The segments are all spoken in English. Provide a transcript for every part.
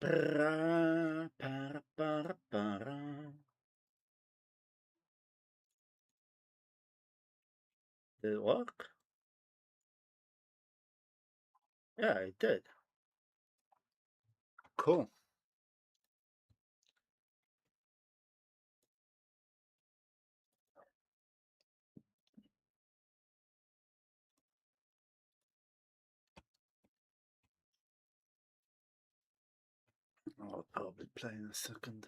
Para, para. Did it work? Yeah, it did. Cool. I'll probably play in a second.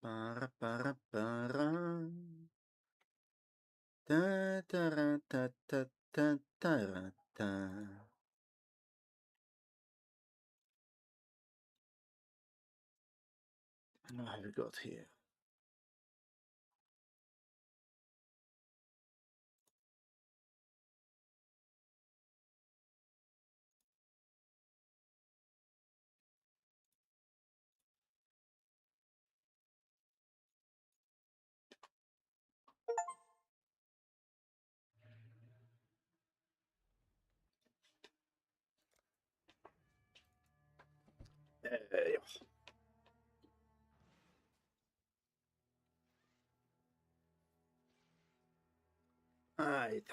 Para, para. Da, da, da, da, da, da, da, da. What have we got here? Right.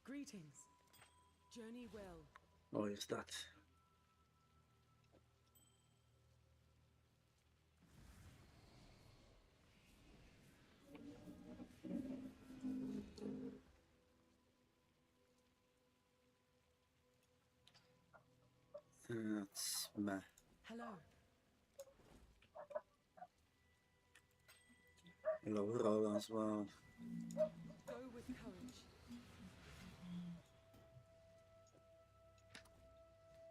Greetings. Journey well. Oh, is that? That's meh. Hello. Low roll as well. Go with courage.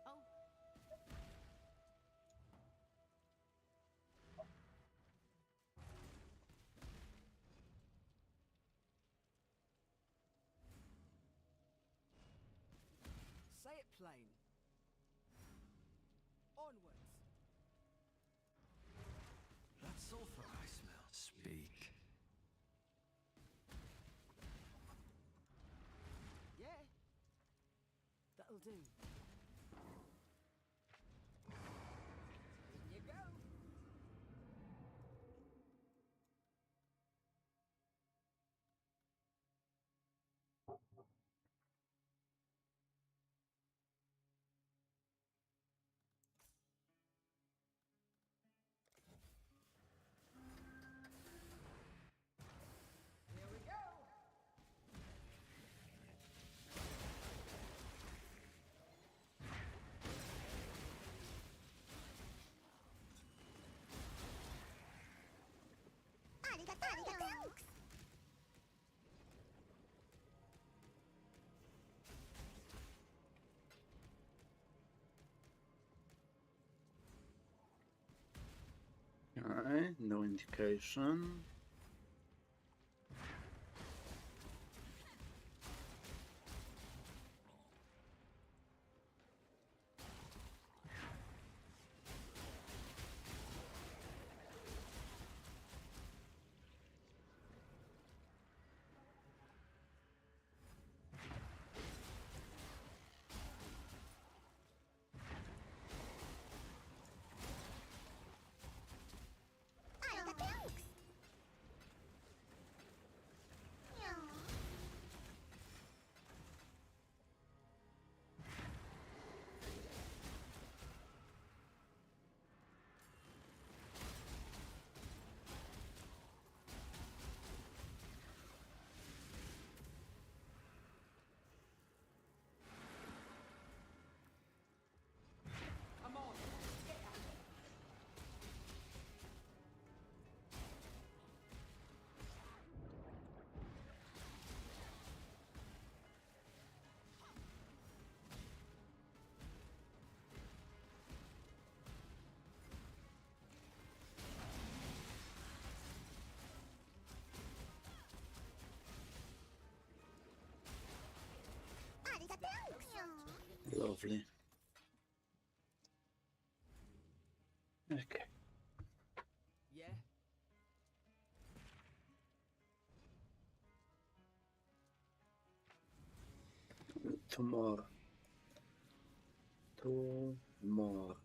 Oh. Say it plain. Onwards. That sulfur I smell. Speak. Yeah. That'll do. In you go. Here we go. Alright, no indication. Lovely. Okay. Yeah? Two more. Two more.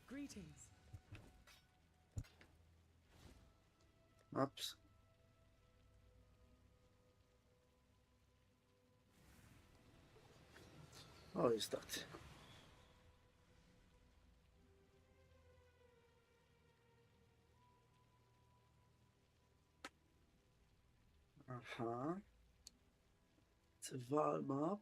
Greetings. Maps. How is that? It's a Val map.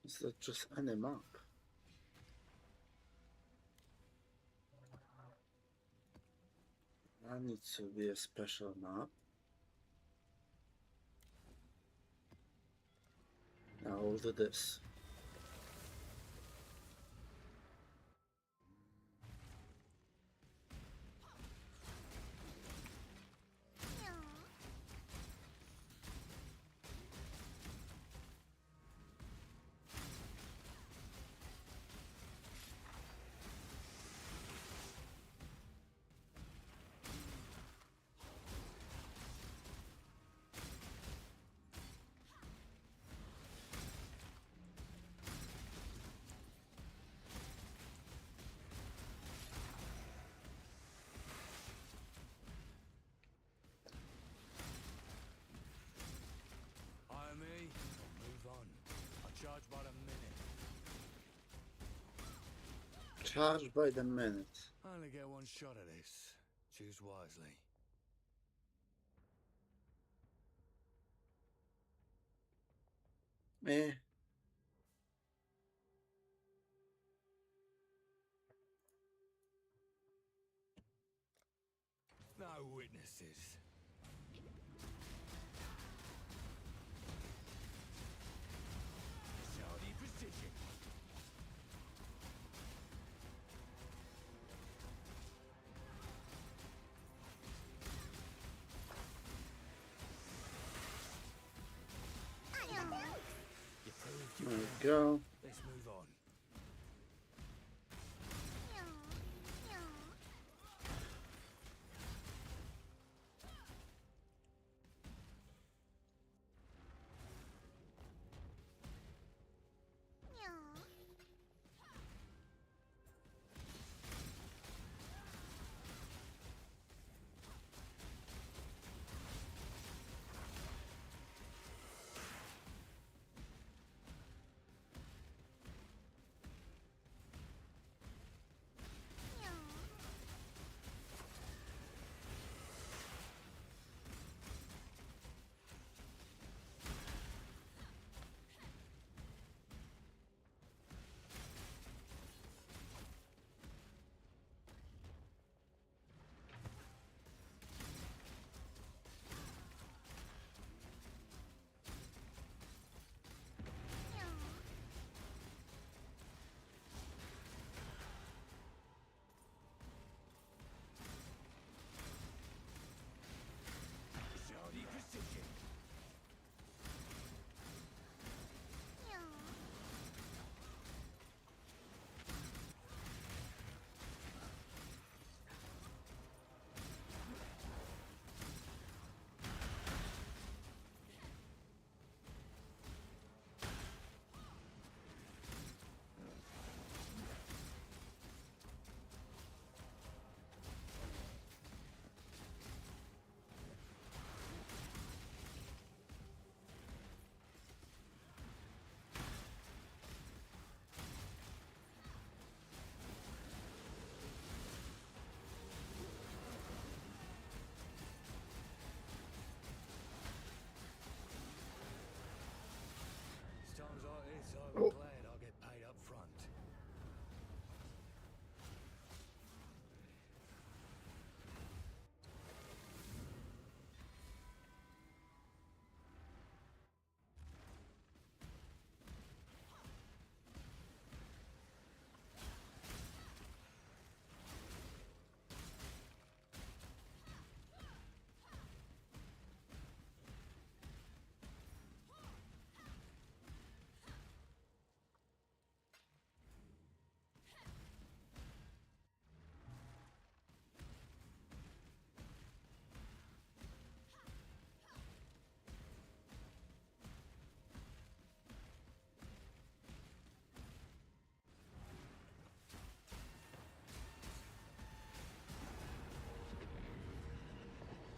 Is that just any map? That needs to be a special map. Now we'll do this. Hire me, move on. I charge by the minute. Charge by the minute. I only get one shot at this. Choose wisely. Eh. No witnesses. Shardy precision. You proved you There we can. go. Let's move on.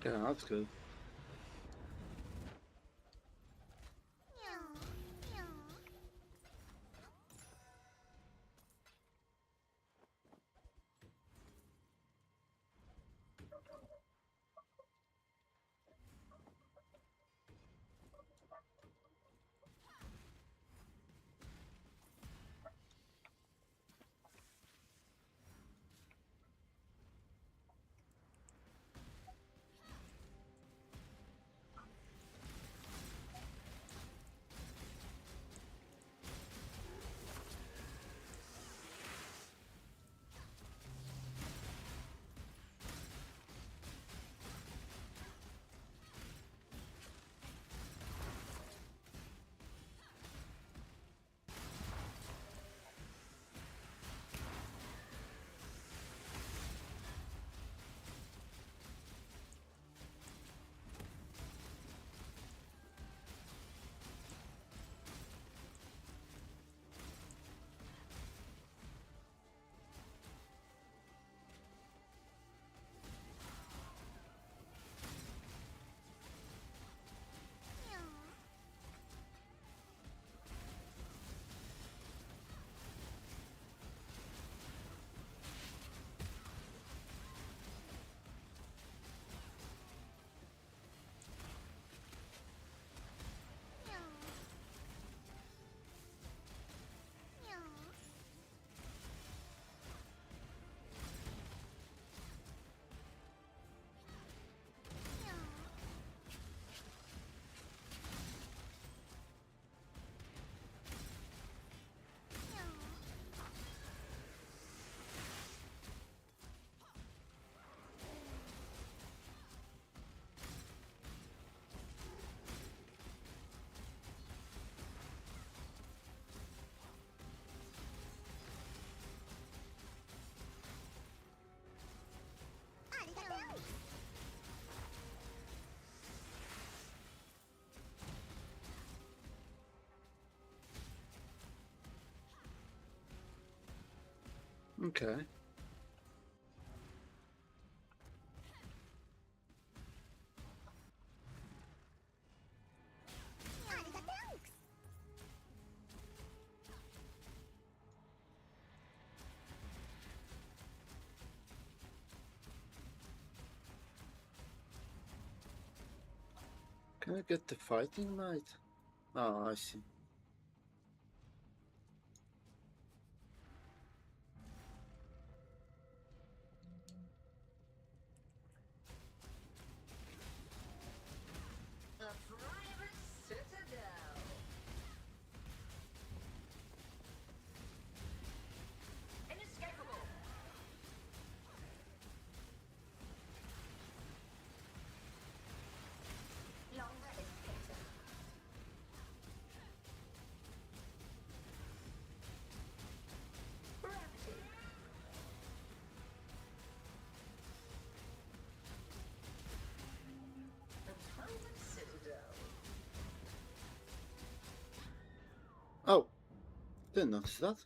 Yeah, that's good. Okay. Can I get the fighting knight? Oh, I see. A private citadel. Inescapable. Longer is better. Gravity. A private citadel. Oh, didn't notice that.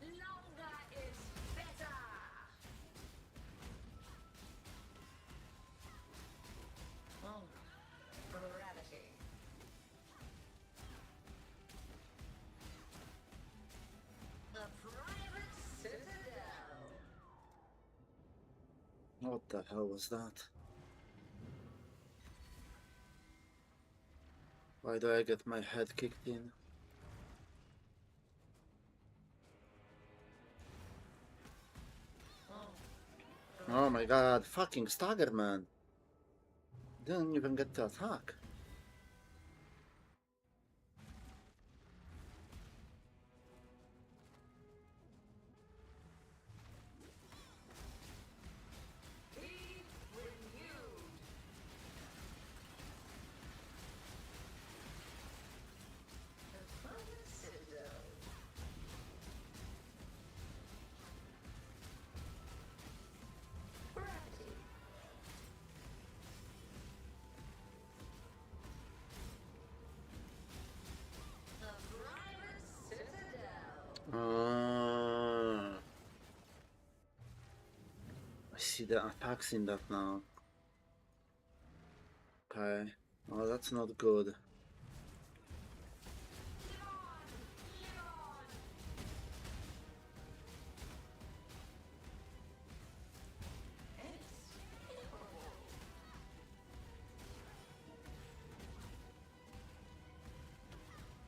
Longer is better. Gravity. A private citadel. What the hell was that? Why do I get my head kicked in? Oh my god, fucking Stagger man. Didn't even get to attack. Be renewed. Opponent Citadel. Gravity. A private citadel. I see the attacks in that now. Okay. Oh, that's not good. Live on! Live on! Inescapable.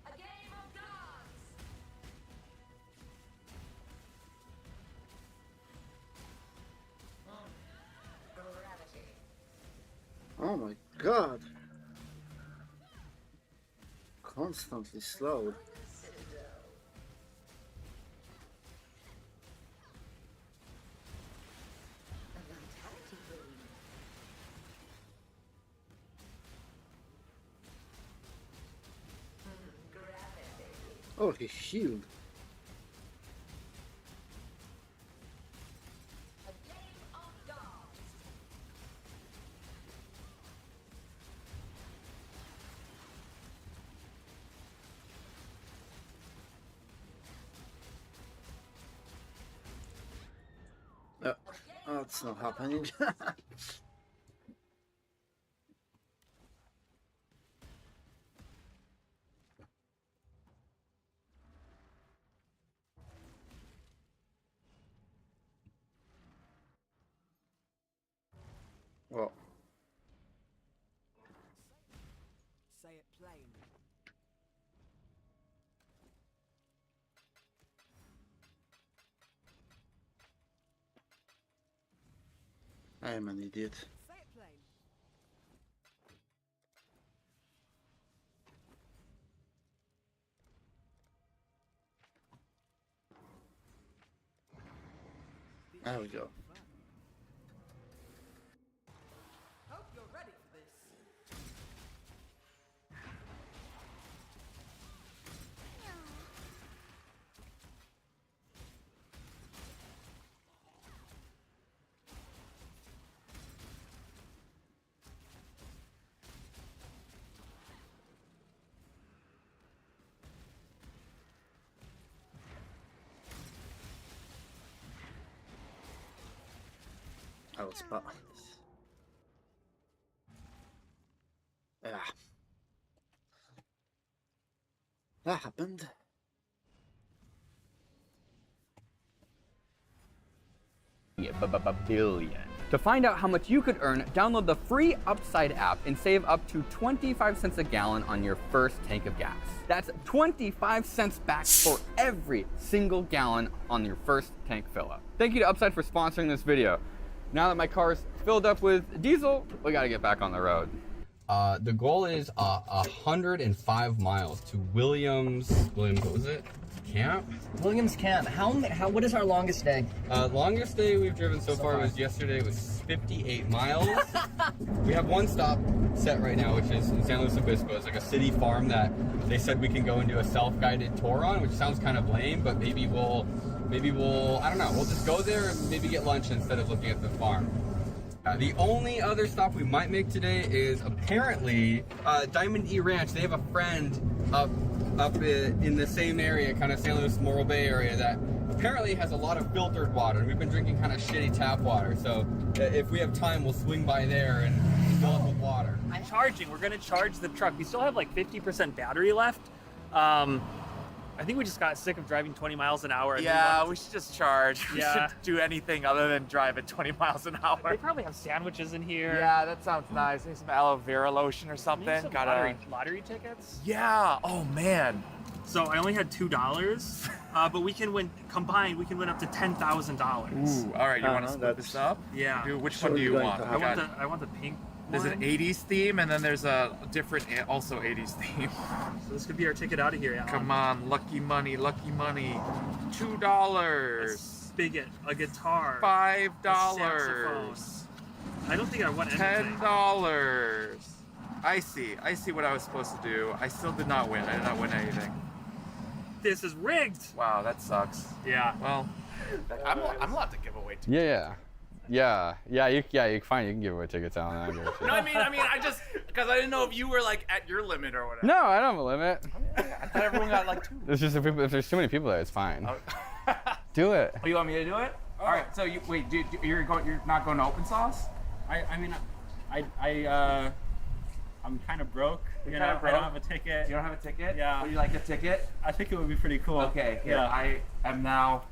A game of gods. Gravity. Oh my god. Constantly slowed. Citadel. A vitality boon. Gravity. Oh, he healed. A game of gods. Oh, that's not happening. Well, Say it plain. I am an idiot. Say it plain. There we go. Hope you're ready for this. I was spot. Yeah. That happened. Billion. To find out how much you could earn, download the free Upside app and save up to 25 cents a gallon on your first tank of gas. That's 25 cents back for every single gallon on your first tank fill up. Thank you to Upside for sponsoring this video. Now that my car's filled up with diesel, we gotta get back on the road. The goal is 105 miles to Williams, what was it? Camp? Williams Camp. What is our longest day? Longest day we've driven so far was yesterday. It was 58 miles. We have one stop set right now, which is in San Luis Obispo. It's like a city farm that they said we can go and do a self-guided tour on, which sounds kind of lame, but maybe we'll, I don't know, we'll just go there and maybe get lunch instead of looking at the farm. The only other stop we might make today is apparently Diamond E Ranch. They have a friend up in the same area, kind of San Luis Morro Bay area, that apparently has a lot of filtered water. And we've been drinking kind of shitty tap water. So if we have time, we'll swing by there and fill up with water. I'm charging. We're gonna charge the truck. We still have like 50% battery left. I think we just got sick of driving 20 miles an hour. And Yeah, we should just charge. We Yeah. should do anything other than drive at 20 miles an They hour. probably have sandwiches in here. Yeah, that sounds nice. Maybe some aloe vera lotion or Maybe something. some Gotta. lottery tickets. Yeah. Oh man. So I only had $2. but we can win combined. We can win up to $10,000. Ooh, all right, you want to Uh-huh, split that's- this up? Yeah. Which So one do you you're going want? to We have- got- I want the pink. There's an one. 80s theme, and then there's a different, also 80s theme. So this could be our ticket out of here. Alan. Come on, lucky money, lucky money. A $2, spigot, a guitar, $5, I don't think I won anything. $10. I see what I was supposed to do. I still did not win. I did not win anything. This is rigged. Wow, that sucks. Yeah. Well, I'm allowed to give away tickets. Yeah, you fine. You can give away tickets out. I don't give a shit. No, I mean, I just because I didn't know if you were like at your limit or whatever. No, I don't have a limit. I thought everyone got like 2. It's just if there's too many people there, it's fine. Do it. Oh, you want me to do it? All right. So you're not going to open sauce? I'm kind of broke. You're You kinda know, broke? I don't have a ticket. You don't have a ticket? Yeah. Would you like a ticket? I think it would be pretty cool. Okay. Here, Yeah. I am now.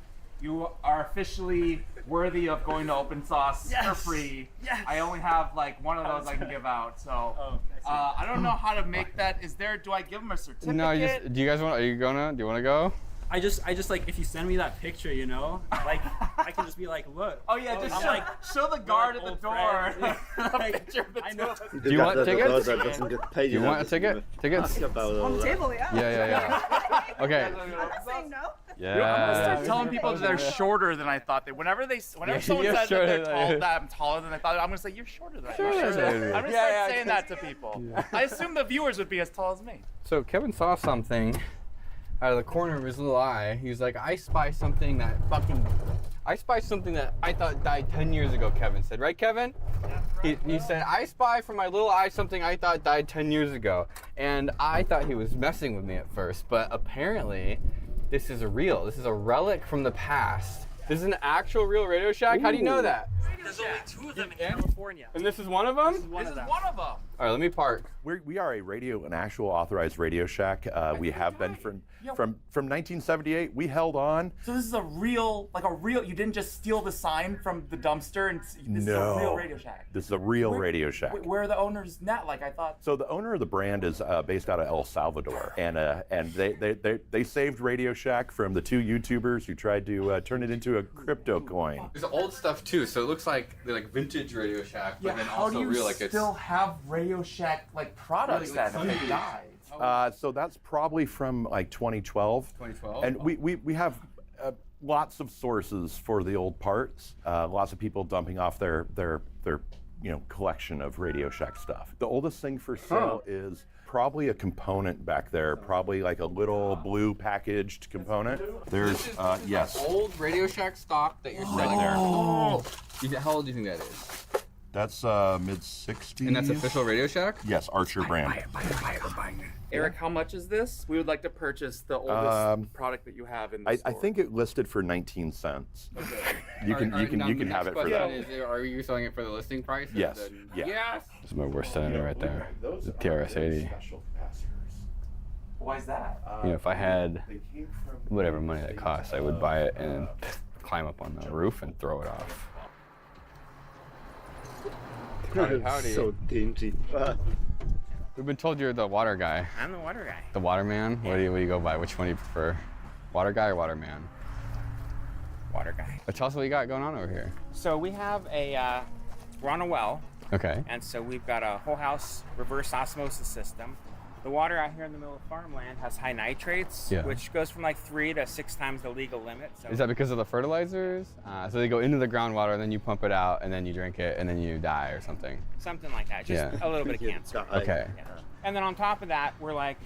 You are officially worthy of going to open sauce for Yes. free. Yes. I only have like one of those I can give out. So Oh, I see. I don't know how to make that. Do I give them a certificate? No, do you guys want? Do you want to go? I just like if you send me that picture, you know, like I can just be like, look. Oh yeah, just I'm show the guard at like the old door. friends. A Like, picture of the I two know. of us. Do you want tickets? That doesn't get paid. Do you want a ticket? Tickets? Ask about all On the that. table, yeah. Yeah. Okay. I'm not saying no. I'm gonna start Yeah. telling people that they're shorter than I thought they. Whenever someone you're says that shorter they're than tall, I- that I'm taller than I thought, I'm gonna say you're shorter than I Shorter thought. than I I'm thought. gonna start saying that to people. I assume the viewers would be as tall as me. So Kevin saw something out of the corner of his little eye. He was like, I spy something that I thought died 10 years ago, Kevin said. Right, Kevin? He said, I spy from my little eye something I thought died 10 years ago. And I thought he was messing with me at first, but apparently this is this is a relic from the past. This is an actual real Radio Shack? How do you know that? There's only 2 of them in California. And this is one of them? One This of is them. one of them. All right, let me park. We are an actual authorized Radio Shack. We have been from 1978. We held on. So this is a real. You didn't just steal the sign from the dumpster, and this is a real Radio Shack. This is a real Radio Shack. Where are the owners now? Like I thought. So the owner of the brand is based out of El Salvador, and they saved Radio Shack from the 2 YouTubers who tried to turn it into a crypto coin. There's old stuff too, so it looks like they're like vintage Radio Shack, but then how also do you real, like it's still have Radio Shack products Like that have died? So that's probably from like 2012. 2012. And we have lots of sources for the old parts. Lots of people dumping off their collection of Radio Shack stuff. The oldest thing for sale is probably a component back there, probably like a little blue packaged component. There's yes. old Radio Shack stock that you're selling there. Oh! How old do you think that is? That's mid-60s. And that's official Radio Shack? Yes, Archer brand. Eric, how much is this? We would like to purchase the oldest product that you have in the I store. think it listed for 19 cents. You can have it for that. Are you selling it for the listing price? Yes. Yeah. Yes. This is my worst senator right there. The TRS-80. Why is that? You know, if I had whatever money that costs, I would buy it and climb up on the roof and throw it off. Howdy. So dingy. We've been told you're the water guy. I'm the water guy. The waterman? What do you go by? Which one do you prefer? Water guy or waterman? Water guy. Tell us what you got going on over here. So we have we're on a well, Okay. and so we've got a whole house reverse osmosis system. The water out here in the middle of farmland has high nitrates, Yeah. which goes from like 3 to 6 times the legal limit. So Is that because of the fertilizers? So they go into the groundwater, and then you pump it out, and then you drink it, and then you die or something. something like that, just Yeah. a little bit of cancer. Okay. Yeah. And then on top of that, we're like,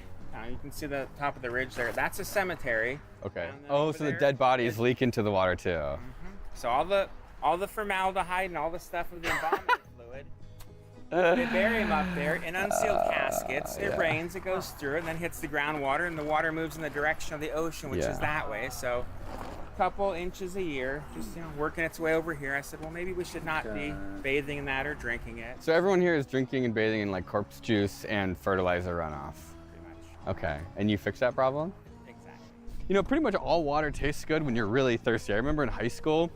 you can see the top of the ridge there. That's a cemetery. Okay. And then Oh, over so the there dead bodies is- leak into the water too. So all the formaldehyde and all the stuff of the embalming fluid, they bury them up there in unsealed caskets. It yeah. rains, it goes through, and then hits the groundwater, and the water moves in the direction of the ocean, which Yeah. is that way. So a couple inches a year, just working its way over here. I said, well, maybe we should not be bathing in that or drinking it. So everyone here is drinking and bathing in like corpse juice and fertilizer runoff. Pretty much. Okay. And you fix that problem? Exactly. You know, pretty much all water tastes good when you're really thirsty. I remember in high school,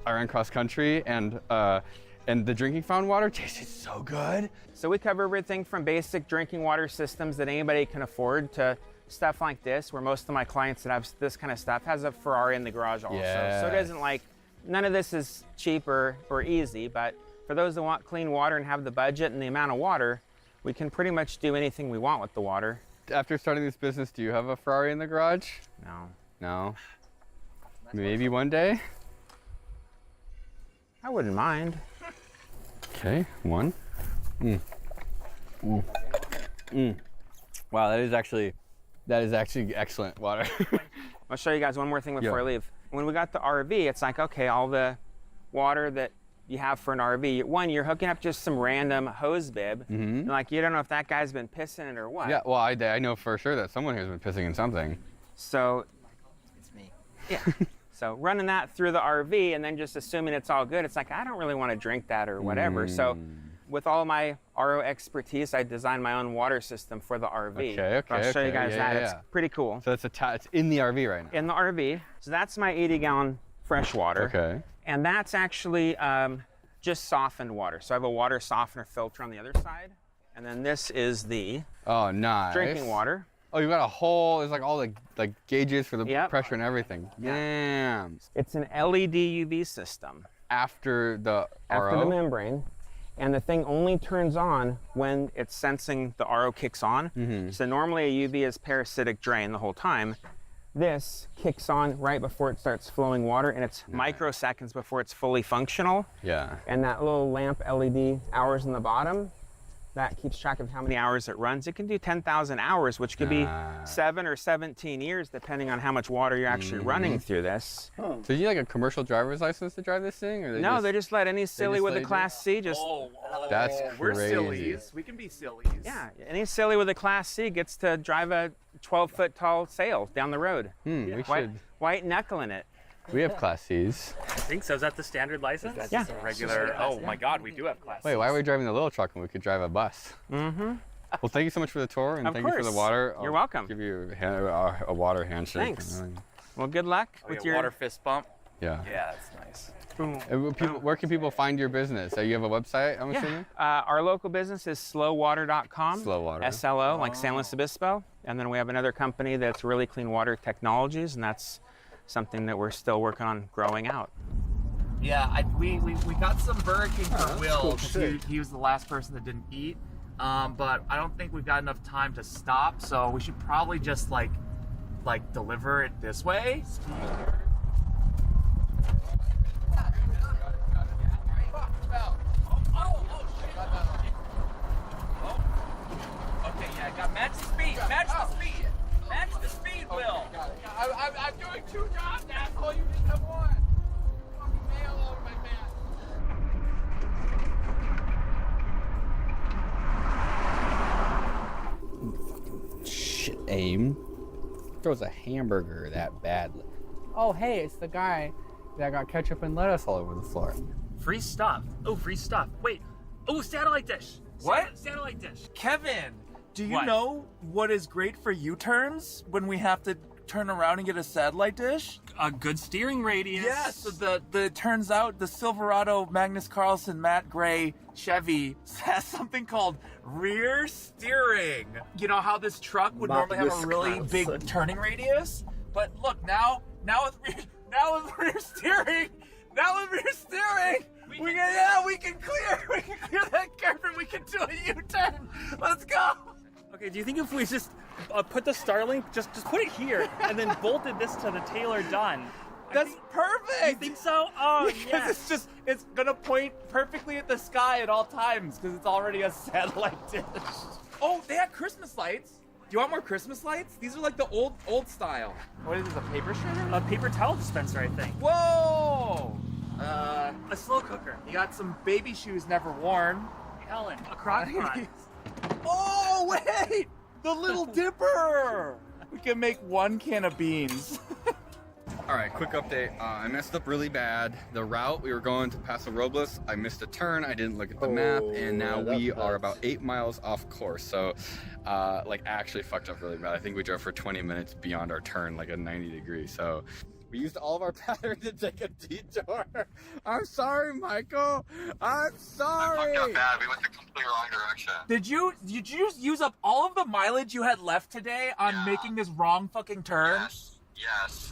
I ran cross country, and the drinking fountain water tasted so good. So we cover everything from basic drinking water systems that anybody can afford to stuff like this, where most of my clients that have this kind of stuff has a Ferrari in the garage also. So it isn't like, none of this is cheap or easy, but for those that want clean water and have the budget and the amount of water, we can pretty much do anything we want with the water. After starting this business, do you have a Ferrari in the garage? No. No. Maybe one day? I wouldn't mind. Okay, one. Wow, that is actually excellent water. I'll show you guys one more thing before I leave. When we got the RV, it's like, okay, all the water that you have for an RV, one, you're hooking up just some random hose bib, and like, you don't know if that guy's been pissing it or what. Yeah, well, I know for sure that someone has been pissing in something. So, It's me. yeah. So running that through the RV and then just assuming it's all good, it's like, I don't really want to drink that or whatever. So with all my RO expertise, I designed my own water system for the RV. Okay, I'll show you guys that. It's pretty cool. So it's in the RV right now. In the RV. So that's my 80-gallon fresh water. Okay. And that's actually just softened water. So I have a water softener filter on the other side. And then this is the drinking water. Oh, you got a whole, it's like all the gauges for the Yep. pressure and everything. Damn. It's an LED UV system. After the After RO? the membrane. And the thing only turns on when it's sensing the RO kicks on. So normally a UV is parasitic drain the whole time. This kicks on right before it starts flowing water, and it's microseconds before it's fully functional. Yeah. And that little lamp LED hours in the bottom, that keeps track of how many hours it runs. It can do 10,000 hours, which could be 7 or 17 years, depending on how much water you're actually running through this. So you need like a commercial driver's license to drive this thing? Or They just let any silly with a Class C just... That's We're crazy. sillies. We can be sillies. Yeah, any silly with a Class C gets to drive a 12-foot tall sail down the road. We should. White knuckling it. We have Class Cs. I think so. Is that the standard license? That's Yeah. just a regular. Oh my God, we do have class. Wait, why are we driving the little truck when we could drive a bus? Well, thank you so much for the tour, and Of thank you for the course. water. You're welcome. Give you a water handshake. Thanks. Well, good luck with your... water fist bump. Yeah. Yeah, that's nice. Where can people find your business? You have a website, I'm assuming? Our local business is slowwater.com. Slow Water. SLO, like San Luis Obispo. And then we have another company that's Really Clean Water Technologies, and that's something that we're still working on growing out. Yeah, we got some Burger King for Will. He was the last person that didn't eat. But I don't think we've got enough time to stop, so we should probably just like deliver it this way. Okay, yeah, got match the speed. Match the speed. Match the speed, Will. I'm doing 2 jobs, asshole. You just have one. Fucking nail over my man. Shit, aim. Throws a hamburger that badly. Oh, hey, it's the guy that got ketchup and lettuce all over the floor. Free stuff. Oh, free stuff. Wait. Oh, satellite dish. What? Satellite dish. Kevin, do you What? know what is great for U-turns when we have to turn around and get a satellite dish? A good steering radius. Yeah, so the turns out the Silverado Magnus Carlson Matt Gray Chevy has something called rear steering. You know how this truck would normally have a really big turning radius? But look, now with rear steering, we can clear that curve and we can do a U-turn. Let's go. Okay, do you think if we just put the Starlink, just put it here, and then bolted this to the Taylor done? That's perfect. You think so? Oh, Because yes. it's gonna point perfectly at the sky at all times because it's already a satellite dish. Oh, they had Christmas lights. Do you want more Christmas lights? These are like the old style. What is this, a paper shredder? A paper towel dispenser, I think. Whoa! A slow cooker. You got some baby shoes never worn. Helen, a crock pot. Oh, wait! The Little Dipper! We can make 1 can of beans. All right, quick update. I messed up really bad. The route, we were going to Paso Robles. I missed a turn. I didn't look at the map, and now we are about 8 miles off course. So, actually fucked up really bad. I think we drove for 20 minutes beyond our turn, like a 90 degree. So, We used all of our battery to take a detour. I'm sorry, Michael. I'm sorry. I fucked up bad. We went the complete wrong direction. Did you use up all of the mileage you had left today on making this wrong fucking turn? Yes.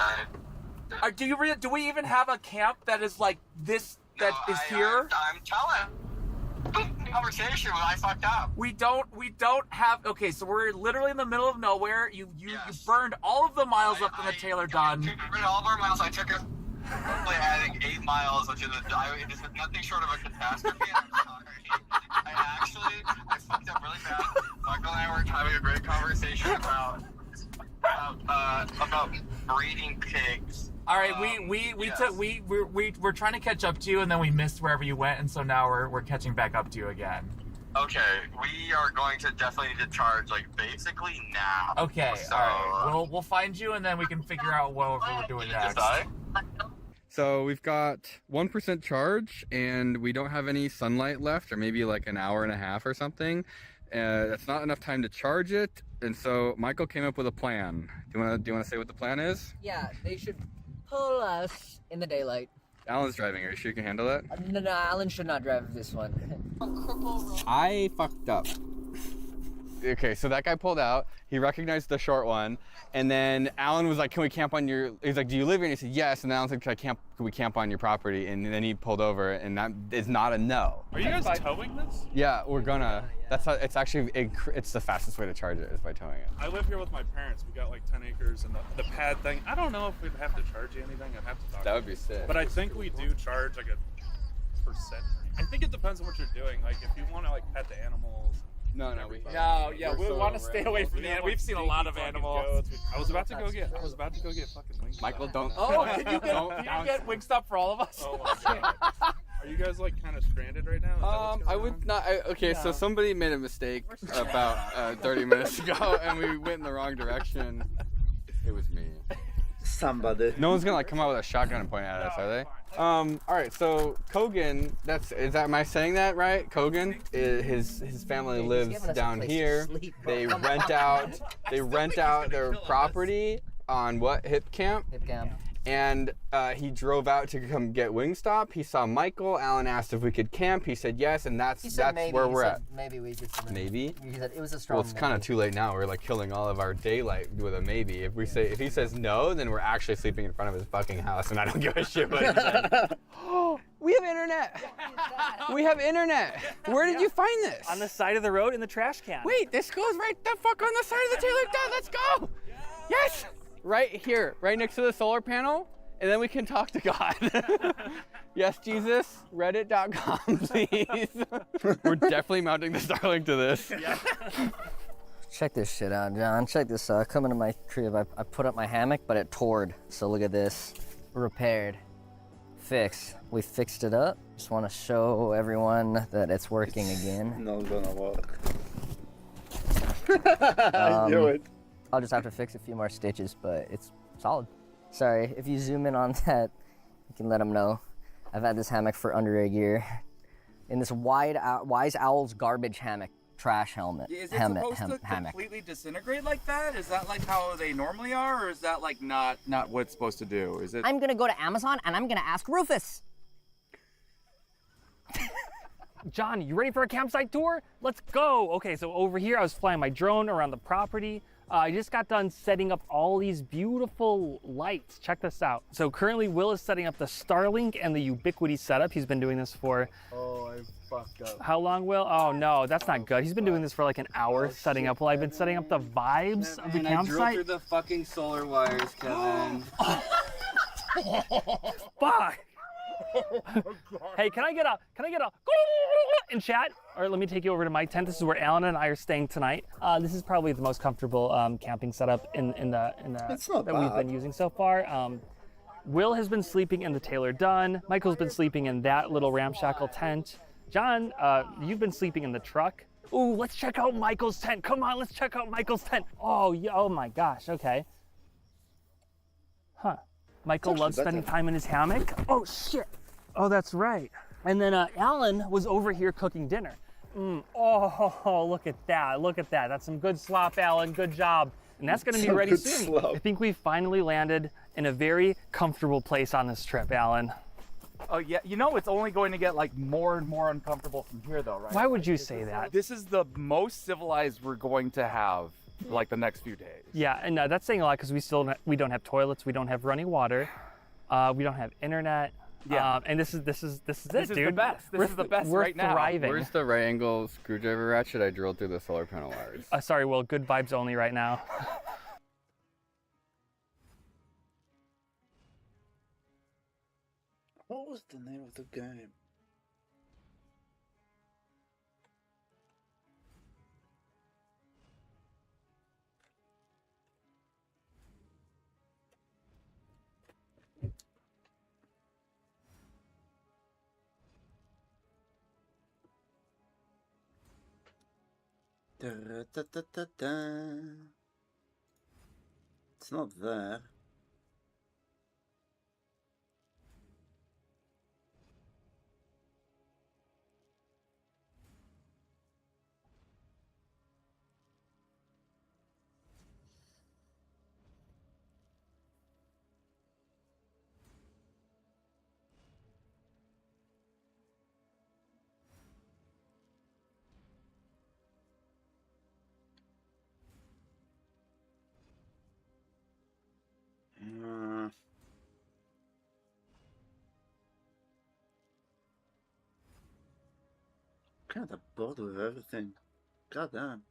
Do we even have a camp that is like this that is here? I'm telling. Conversation when I fucked up. We don't have. Okay, so we're literally in the middle of nowhere. You burned all of the miles up in the Taylor Dunn. Burned all of our miles. I took it. Probably adding 8 miles, which is it is nothing short of a catastrophe. I'm sorry. I fucked up really bad. Michael and I were having a great conversation about breeding pigs. All right, we're trying to catch up to you, and then we missed wherever you went, and so now we're catching back up to you again. Okay, we are going to definitely need to charge like basically now. Okay, so, all right. We'll find you, and then we can figure out what we're doing next. So we've got 1% charge, and we don't have any sunlight left, or maybe like an hour and a half or something. That's not enough time to charge it, and so Michael came up with a plan. Do you want to say what the plan is? Yeah, they should pull us in the daylight. Alan's driving. Are you sure you can handle that? No, Alan should not drive this one. I fucked up. Okay, so that guy pulled out. He recognized the short one, and then Alan was like, "Can we camp on your?" He's like, "Do you live here?" And he said, "Yes." And Alan said, "Can we camp on your property?" And then he pulled over, and that is not a no. Are you guys towing this? Yeah, we're gonna. That's how, it's actually it's the fastest way to charge it is by towing it. I live here with my parents. We got like 10 acres and the pad thing. I don't know if we'd have to charge you anything. I'd have to talk. That would be sick. But I think we do charge like a percent. I think it depends on what you're doing. Like if you want to like pet the animals. No, we want to stay away from the animals. We've seen a lot of animals. I was about to go get fucking Wingstop. Michael, don't. Oh, can you get Wingstop for all of us? Oh my god. Are you guys like kind of stranded right now? I would not. Okay, so somebody made a mistake about 30 minutes ago, and we went in the wrong direction. It was me. Somebody. No one's gonna like come out with a shotgun and point at us, are they? All right, so Kogan, am I saying that right? Kogan, his family lives down here. They rent out their property on what, Hip Camp? Hip Camp. And he drove out to come get Wingstop. He saw Michael. Alan asked if we could camp. He said yes, and that's where we're at. Maybe we just. Maybe. He said it was a strong. Well, it's kind of too late now. We're like killing all of our daylight with a maybe. If he says no, then we're actually sleeping in front of his fucking house, and I don't give a shit what he says. We have internet. We have internet. Where did you find this? On the side of the road in the trash can. Wait, this goes right the fuck on the side of the Taylor Dunn. Let's go. Yes. Right here, right next to the solar panel, and then we can talk to God. Yes, Jesus, reddit.com, please. We're definitely mounting the Starlink to this. Yeah. Check this shit out, John. Check this out. Coming to my crib, I put up my hammock, but it toured. So look at this. Repaired. Fixed. We fixed it up. Just want to show everyone that it's working again. Not gonna work. I knew it. I'll just have to fix a few more stitches, but it's solid. Sorry, if you zoom in on that, you can let them know. I've had this hammock for under a year. In this Wise Owl's garbage hammock, trash helmet. Is it supposed to completely disintegrate like that? Is that like how they normally are, or is that like not what it's supposed to do? Is it? I'm gonna go to Amazon and I'm gonna ask Rufus. John, you ready for a campsite tour? Let's go. Okay, so over here I was flying my drone around the property. I just got done setting up all these beautiful lights. Check this out. So currently Will is setting up the Starlink and the Ubiquity setup. He's been doing this for... Oh, I fucked up. How long, Will? Oh no, that's not good. He's been doing this for like an hour setting up. Well, I've been setting up the vibes of the campsite. I drove through the fucking solar wires, Kevin. Fuck! Hey, can I get a in chat? Or let me take you over to my tent. This is where Alan and I are staying tonight. This is probably the most comfortable camping setup in the that we've been using so far. Will has been sleeping in the Taylor Dunn. Michael's been sleeping in that little ramshackle tent. John, you've been sleeping in the truck. Ooh, let's check out Michael's tent. Come on, let's check out Michael's tent. Oh, yeah, oh my gosh, okay. Huh. Michael loves spending time in his hammock. Oh, shit. Oh, that's right. And then Alan was over here cooking dinner. Oh, look at that. Look at that. That's some good slop, Alan. Good job. And that's going to be ready soon. I think we finally landed in a very comfortable place on this trip, Alan. Oh yeah, you know it's only going to get like more and more uncomfortable from here though, right? Why would you say that? This is the most civilized we're going to have like the next few days. Yeah, and that's saying a lot because we don't have toilets, we don't have running water, we don't have internet. Yeah. And this is it, This dude. is the best. This is the best we're right now. thriving. Where's the right angle screwdriver ratchet I drilled through the solar panel wires? Sorry, Will. Good vibes only right now. What was the name of the game? Da-da-da-da-da. It's not there. Kind of bored with everything. God damn.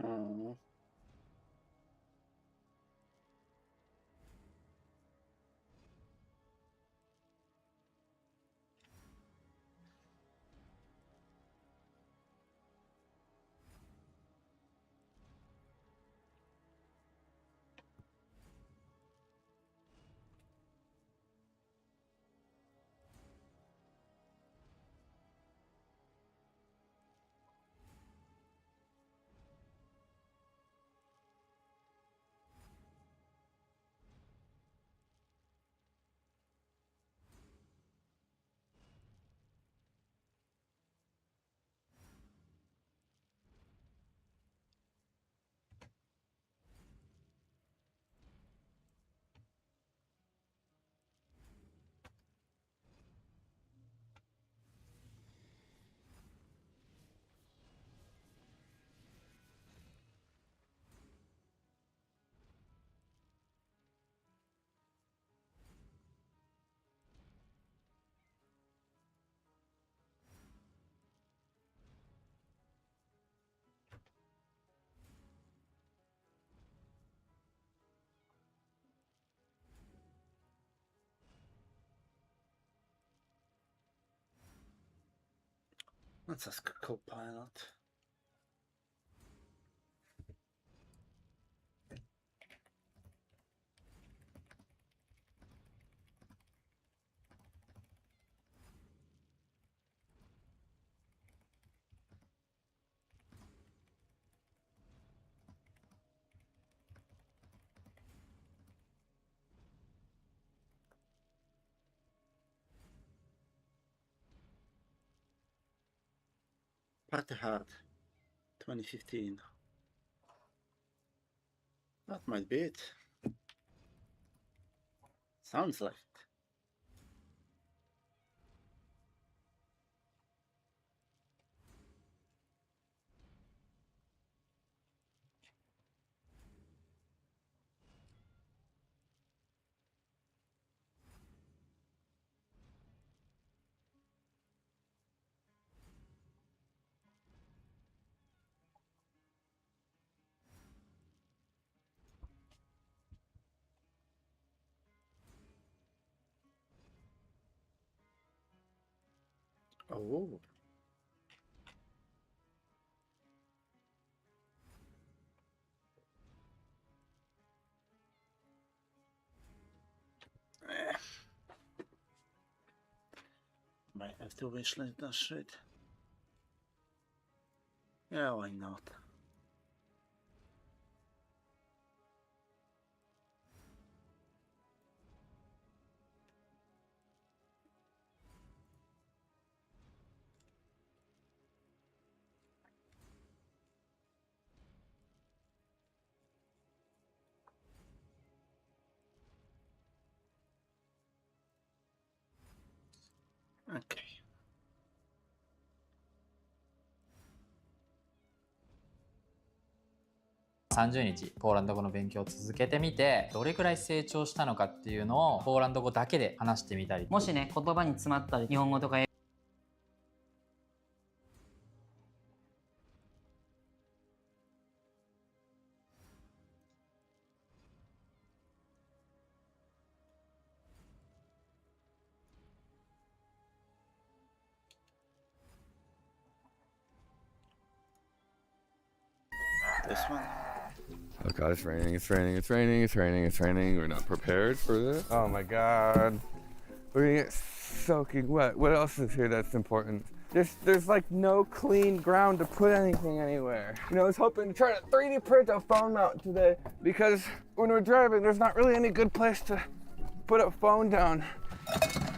Oh. Let's ask a co-pilot. Party Hard 2015. That might be it. Sounds like it. Oh. Might have to wishlist that shit. Yeah, why not? Okay. 30日ポーランド語の勉強を続けてみてどれくらい成長したのかっていうのをポーランド語だけで話してみたり、もしね、言葉に詰まったり日本語とかThis one. Oh god, it's raining, it's raining, it's raining, it's raining, it's raining. We're not prepared for this. Oh my god. We're gonna get soaking wet. What else is here that's important? There's like no clean ground to put anything anywhere. You know, I was hoping to try to 3D print a phone mount today because when we're driving, there's not really any good place to put a phone down.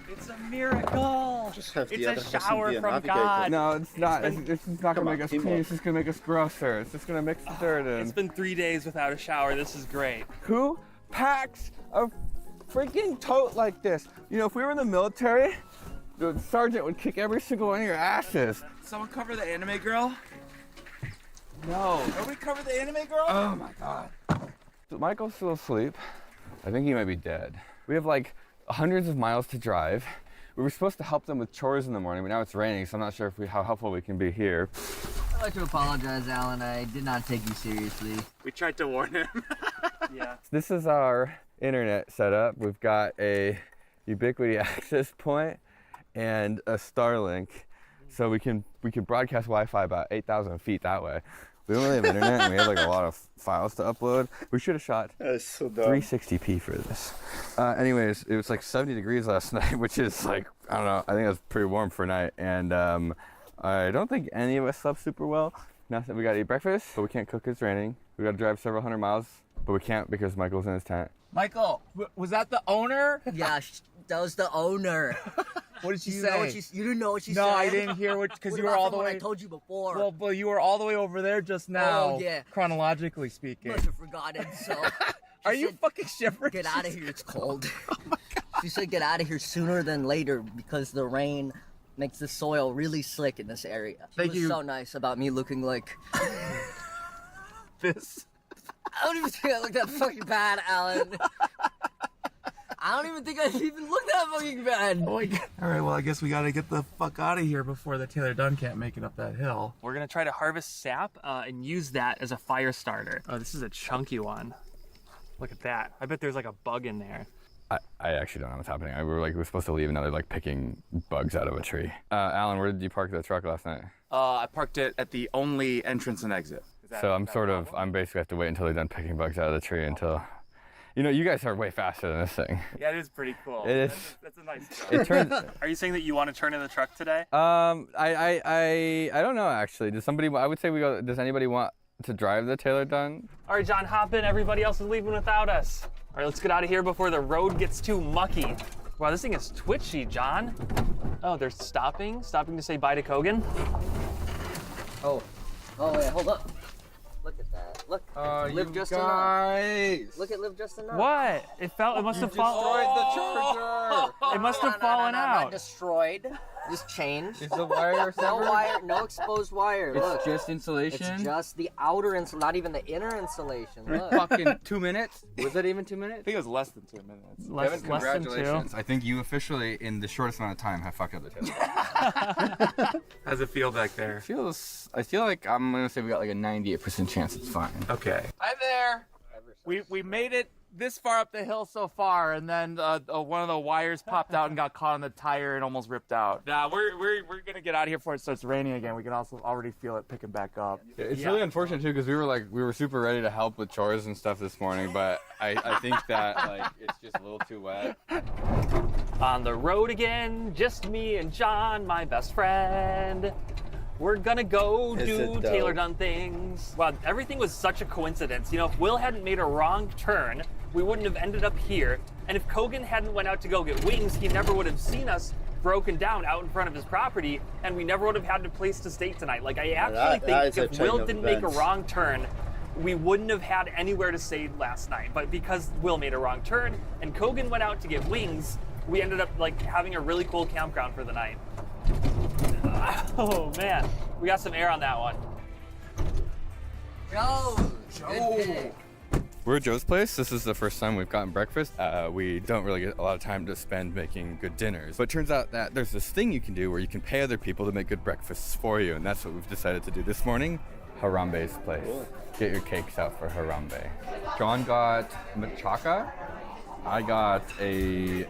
It's a miracle. Just have the It's other a person shower be a from navigator. God. No, it's not. It's It's just not Come gonna on, make us teamwork. clean. It's just gonna make us grosser. It's just gonna mix the dirt in. It's been 3 days without a shower. This is great. Who packs a freaking tote like this? You know, if we were in the military, the sergeant would kick every single one of your asses. Someone cover the anime girl? No. Nobody cover the anime girl? Oh my god. So Michael's still asleep. I think he might be dead. We have like hundreds of miles to drive. We were supposed to help them with chores in the morning, but now it's raining, so I'm not sure how helpful we can be here. I'd like to apologize, Alan. I did not take you seriously. We tried to warn him. Yeah. This is our internet setup. We've got a Ubiquiti access point and a Starlink, so we can broadcast Wi-Fi about 8,000 feet that way. We don't really have internet, and we have like a lot of files to upload. We should have shot That's so dumb. 360p for this. Anyways, it was like 70 degrees last night, which is like, I don't know, I think that's pretty warm for a night. And I don't think any of us slept super well. Nothing. We gotta eat breakfast, but we can't cook 'cause it's raining. We gotta drive several hundred miles, but we can't because Michael's in his tent. Michael, was that the owner? Yeah, that was the owner. What did she You say? know what you didn't know what she said? No, I didn't hear what, because What you were about all from the what way. I told you before. Well, but you were all the way over there just now. Oh, yeah. Chronologically speaking. Must have forgotten, so. Are She you said, fucking shivering? Get out of here, it's cold. She said get out of here sooner than later because the rain makes the soil really slick in this area. She Thank was you. so nice about me looking like... This. I don't even think I look that fucking bad, Alan. I don't even think I even look that fucking bad. Oh my god. All right, well, I guess we gotta get the fuck out of here before the Taylor Dunn can't make it up that hill. We're gonna try to harvest sap and use that as a fire starter. Oh, this is a chunky one. Look at that. I bet there's like a bug in there. I actually don't know what's happening. We were supposed to leave, and now they're like picking bugs out of a tree. Alan, where did you park the truck last night? I parked it at the only entrance and exit. So I'm basically have to wait until they're done picking bugs out of the tree until, you know, you guys are way faster than this thing. Yeah, it is pretty cool. It is. That's a nice It turns. Are you saying that you want to turn in the truck today? I don't know actually. Does somebody? I would say we go. Does anybody want to drive the Taylor Dunn? All right, John, hop in. Everybody else is leaving without us. All right, let's get out of here before the road gets too mucky. Wow, this thing is twitchy, John. Oh, they're stopping to say bye to Kogan. Oh, wait, hold up. Look at that. Look. Live just enough. Look at live just enough. What? It must have fallen. Destroyed the charger. It must have fallen out. Not destroyed. Just changed. Is the wire No wire, no exposed wire. Look. It's just insulation? It's just the outer insulation, not even the inner insulation. Look. Fucking 2 minutes? Was it even 2 minutes? I think it was less than 2 minutes. Less than 2. I think you officially, in the shortest amount of time, have fucked up the tail. How's it feel back there? I feel like I'm gonna say we got like a 98% chance it's fine. Okay. Hi there. We made it this far up the hill so far, and then one of the wires popped out and got caught on the tire and almost ripped out. Nah, we're gonna get out of here before it starts raining again. We can also already feel it picking back up. Yeah, it's really unfortunate too because we were super ready to help with chores and stuff this morning, but I think that like it's just a little too wet. On the road again, just me and John, my best friend. We're gonna go do Taylor done things. Wow, everything was such a coincidence. You know, if Will hadn't made a wrong turn, we wouldn't have ended up here. And if Kogan hadn't went out to go get wings, he never would have seen us broken down out in front of his property, and we never would have had a place to stay tonight. Like, I actually think if Will didn't make a wrong turn, we wouldn't have had anywhere to stay last night. But because Will made a wrong turn and Kogan went out to get wings, we ended up like having a really cool campground for the night. Oh man, we got some air on that one. Joe. We're at Joe's place. This is the first time we've gotten breakfast. We don't really get a lot of time to spend making good dinners. But it turns out that there's this thing you can do where you can pay other people to make good breakfasts for you. And that's what we've decided to do this morning. Harambe's place. Cool. Get your cakes out for Harambe. John got machaca. I got a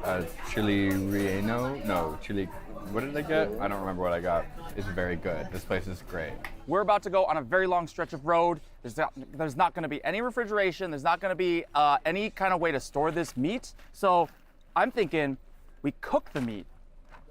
chili relleno. No, chili. What did I get? I don't remember what I got. It's very good. This place is great. We're about to go on a very long stretch of road. There's not going to be any refrigeration. There's not going to be any kind of way to store this meat. So I'm thinking we cook the meat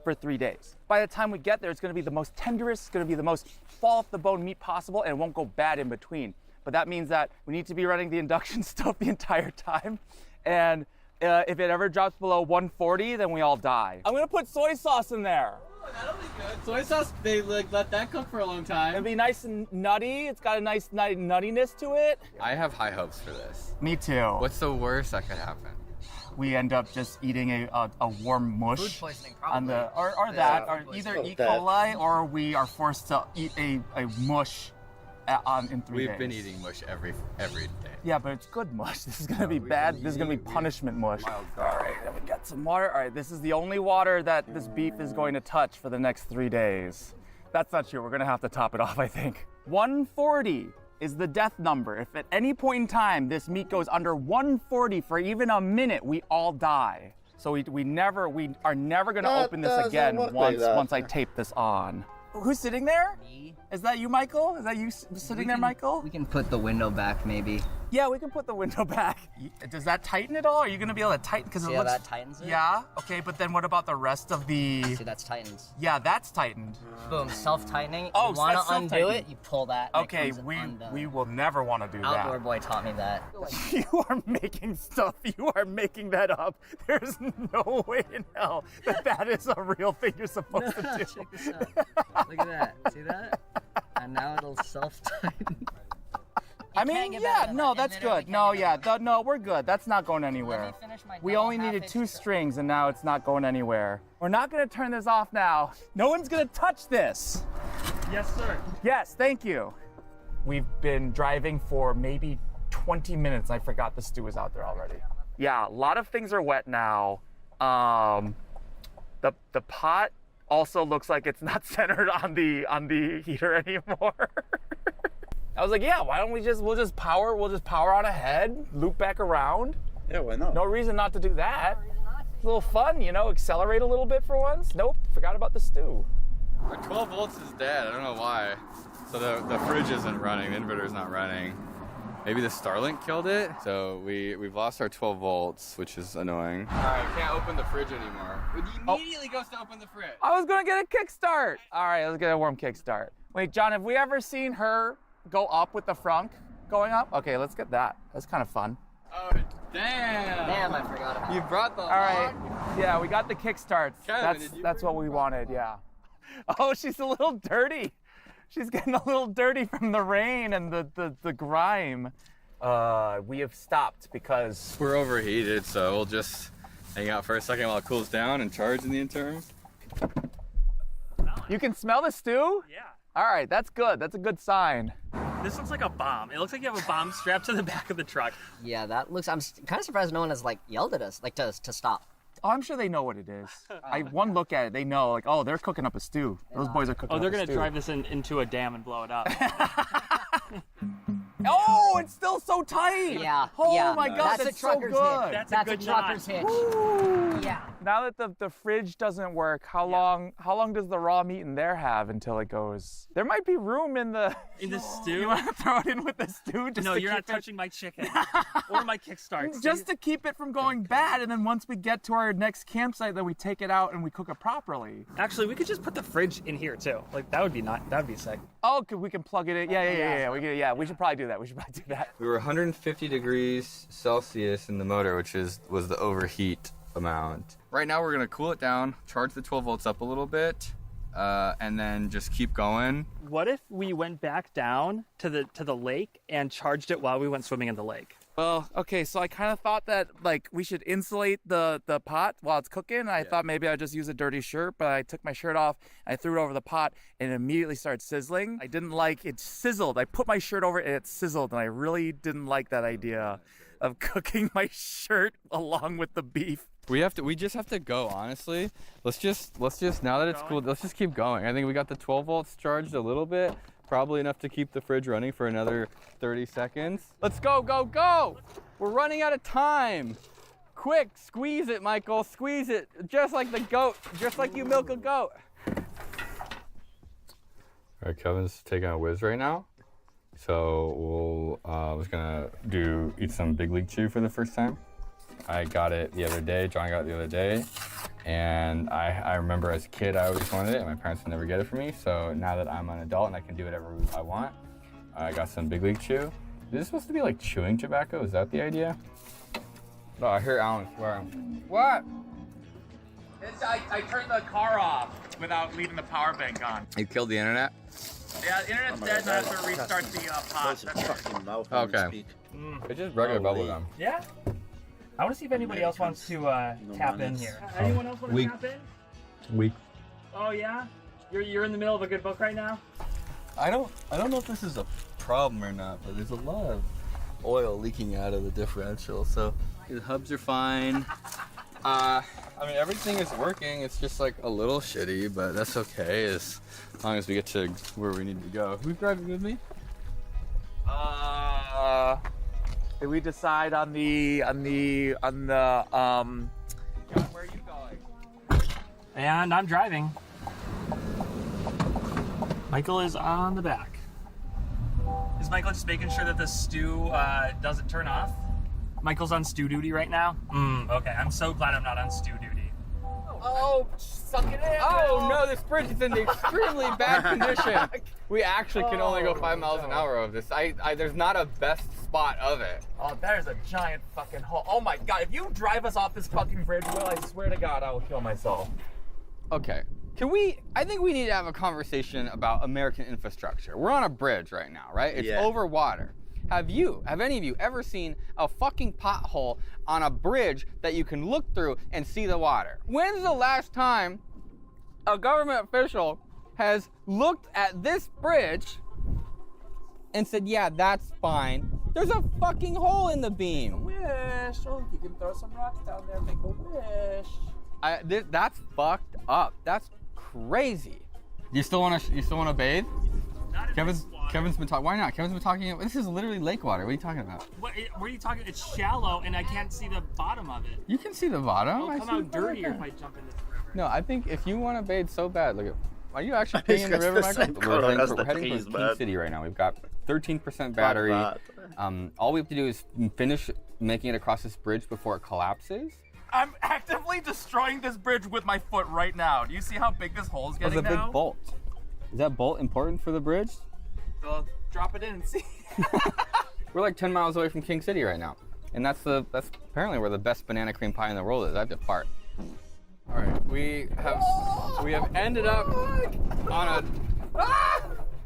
for 3 days. By the time we get there, it's going to be the most tenderest, it's going to be the most fall off the bone meat possible, and it won't go bad in between. But that means that we need to be running the induction stove the entire time. And if it ever drops below 140, then we all die. I'm gonna put soy sauce in there. Oh, that'll be good. Soy sauce, they like let that cook for a long time. It'll be nice and nutty. It's got a nice nuttiness to it. I have high hopes for this. Me too. What's the worst that could happen? We end up just eating a warm mush. Food poisoning, probably. On the, or that, or either E. coli, or we are forced to eat a mush in 3 days. We've been eating mush every day. Yeah, but it's good mush. This is gonna be bad. This is gonna be punishment mush. All right, then we got some water. All right, this is the only water that this beef is going to touch for the next 3 days. That's not true. We're gonna have to top it off, I think. 140 is the death number. If at any point in time this meat goes under 140 for even a minute, we all die. So we are never gonna open this again once I tape this on. Who's sitting there? Me. Is that you, Michael? Is that you sitting there, Michael? We can put the window back, maybe. Yeah, we can put the window back. Does that tighten it all? Are you gonna be able to tighten? Because See how that tightens it? Yeah. Okay, but then what about the rest of the? See, that's tightened. Yeah, that's tightened. Boom, self-tightening. Oh, you want that's to undo self-tightening. it? You pull that. And Okay, it comes undone. we will never want to do Outdoor that. boy taught me that. You are making stuff. You are making that up. There's no way in hell that is a real thing you're supposed to do. Check this out. Look at that. See that? And now it'll self-tighten. I mean, yeah, no, that's good. No, yeah, no, we're good. That's not going anywhere. We only needed 2 strings, and now it's not going anywhere. We're not gonna turn this off now. No one's gonna touch this. Yes, sir. Yes, thank you. We've been driving for maybe 20 minutes. I forgot the stew is out there already. Yeah, a lot of things are wet now. The pot also looks like it's not centered on the heater anymore. I was like, yeah, why don't we'll just power on ahead, loop back around. Yeah, why not? No reason not to do that. It's a little fun, you know, accelerate a little bit for once. Nope, forgot about the stew. Our 12 volts is dead. I don't know why. So the fridge isn't running, the inverter's not running. Maybe the Starlink killed it. So we've lost our 12 volts, which is annoying. All right, can't open the fridge anymore. It immediately goes to open the fridge. I was gonna get a kickstart. All right, let's get a warm kickstart. Wait, John, have we ever seen her go up with the frunk going up? Okay, let's get that. That's kind of fun. Oh, damn. Damn, I forgot about You brought the All right, yeah, we got the kickstarts. Kevin, That's what we wanted, yeah. Oh, she's a little dirty. She's getting a little dirty from the rain and the grime. We have stopped because we're overheated, so we'll just hang out for a second while it cools down and charge in the interim. You can smell the stew? Yeah. All right, that's good. That's a good sign. This looks like a bomb. It looks like you have a bomb strapped to the back of the truck. Yeah, that looks. I'm kind of surprised no one has like yelled at us, like to stop. Oh, I'm sure they know what it is. One look at it, they know, like, oh, they're cooking up a stew. Those boys are cooking Oh, up they're a gonna stew. drive this into a dam and blow it up. Oh, it's still so tight. Yeah. Oh yeah. my God, that's so good. That's That's a a good trucker's knot. hitch. Yeah. Now that the fridge doesn't work, how long does the raw meat in there have until it goes? There might be room in the stew. You want to throw it in with the stew? Just No, to you're not keep it- touching my chicken or my kickstart. Just to keep it from going bad, and then once we get to our next campsite, then we take it out and we cook it properly. Actually, we could just put the fridge in here too. Like that would be sick. Oh, we can plug it in. Yeah. We should probably do that. We were 150 degrees Celsius in the motor, which was the overheat amount. Right now we're gonna cool it down, charge the 12 volts up a little bit, and then just keep going. What if we went back down to the lake and charged it while we went swimming in the lake? Well, okay, so I kind of thought that like we should insulate the pot while it's cooking. I thought maybe I'd just use a dirty shirt, but I took my shirt off, I threw it over the pot, and it immediately started sizzling. I didn't like it sizzled. I put my shirt over it and it sizzled, and I really didn't like that idea of cooking my shirt along with the beef. We just have to go, honestly. Let's just now that it's cool, let's just keep going. I think we got the 12 volts charged a little bit. Probably enough to keep the fridge running for another 30 seconds. Let's go, go, go! We're running out of time. Quick, squeeze it, Michael, squeeze it. Just like the goat, just like you milk a goat. All right, Kevin's taking a whiz right now. So I was gonna eat some Big League Chew for the first time. I got it the other day, John got it the other day. And I remember as a kid, I always wanted it, and my parents would never get it for me. So now that I'm an adult and I can do whatever I want, I got some Big League Chew. Is this supposed to be like chewing tobacco? Is that the idea? Oh, I hear Alan swearing. What? I turned the car off without leaving the power bank on. You killed the internet? Yeah, the internet's dead, and I have to restart the pot. Okay. It's just regular bubble gum. Yeah. I want to see if anybody else wants to tap in here. Anyone else want to tap in? Weak. Oh yeah. You're in the middle of a good book right now. I don't know if this is a problem or not, but there's a lot of oil leaking out of the differential, so the hubs are fine. I mean, everything is working. It's just like a little shitty, but that's okay as long as we get to where we need to go. Who's driving with me? Did we decide on the where are you going? And I'm driving. Michael is on the back. Is Michael just making sure that the stew doesn't turn off? Michael's on stew duty right now? Okay, I'm so glad I'm not on stew duty. Oh, suck it in. Oh no, this bridge is in extremely bad condition. We actually can only go 5 miles an hour of this. There's not a best spot of it. Oh, there's a giant fucking hole. Oh my God, if you drive us off this fucking bridge, Will, I swear to God, I will kill myself. Okay. I think we need to have a conversation about American infrastructure. We're on a bridge right now, right? It's over water. Have any of you ever seen a fucking pothole on a bridge that you can look through and see the water? When's the last time a government official has looked at this bridge and said, yeah, that's fine? There's a fucking hole in the beam. Wish. Oh, you can throw some rocks down there and make a wish. That's fucked up. That's crazy. You still want to bathe? Kevin's been talking. Why not? Kevin's been talking. This is literally lake water. What are you talking about? What are you talking? It's shallow and I can't see the bottom of it. You can see the bottom. It'll come out dirtier if I jump in this river. No, I think if you want to bathe so bad, look at. Are you actually peeing in the river, Michael? We're heading towards King City right now. We've got 13% battery. All we have to do is finish making it across this bridge before it collapses. I'm actively destroying this bridge with my foot right now. Do you see how big this hole is getting That's a now? big bolt. Is that bolt important for the bridge? So drop it in and see. We're like 10 miles away from King City right now. And that's apparently where the best banana cream pie in the world is. I have to fart. All right, we have ended up on a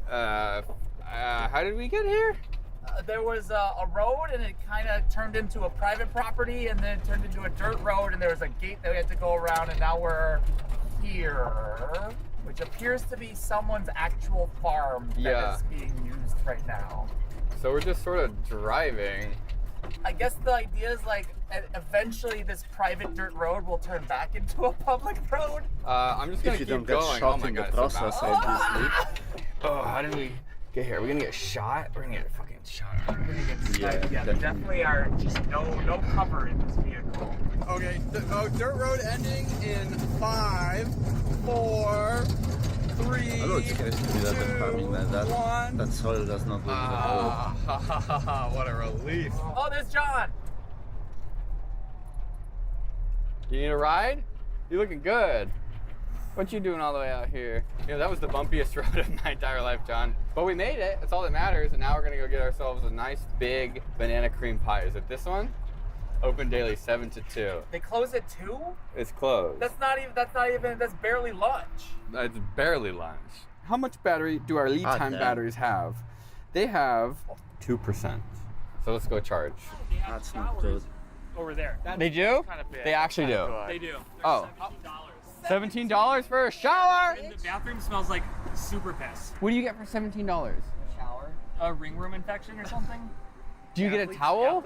How did we get here? There was a road, and it kind of turned into a private property, and then it turned into a dirt road, and there was a gate that we had to go around, and now we're here, which appears to be someone's actual farm that is being used right now. So we're just sort of driving. I guess the idea is like eventually this private dirt road will turn back into a public road. I'm just gonna If you keep don't get going. shot Oh my in the god, it's so process, bad. obviously. Oh, how did we get here? We're gonna get shot? We're gonna get fucking shot. We're gonna get sniped. Yeah, there definitely are just no cover in this vehicle. Okay, dirt road ending in 5, 4, 3, Allora ci credi that the farming like that soil does not look what a relief. Oh, there's John. You need a ride? You're looking good. What you doing all the way out here? You know, that was the bumpiest road of my entire life, John. But we made it. That's all that matters. And now we're gonna go get ourselves a nice big banana cream pie. Is it this one? Open daily 7 to 2. They close at 2? It's closed. That's barely lunch. It's barely lunch. How much battery do our lead time batteries have? They have 2%. So let's go charge. That's not good. Over there. They do? Kind of big. They actually do. They do. Oh. $17. $17 for a shower? And the bathroom smells like super piss. What do you get for $17? Shower? A ring worm infection or something? Do you get a towel?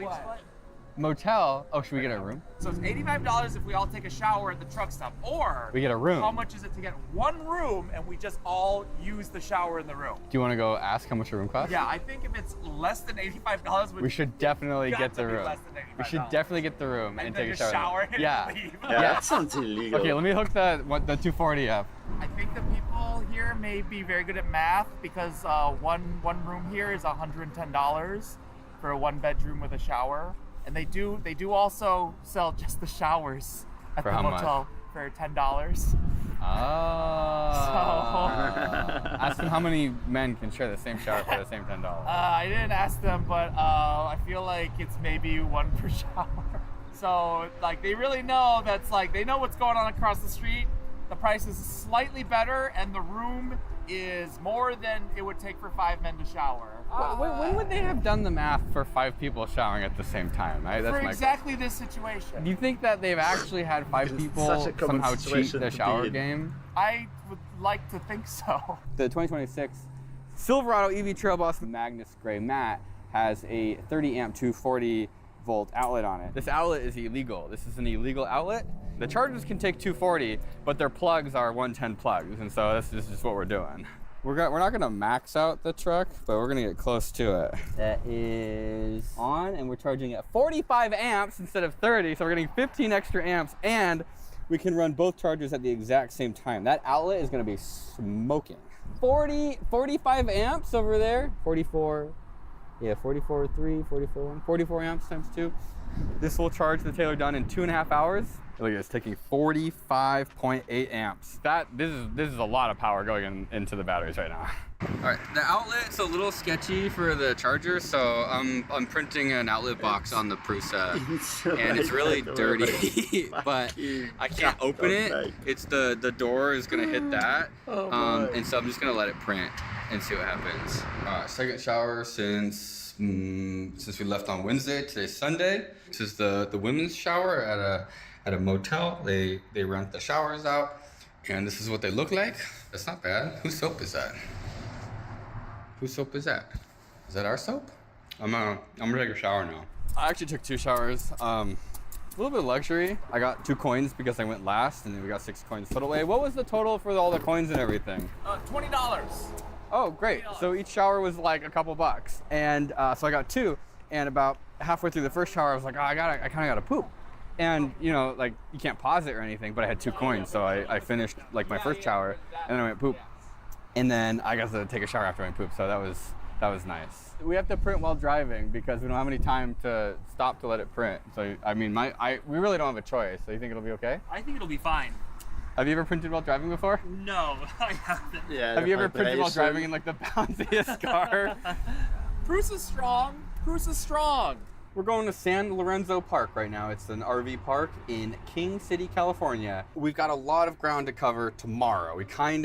Motel? Oh, should we get a room? So it's $85 if we all take a shower at the truck stop, or We get a room. how much is it to get one room and we just all use the shower in the room? Do you want to go ask how much a room costs? Yeah, I think if it's less than $85, We should definitely got get to the be room. less than We should $85. definitely get the room and then take a just shower. shower and Yeah. leave. Yeah, that sounds illegal. Okay, let me hook the 240 up. I think the people here may be very good at math because one room here is $110 for a 1-bedroom with a shower, and they do also sell just the showers at For the how much? motel for $10. Ask them how many men can share the same shower for the same $10. I didn't ask them, but I feel like it's maybe one per shower. So like they really know that's like they know what's going on across the street. The price is slightly better, and the room is more than it would take for 5 men to shower. When would they have done the math for 5 people showering at the same time? That's For my exactly this situation. Do you think that they've actually had 5 people such a common somehow cheat situation the to shower be in. game? I would like to think so. The 2026 Silverado EV Trail Boss Magnus Gray Matte has a 30 amp 240 volt outlet on it. This outlet is illegal. This is an illegal outlet. The chargers can take 240, but their plugs are 110 plugs, and so this is just what we're doing. We're not gonna max out the truck, but we're gonna get close to it. That is on, and we're charging at 45 amps instead of 30, so we're getting 15 extra amps, and we can run both chargers at the exact same time. That outlet is gonna be smoking. 45 amps over there. 44, yeah, 44, 3, 44, 1, 44 amps times 2. This will charge the Taylor Dunn in 2.5 hours. Look at it, it's taking 45.8 amps. This is a lot of power going into the batteries right now. All right, the outlet's a little sketchy for the charger, so I'm printing an outlet box on the Prusa, and it's really dirty, but I can't open it. It's the door is gonna hit that, and so I'm just gonna let it print and see what happens. Second shower since we left on Wednesday. Today's Sunday. This is the women's shower at a motel. They rent the showers out, and this is what they look like. That's not bad. Whose soap is that? Whose soap is that? Is that our soap? I'm gonna take a shower now. I actually took 2 showers. A little bit of luxury. I got 2 coins because I went last, and then we got 6 coins put away. What was the total for all the coins and everything? $20. Oh, great. So each shower was like a couple bucks. And so I got 2, and about halfway through the first shower, I was like, oh, I kind of gotta poop. And you know, like you can't pause it or anything, but I had 2 coins, so I finished like my first shower, and then I went poop. And then I got to take a shower after I pooped, so that was nice. We have to print while driving because we don't have any time to stop to let it print. So I mean, we really don't have a choice. So you think it'll be okay? I think it'll be fine. Have you ever printed while driving before? No, I haven't. Yeah. Have you ever printed while driving in like the bounciest car? Bruce is strong. Bruce is strong. We're going to San Lorenzo Park right now. It's an RV park in King City, California. We've got a lot of ground to cover tomorrow. I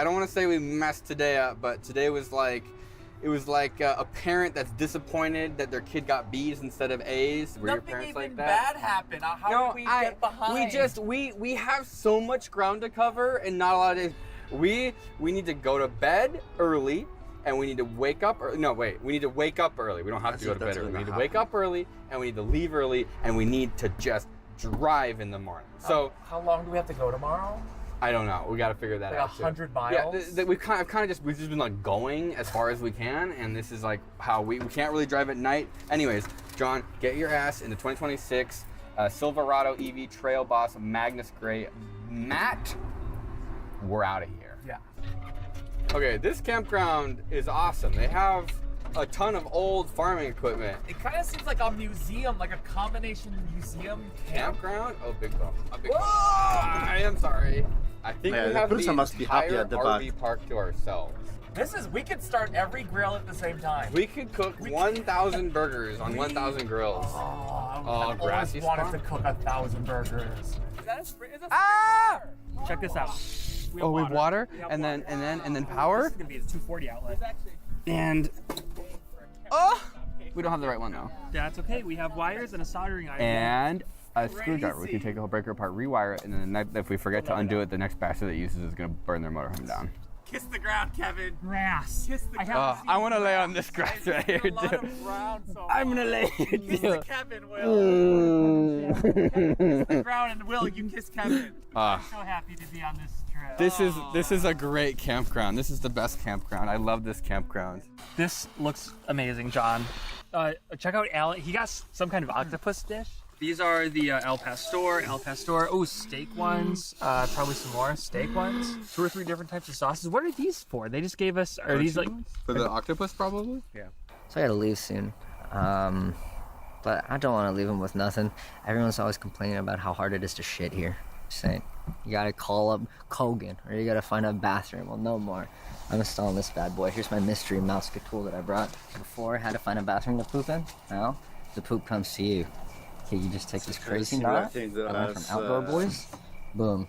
don't want to say we messed today up, but today was like, it was like a parent that's disappointed that their kid got B's instead of A's. Were your parents like that? Bad happened. How did we get behind? We have so much ground to cover and not a lot of days. We need to go to bed early. And we need to wake up. We need to wake up early. We don't have to go to bed early. We need to wake up early, and we need to leave early, and we need to just drive in the morning. So how long do we have to go tomorrow? I don't know. We got to figure that out. 100 miles. Yeah, we've just been like going as far as we can, and this is like how we can't really drive at night. Anyways, John, get your ass into 2026 Silverado EV Trail Boss Magnus Gray Matte. We're out of here. Yeah. Okay, this campground is awesome. They have a ton of old farming equipment. It kind of seems like a museum, like a combination museum campground. Oh, big bump. A big bump. I am sorry. I think we have the entire RV park to ourselves. We could start every grill at the same time. We could cook 1,000 burgers on 1,000 grills. I always wanted to cook 1,000 burgers. Check this out. We have water, and then power. This is gonna be the 240 outlet. And we don't have the right one though. That's okay. We have wires and a soldering iron. And a screwdriver. We can take a whole breaker apart, rewire it, and then if we forget to undo it, the next batch that it uses is gonna burn their motorhome down. Kiss the ground, Kevin. Grass. Kiss the ground. I want to lay on this grass right here too. I'm gonna lay here Kiss too. the Kevin, Will. Kiss the ground, and Will, you kiss Kevin. I'm so happy to be on this trip. This is a great campground. This is the best campground. I love this campground. This looks amazing, John. Check out Alan. He got some kind of octopus dish. These are the Al Pastor. Oh, steak ones. Probably some more steak ones. 2 or 3 different types of sauces. What are these for? They just gave us. Are these like for the octopus? Probably. Yeah. So I gotta leave soon. But I don't want to leave them with nothing. Everyone's always complaining about how hard it is to shit here. Saying you gotta call up Kogan or you gotta find a bathroom. Well, no more. I'm installing this bad boy. Here's my mystery mouse tool that I brought. Before I had to find a bathroom to poop in. Now the poop comes to you. Okay, you just take this crazy knot. I went from Outdoor Boys. Boom.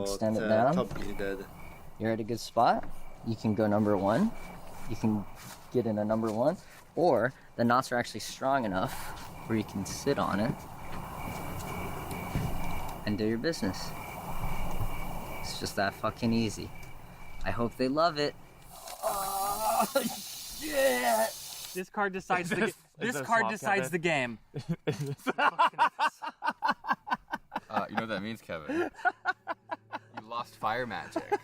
Stand it down. You're at a good spot. You can go number 1. You can get in a number 1, or the knots are actually strong enough where you can sit on it and do your business. It's just that fucking easy. I hope they love it. Oh, shit! This card decides the the game. You know what that means, Kevin? You lost fire magic.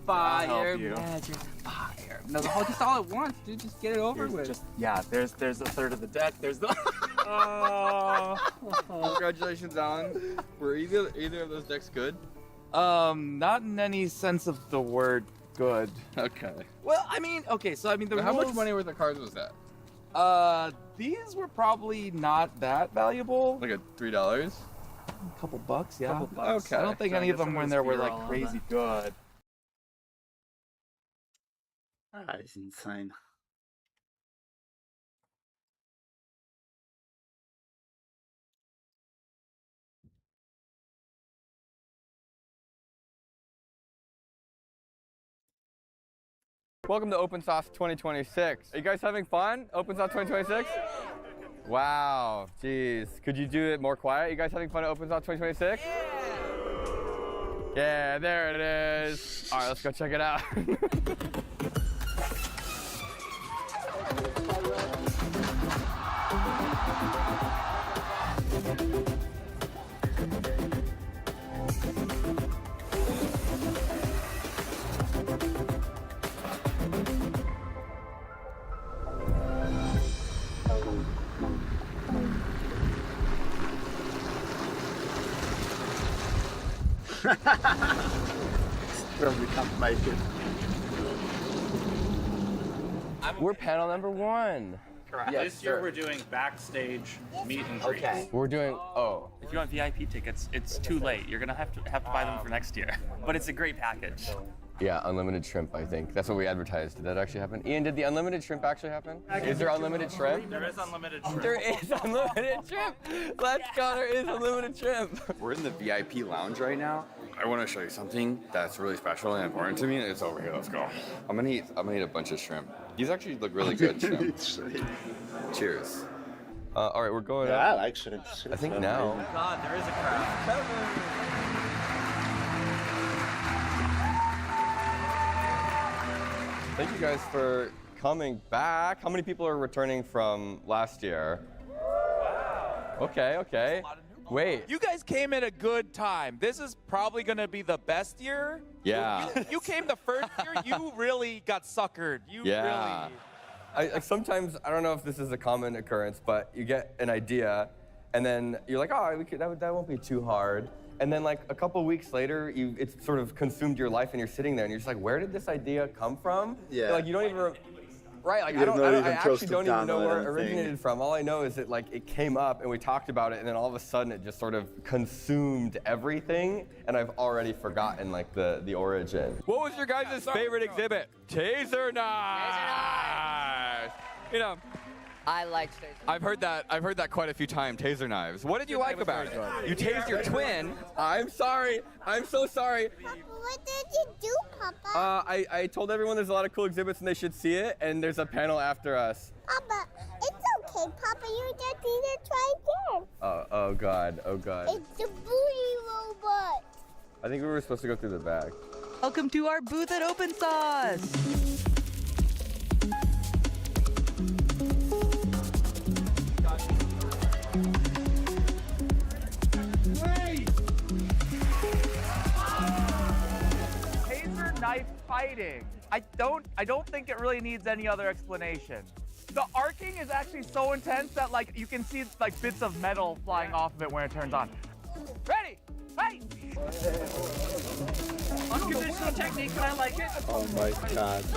Fire magic. Fire. No, just all at once, dude. Just get it over with. There's a third of the deck. There's the. Congratulations, Alan. Were either of those decks good? Not in any sense of the word good. Okay. Well, I mean, okay, so I mean, How much money worth of cards was that? These were probably not that valuable. Like $3? A couple bucks, yeah. Couple bucks. Okay. I don't think any of them when there were like crazy good. That is insane. Welcome to Open Sauce 2026. Are you guys having fun? Open Sauce 2026? Wow, jeez. Could you do it more quiet? You guys having fun at Open Sauce 2026? Yeah, there it is. All right, let's go check it out. Probably can't make it. We're panel number 1. Correct. Yes, this year sir. we're doing backstage meet and greets. Okay. We're doing, If you want VIP tickets, it's too late. You're gonna have to buy them for next year. But it's a great package. Yeah, unlimited shrimp, I think. That's what we advertised. Did that actually happen? Ian, did the unlimited shrimp actually happen? Is there unlimited shrimp? There is unlimited shrimp. There is unlimited shrimp. Let's go, there is unlimited shrimp. We're in the VIP lounge right now. I want to show you something that's really special and important to me. It's over here, let's go. I'm gonna eat a bunch of shrimp. These actually look really good, shrimp. Cheers. All right, we're going Yeah, I up. like shrimp. I think now. God, there is a crab. Thank you guys for coming back. How many people are returning from last year? Wow. Okay. Wait. You guys came at a good time. This is probably going to be the best year. Yeah. You came the first year. You really got suckered. Yeah. Sometimes, I don't know if this is a common occurrence, but you get an idea, and then you're like, oh, that won't be too hard. And then like a couple weeks later, it's sort of consumed your life, and you're sitting there, and you're just like, where did this idea come from? Yeah. Like you don't even. Right, like I actually don't even know where it originated from. All I know is that like it came up and we talked about it, and then all of a sudden it just sort of consumed everything, and I've already forgotten like the origin. What was your guys' favorite exhibit? Taser knives. You know, I like taser. I've heard that quite a few times. Taser knives. What did you like about it? You tased your twin. I'm sorry. I'm so sorry. Papa, what did you do, Papa? I told everyone there's a lot of cool exhibits and they should see it, and there's a panel after us. Papa, it's okay, Papa. You just need to try again. Oh God. It's the booty robot. I think we were supposed to go through the back. Welcome to our booth at Open Sauce. Taser knife fighting. I don't think it really needs any other explanation. The arcing is actually so intense that like you can see like bits of metal flying off of it when it turns on. Ready? Fight! Unconventional technique, and I like it. Oh my God. He's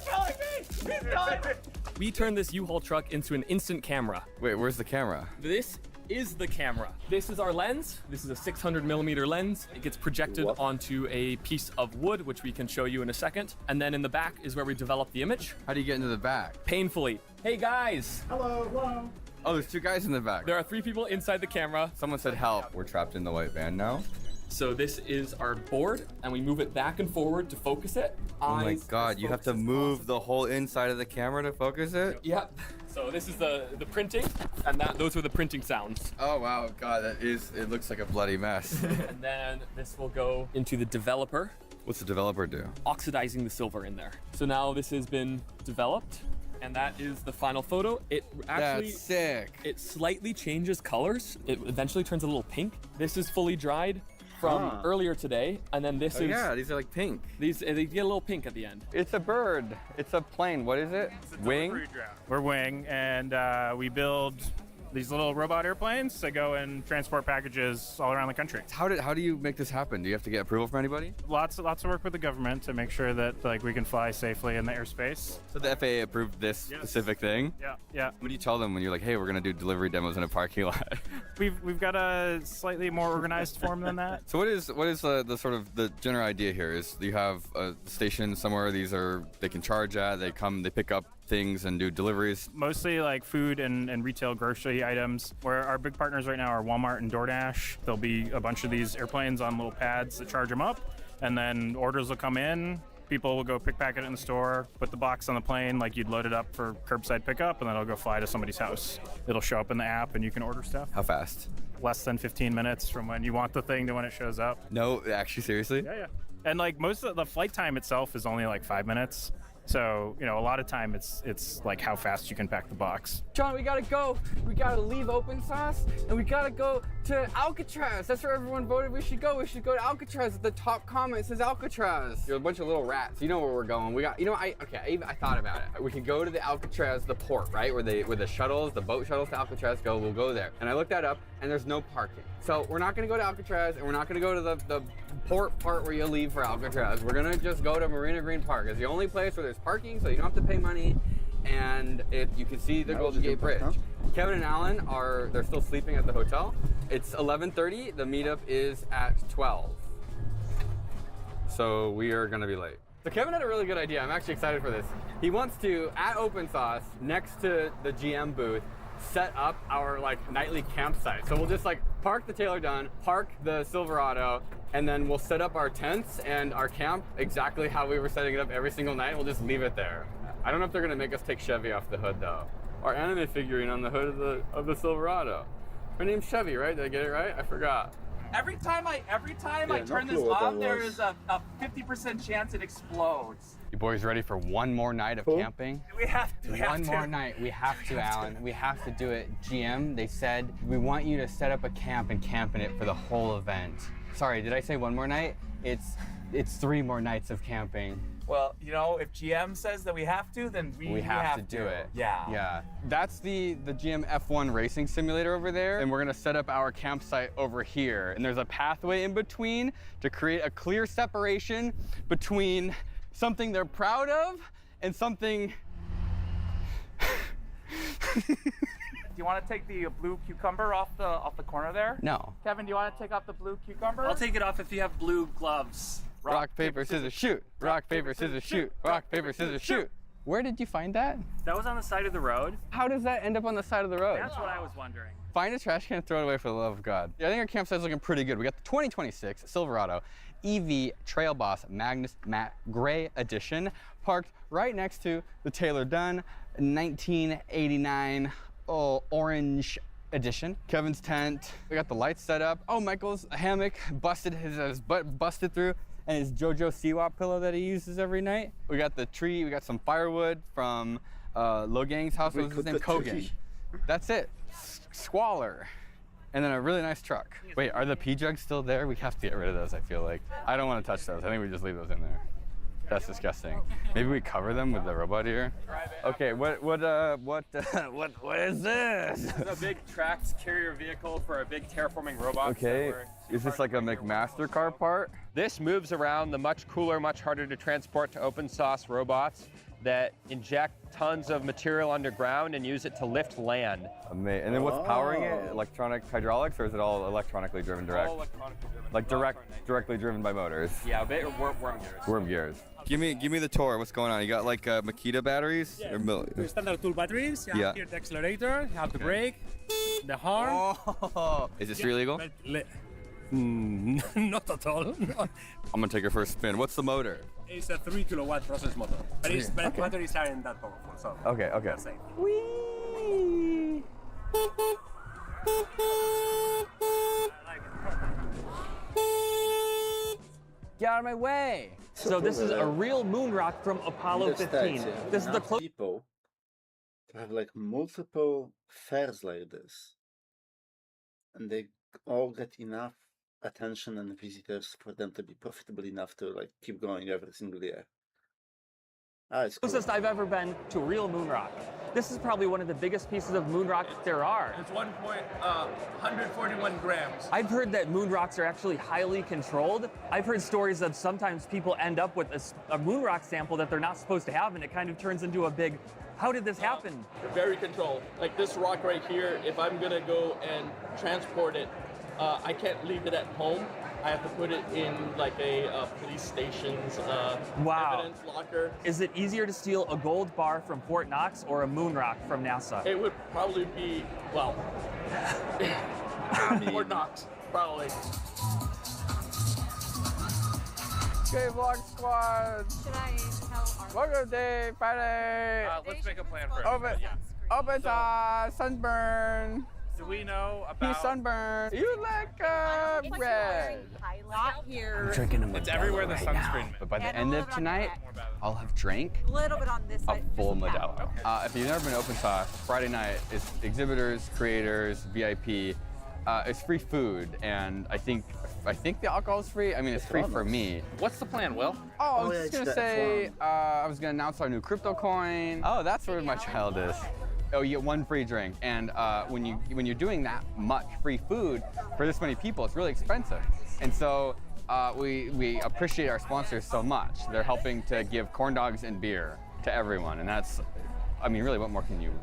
killing me! He's killing me! We turned this U-Haul truck into an instant camera. Wait, where's the camera? This is the camera. This is our lens. This is a 600mm lens. It gets projected onto a piece of wood, which we can show you in a second. And then in the back is where we develop the image. How do you get into the back? Painfully. Hey guys. Hello. Oh, there's two guys in the back. There are 3 people inside the camera. Someone said help. We're trapped in the white van now. So this is our board, and we move it back and forward to focus it. Oh my God, you have to move the whole inside of the camera to focus it? Yep. So this is the printing, and those are the printing sounds. Oh wow, God, it looks like a bloody mess. And then this will go into the developer. What's the developer do? Oxidizing the silver in there. So now this has been developed, and that is the final photo. It actually, that's sick. It slightly changes colors. It eventually turns a little pink. This is fully dried from earlier today, and then this is... yeah, these are like pink. They get a little pink at the end. It's a bird. It's a plane. What is it? Wing? We're Wing, and we build these little robot airplanes that go and transport packages all around the country. How do you make this happen? Do you have to get approval from anybody? Lots of work with the government to make sure that like we can fly safely in the airspace. So the FAA approved this specific thing? Yeah. What do you tell them when you're like, hey, we're gonna do delivery demos in a parking lot? We've got a slightly more organized form than that. So what is the sort of the general idea here? Is you have a station somewhere. They can charge at. They pick up things and do deliveries. Mostly like food and retail grocery items, where our big partners right now are Walmart and DoorDash. There'll be a bunch of these airplanes on little pads that charge them up, and then orders will come in. People will go pack it in the store, put the box on the plane like you'd load it up for curbside pickup, and then it'll go fly to somebody's house. It'll show up in the app and you can order stuff. How fast? Less than 15 minutes from when you want the thing to when it shows up. No, actually, seriously? Yeah. And like most of the flight time itself is only like 5 minutes. So, a lot of time it's like how fast you can pack the box. John, we gotta go. We gotta leave Open Sauce, and we gotta go to Alcatraz. That's where everyone voted we should go. We should go to Alcatraz. The top comment says Alcatraz. You're a bunch of little rats. You know where we're going. I thought about it. We could go to the Alcatraz, the port, right? Where the shuttles, the boat shuttles to Alcatraz go. We'll go there. And I looked that up, and there's no parking. So we're not gonna go to Alcatraz, and we're not gonna go to the port part where you leave for Alcatraz. We're gonna just go to Marina Green Park. It's the only place where there's parking, so you don't have to pay money, and you can see the Golden Gate Bridge. Kevin and Alan they're still sleeping at the hotel. It's 11:30, the meetup is at 12. So we are gonna be late. So Kevin had a really good idea. I'm actually excited for this. He wants to, at Open Sauce, next to the GM booth, set up our nightly campsite. So we'll just park the Taylor Dunn, park the Silverado, and then we'll set up our tents and our camp exactly how we were setting it up every single night. We'll just leave it there. I don't know if they're gonna make us take Chevy off the hood though. Our anime figurine on the hood of the Silverado. Her name's Chevy, right? Did I get it right? I forgot. Every time I turn this on, there is a 50% chance it explodes. You boys ready for one more night of camping? We have to. One more night. We have to, Alan. We have to do it. GM, they said, we want you to set up a camp and camp in it for the whole event. Sorry, did I say one more night? It's 3 more nights of camping. Well, if GM says that we have to, then we have to do it. Yeah. Yeah. That's the GM F1 racing simulator over there, and we're gonna set up our campsite over here. And there's a pathway in between to create a clear separation between something they're proud of and something. Do you want to take the blue cucumber off the corner there? No. Kevin, do you want to take off the blue cucumber? I'll take it off if you have blue gloves. Rock, paper, scissors, shoot. Rock, paper, scissors, shoot. Rock, paper, scissors, shoot. Where did you find that? That was on the side of the road. How does that end up on the side of the road? That's what I was wondering. Find a trash can and throw it away for the love of God. Yeah, I think our campsite's looking pretty good. We got the 2026 Silverado EV Trail Boss Magnus Matte Gray Edition parked right next to the Taylor Dunn 1989 orange edition. Kevin's tent. We got the lights set up. Oh, Michael's hammock busted, his butt busted through, and his JoJo Siwa pillow that he uses every night. We got the tree. We got some firewood from Logang's house. What was his name? Kogan. That's it. Squalor. And then a really nice truck. Wait, are the pee jugs still there? We have to get rid of those, I feel like. I don't want to touch those. I think we just leave those in there. That's disgusting. Maybe we cover them with the robot ear. Okay, what is this? This is a big tracked carrier vehicle for a big terraforming robot. Okay, is this like a McMaster car part? This moves around the much cooler, much harder to transport to open source robots that inject tons of material underground and use it to lift land. Amazing. And then what's powering it? Electronic hydraulics, or is it all electronically driven direct? All electronically driven. Like directly driven by motors? Yeah, worm gears. Worm gears. Give me the tour. What's going on? You got like Makita batteries? Yeah, standard tool batteries. You Yeah. have here the accelerator, you have the brake, the horn. Oh. Is this illegal? Not at all. No. I'm gonna take your first spin. What's the motor? It's a 3 kilowatt process motor. But batteries aren't that powerful, so. Okay. That's safe. Whee! Get out of my way! So this is a real moon rock from Apollo 15. This is the closest. People to have like multiple fairs like this, and they all get enough attention and visitors for them to be profitable enough to like keep going every single year. It's cool. Closest I've ever been to real moon rock. This is probably one of the biggest pieces of moon rock there are. It's 141 grams. I've heard that moon rocks are actually highly controlled. I've heard stories of sometimes people end up with a moon rock sample that they're not supposed to have, and it kind of turns into a big, how did this happen? Very controlled. Like this rock right here, if I'm gonna go and transport it, I can't leave it at home. I have to put it in like a police station's evidence locker. Is it easier to steal a gold bar from Fort Knox or a moon rock from NASA? It would probably be, well, Fort Knox, probably. Okay, Vlog Squad. Should I tell our... Welcome day, Friday. Let's make a plan for Open sunburn. Do we know about... He's sunburned. You look red. Not here. I'm drinking a Modelo It's everywhere the right sunscreen. now. But by the And end a of little bit on tonight, the I'll have drank A little bit on this a side. full Modelo. If you've never been to Open Sauce, Friday night is exhibitors, creators, VIP. It's free food, and I think the alcohol is free. I mean, it's free for me. What's the plan, Will? I was just gonna say, I was gonna announce our new crypto coin. Oh, that's where my child is. Oh, you get one free drink, and when you're doing that much free food for this many people, it's really expensive. And so we appreciate our sponsors so much. They're helping to give corn dogs and beer to everyone, and that's, I mean, really, what more can you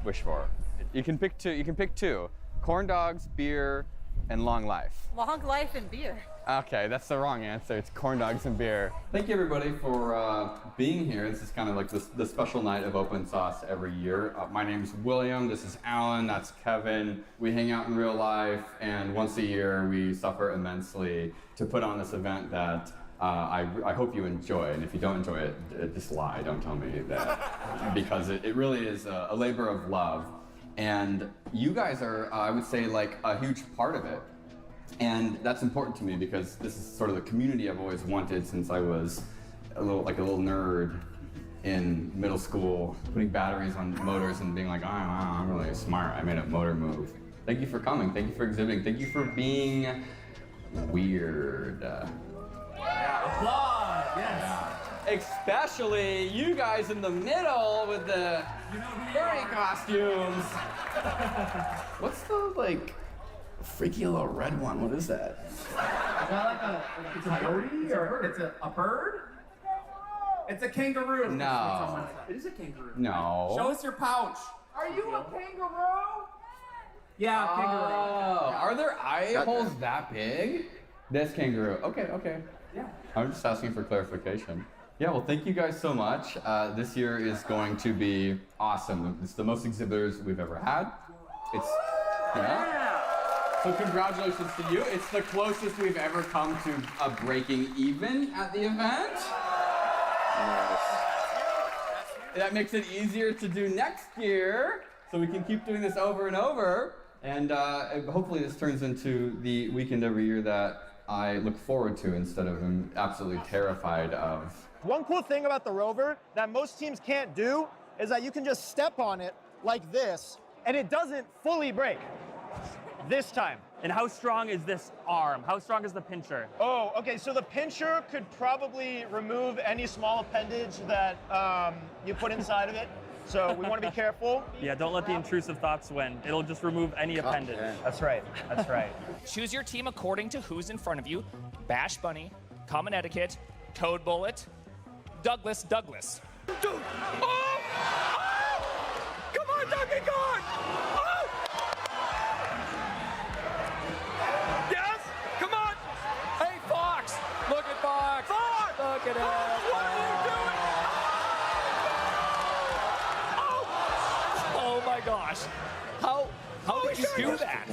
wish for? You can pick two. You can pick two: corn dogs, beer, and long life. Long life and beer. Okay, that's the wrong answer. It's corn dogs and beer. Thank you everybody for being here. This is kind of like the special night of Open Sauce every year. My name's William, this is Alan, that's Kevin. We hang out in real life, and once a year we suffer immensely to put on this event that I hope you enjoy. And if you don't enjoy it, just lie, don't tell me that. Because it really is a labor of love. And you guys are, I would say, like a huge part of it. And that's important to me because this is sort of the community I've always wanted since I was a little nerd in middle school, putting batteries on motors and being like, oh, wow, I'm really smart. I made a motor move. Thank you for coming. Thank you for exhibiting. Thank you for being weird. Yeah, applause, yes. Especially you guys in the middle with the furry costumes. What's the, like, freaky little red one? What is that? Is that like a coyote or it's a bird? It's a kangaroo. No. It is a kangaroo. No. Show us your pouch. Are you a kangaroo? Yeah, kangaroo. Oh, are their eye holes that big? That's kangaroo. Okay. Yeah. I'm just asking for clarification. Yeah, well, thank you guys so much. This year is going to be awesome. It's the most exhibitors we've ever had. It's, yeah. So congratulations to you. It's the closest we've ever come to a breaking even at the event. That makes it easier to do next year, so we can keep doing this over and over. And hopefully this turns into the weekend every year that I look forward to instead of am absolutely terrified of. One cool thing about the Rover that most teams can't do is that you can just step on it like this, and it doesn't fully break. This time. And how strong is this arm? How strong is the pincher? Oh, okay, so the pincher could probably remove any small appendage that you put inside of it. So we want to be careful. Yeah, don't let the intrusive thoughts win. It'll just remove any appendage. That's right. Choose your team according to who's in front of you. Bash Bunny, Common Etiquette, Toad Bullet, Douglas. Dude! Oh! Come on, Donkey Kong! Oh! Yes! Come on! Hey, Fox! Look at Fox! Fox! Look at him! What are you doing? Oh my gosh! How did you do that?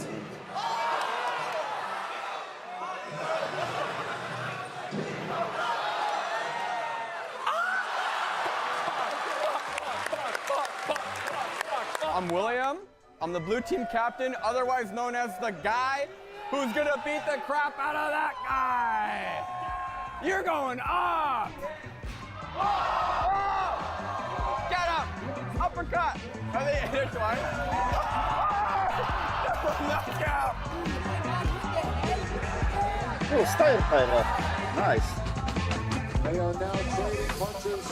I'm William. I'm the blue team captain, otherwise known as the guy who's gonna beat the crap out of that guy. You're going up. Oh! Get up. Uppercut. Are they intertwined? Knockout. Oh, style pilot. Nice. They are now trading punches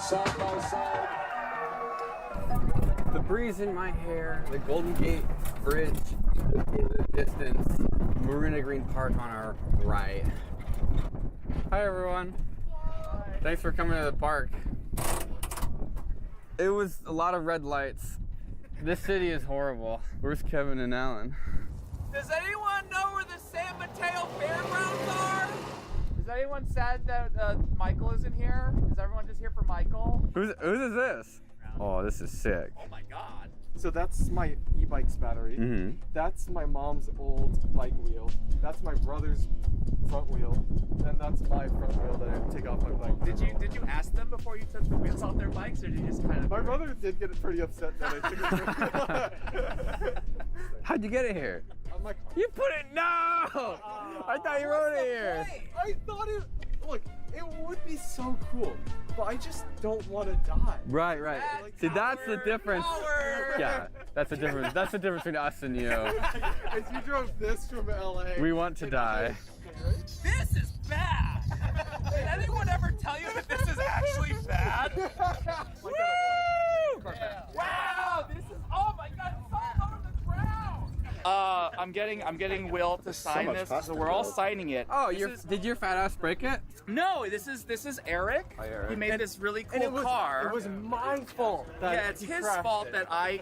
side by side. The breeze in my hair, the Golden Gate Bridge in the distance, Marina Green Park on our right. Hi everyone. Thanks for coming to the park. It was a lot of red lights. This city is horrible. Where's Kevin and Alan? Does anyone know where the San Mateo Fairgrounds are? Is anyone sad that Michael isn't here? Is everyone just here for Michael? Whose is this? Oh, this is sick. Oh my God. So that's my e-bike's battery. Mm-hmm. That's my mom's old bike wheel. That's my brother's front wheel. And that's my front wheel that I take off my bike. Did you ask them before you took the wheels off their bikes, or did you just kind of? My brother did get pretty upset that I took it. How'd you get it here? I'm like, you put it, no! I thought you rode it here. I thought it, look, it would be so cool, but I just don't want to die. Right. See, that's the difference. Yeah, that's the difference. That's the difference between us and you. As you drove this from LA. We want to die. This is bad. Did anyone ever tell you that this is actually bad? Woo! Wow, this is, oh my God, it's all over the ground. I'm getting Will to sign much this. pasta So we're all built. signing it. Oh, This is- did your fat ass break it? No, this is Eric. Hi, Eric. He made this really cool And it was, car. It was my fault. That Yeah, it's he his crashed fault it. that I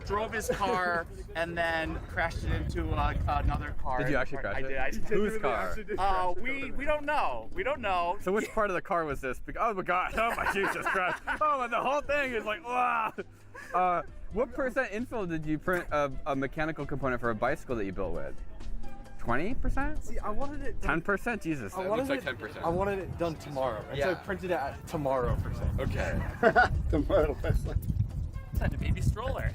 drove his car and then crashed it into another car. Did you actually crash I it? did. I did. Whose car? We don't know. We don't know. So which part of the car was this? Oh my god! Oh my Jesus Christ! Oh, the whole thing is like, wow. What percent infill did you print a mechanical component for a bicycle that you built with? 20%? See, I wanted it done. 10%? Jesus, I that wanted looks like it, 10%. I wanted it done tomorrow, and so I Yeah. printed it at tomorrow for sale. Okay. Tomorrow, Such a baby stroller.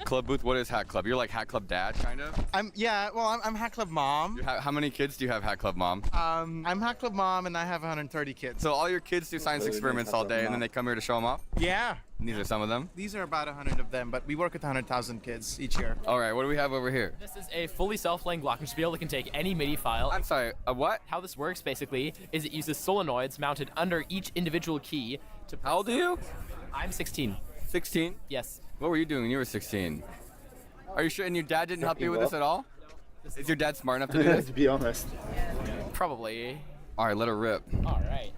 Club Booth, what is Hat Club? You're like Hat Club dad, kind of? I'm Hat Club mom. How many kids do you have, Hat Club mom? I'm Hat Club mom, and I have 130 kids. So all your kids do science experiments all day, and then they come here to show them off? Yeah. And these are some of them? These are about 100 of them, but we work with 100,000 kids each year. All right, what do we have over here? This is a fully self-playing glockenspiel that can take any MIDI file. I'm sorry, a what? How this works basically is it uses solenoids mounted under each individual key to. How old are you? I'm 16. 16? Yes. What were you doing when you were 16? Are you sure? And your dad didn't help you with this at all? Is your dad smart enough to do this? To be honest. Probably. All right, let her rip. All right.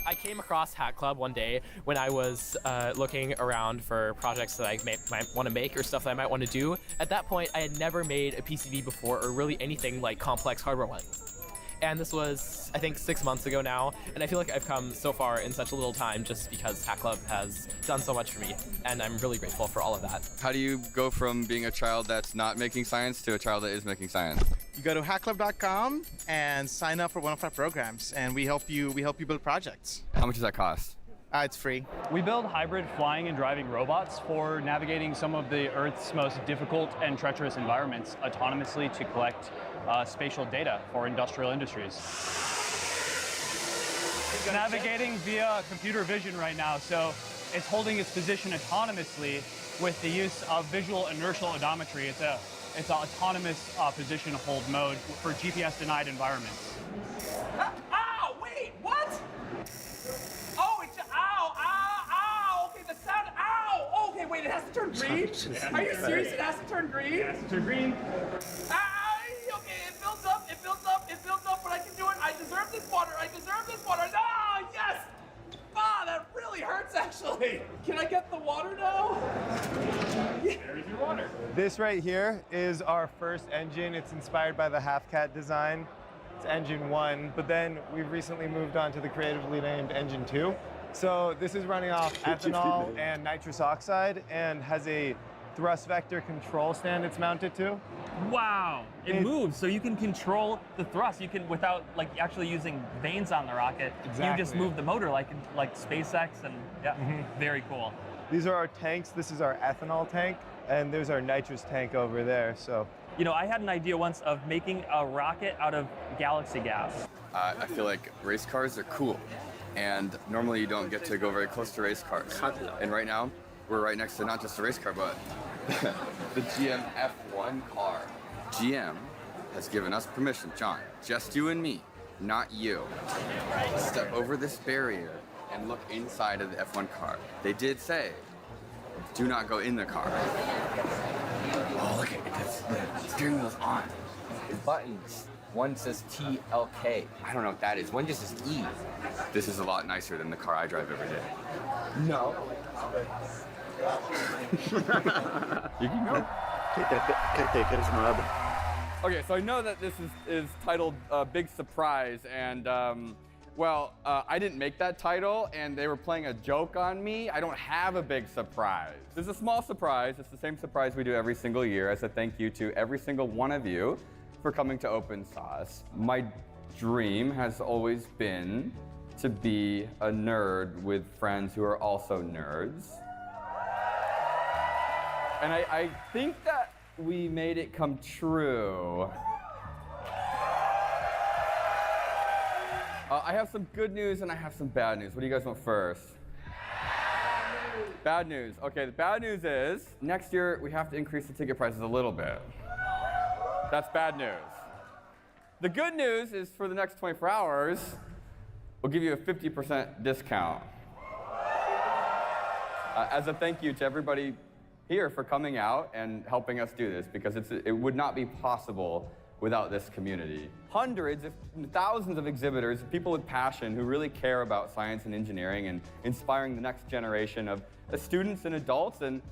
I came across Hat Club one day when I was looking around for projects that I might want to make or stuff that I might want to do. At that point, I had never made a PCB before or really anything like complex hardware-wise. And this was, I think, 6 months ago now, and I feel like I've come so far in such a little time just because Hat Club has done so much for me, and I'm really grateful for all of that. How do you go from being a child that's not making science to a child that is making science? You go to hatclub.com and sign up for one of our programs, and we help you build projects. How much does that cost? It's free. We build hybrid flying and driving robots for navigating some of the Earth's most difficult and treacherous environments autonomously to collect spatial data for industrial industries. It's navigating via computer vision right now, so it's holding its position autonomously with the use of visual inertial odometry. It's an autonomous position hold mode for GPS-denied environments. Ow! Wait, what? Oh, it's ow! Okay, the sound. Ow! Okay, wait, it has to turn green. Are you serious? It has to turn green. It has to turn green. Okay, it builds up. But I can do it. I deserve this water. Ah, yes! Ah, that really hurts, actually. Can I get the water now? There's your water. This right here is our first engine. It's inspired by the half-cat design. It's engine 1, but then we've recently moved on to the creatively named engine 2. So this is running off ethanol and nitrous oxide and has a thrust vector control stand it's mounted to. Wow, it moves, so you can control the thrust. You can, without like actually using vanes on the rocket, you just Exactly. move the motor like SpaceX, and yeah, very cool. These are our tanks. This is our ethanol tank, and there's our nitrous tank over there. So, You know, I had an idea once of making a rocket out of galaxy gas. I feel like race cars are cool, and normally you don't get to go very close to race cars. And right now, we're right next to not just a race car, but the GM F1 car. GM has given us permission, John, just you and me, not you, step over this barrier and look inside of the F1 car. They did say, do not go in the car. Oh, look at it, the steering wheel's on. The buttons, one says TLK. I don't know what that is. One just says E. This is a lot nicer than the car I drive every day. No. You can go. Caretaker's mad. Okay, so I know that this is titled Big Surprise, and I didn't make that title, and they were playing a joke on me. I don't have a big surprise. There's a small surprise. It's the same surprise we do every single year as a thank you to every single one of you for coming to Open Sauce. My dream has always been to be a nerd with friends who are also nerds. And I think that we made it come true. I have some good news and I have some bad news. What do you guys want first? Bad news. Okay, the bad news is next year we have to increase the ticket prices a little bit. That's bad news. The good news is for the next 24 hours, we'll give you a 50% discount. As a thank you to everybody here for coming out and helping us do this, because it would not be possible without this community. Hundreds, if thousands of exhibitors, people with passion who really care about science and engineering and inspiring the next generation of students and adults and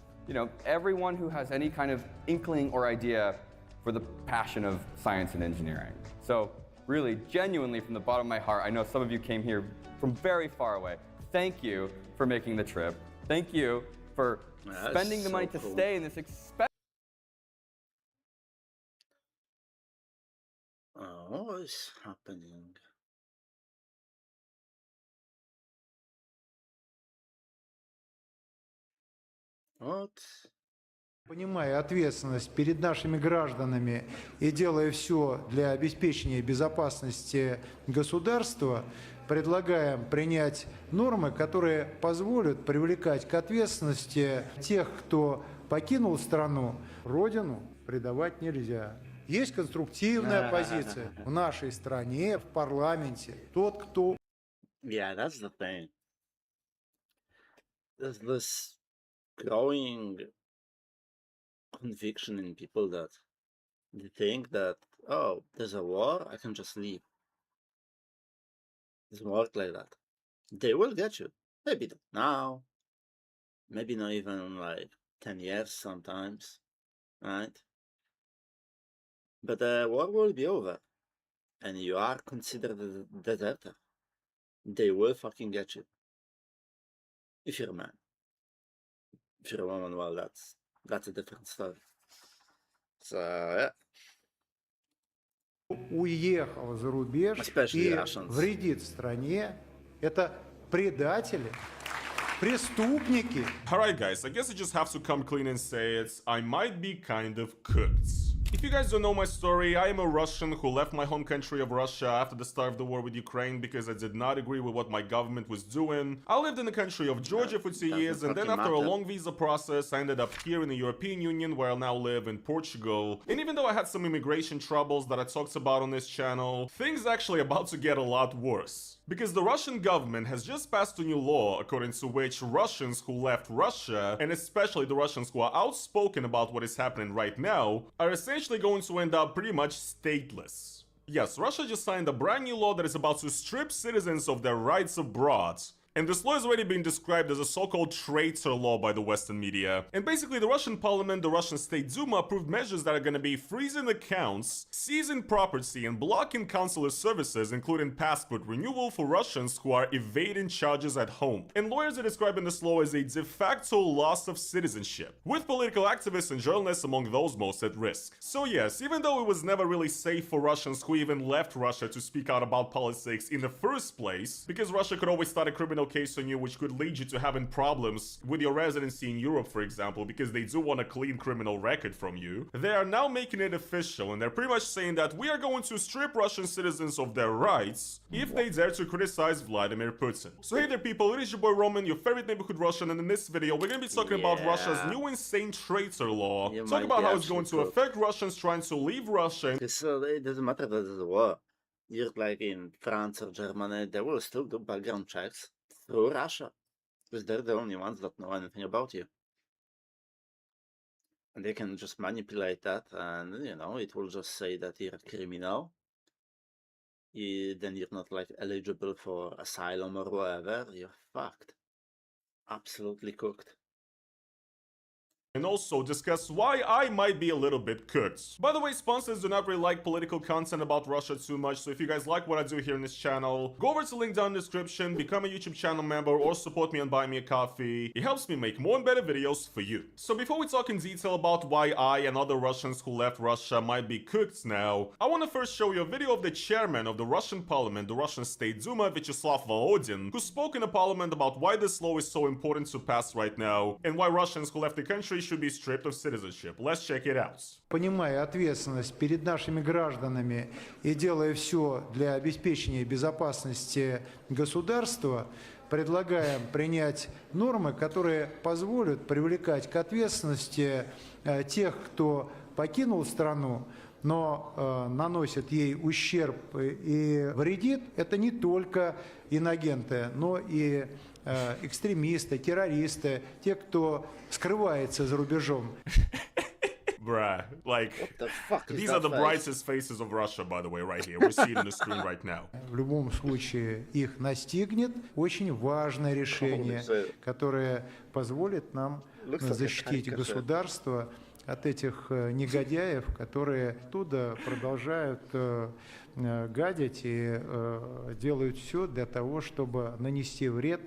everyone who has any kind of inkling or idea for the passion of science and engineering. So really, genuinely, from the bottom of my heart, I know some of you came here from very far away. Thank you for making the trip. Thank you for spending the money to stay in this expensive. What is happening? What? Понимая ответственность перед нашими гражданами и делая все для обеспечения безопасности государства, предлагаем принять нормы, которые позволят привлекать к ответственности тех, кто покинул страну. Родину предавать нельзя. Есть конструктивная позиция в нашей стране, в парламенте. Тот, кто... Yeah, that's the thing. There's this growing conviction in people that they think that, oh, there's a war, I can just leave. It doesn't work like that. They will get you. Maybe not now. Maybe not even like 10 years sometimes. Right? But the war will be over. And you are considered a deserter. They will fucking get you. If you're a man. If you're a woman, well, that's a different story. So, yeah. Уехал за рубеж и вредит стране, это предатели, преступники. Alright guys, I guess I just have to come clean and say it, I might be kind of cooked. If you guys don't know my story, I am a Russian who left my home country of Russia after the start of the war with Ukraine because I did not agree with what my government was doing. I lived in the country of Georgia for 2 years, and then after a long visa process, I ended up here in the European Union, where I now live in Portugal. And even though I had some immigration troubles that I talked about on this channel, things are actually about to get a lot worse. Because the Russian government has just passed a new law according to which Russians who left Russia, and especially the Russians who are outspoken about what is happening right now, are essentially going to end up pretty much stateless. Yes, Russia just signed a brand new law that is about to strip citizens of their rights abroad. And this law has already been described as a so-called traitor law by the Western media. And basically the Russian parliament, the Russian State Duma, approved measures that are gonna be freezing accounts, seizing property, and blocking consular services, including passport renewal for Russians who are evading charges at home. And lawyers are describing this law as a de facto loss of citizenship, with political activists and journalists among those most at risk. So yes, even though it was never really safe for Russians who even left Russia to speak out about politics in the first place, because Russia could always start a criminal case on you, which could lead you to having problems with your residency in Europe, for example, because they do want a clean criminal record from you. They are now making it official, and they're pretty much saying that we are going to strip Russian citizens of their rights if they dare to criticize Vladimir Putin. So hey there people, it is your boy Roman, your favorite neighborhood Russian, and in this video we're gonna be talking about Russia's new insane traitor law. Talk about how it's going to affect Russians trying to leave Russia. It doesn't matter that there's a war. You're like in France or Germany, they will still do background checks through Russia, because they're the only ones that know anything about you. And they can just manipulate that, and it will just say that you're a criminal. Then you're not like eligible for asylum or whatever. You're fucked. Absolutely cooked. And also discuss why I might be a little bit cooked. By the way, sponsors do not really like political content about Russia too much, so if you guys like what I do here in this channel, go over to the link down in the description, become a YouTube channel member, or support me and buy me a coffee. It helps me make more and better videos for you. So before we talk in detail about why I and other Russians who left Russia might be cooked now, I want to first show you a video of the chairman of the Russian parliament, the Russian State Duma, Vyacheslav Volodin, who spoke in the parliament about why this law is so important to pass right now, and why Russians who left the country should be stripped of citizenship. Let's check it out. Понимая ответственность перед нашими гражданами и делая все для обеспечения безопасности государства, предлагаем принять нормы, которые позволят привлекать к ответственности тех, кто покинул страну, но наносит ей ущерб и вредит, это не только иноагенты, но и экстремисты, террористы, те, кто скрывается за рубежом. Bruh, like, What the fuck is these that are the face? brightest faces of Russia, by the way, right here. We see it on the screen right now. В любом случае их настигнет очень важное решение, которое позволит нам защитить государство от этих негодяев, которые оттуда продолжают гадить и делают все для того, чтобы нанести вред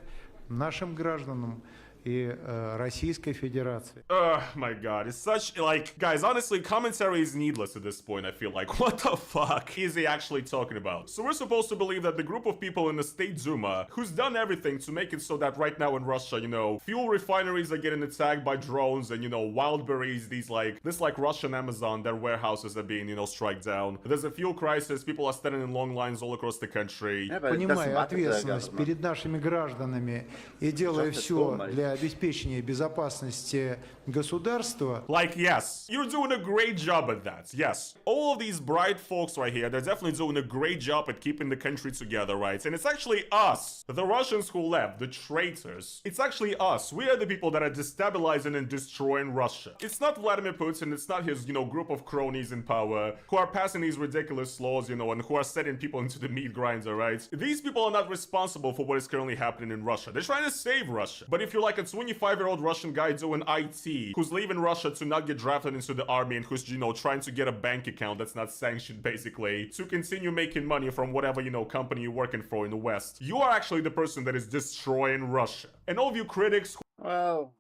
нашим гражданам и Российской Федерации. Oh my god, it's such, like, guys, honestly, commentary is needless at this point, I feel like. What the fuck is he actually talking about? So we're supposed to believe that the group of people in the State Duma, who's done everything to make it so that right now in Russia, you know, fuel refineries are getting attacked by drones and, you know, wild berries, this like Russian Amazon, their warehouses are being, you know, struck down. There's a fuel crisis, people are standing in long lines all across the country. Понимая ответственность перед нашими гражданами и делая все для обеспечения безопасности государства. Like, yes, you're doing a great job at that, yes. All of these bright folks right here, they're definitely doing a great job at keeping the country together, right? And it's actually us, the Russians who left, the traitors. It's actually us. We are the people that are destabilizing and destroying Russia. It's not Vladimir Putin, it's not his, you know, group of cronies in power who are passing these ridiculous laws, you know, and who are setting people into the meat grinder, right? These people are not responsible for what is currently happening in Russia. They're trying to save Russia. But if you're like a 25-year-old Russian guy doing IT, who's leaving Russia to not get drafted into the army and who's, you know, trying to get a bank account that's not sanctioned, basically, to continue making money from whatever, you know, company you're working for in the West, you are actually the person that is destroying Russia. And all of you critics... Well,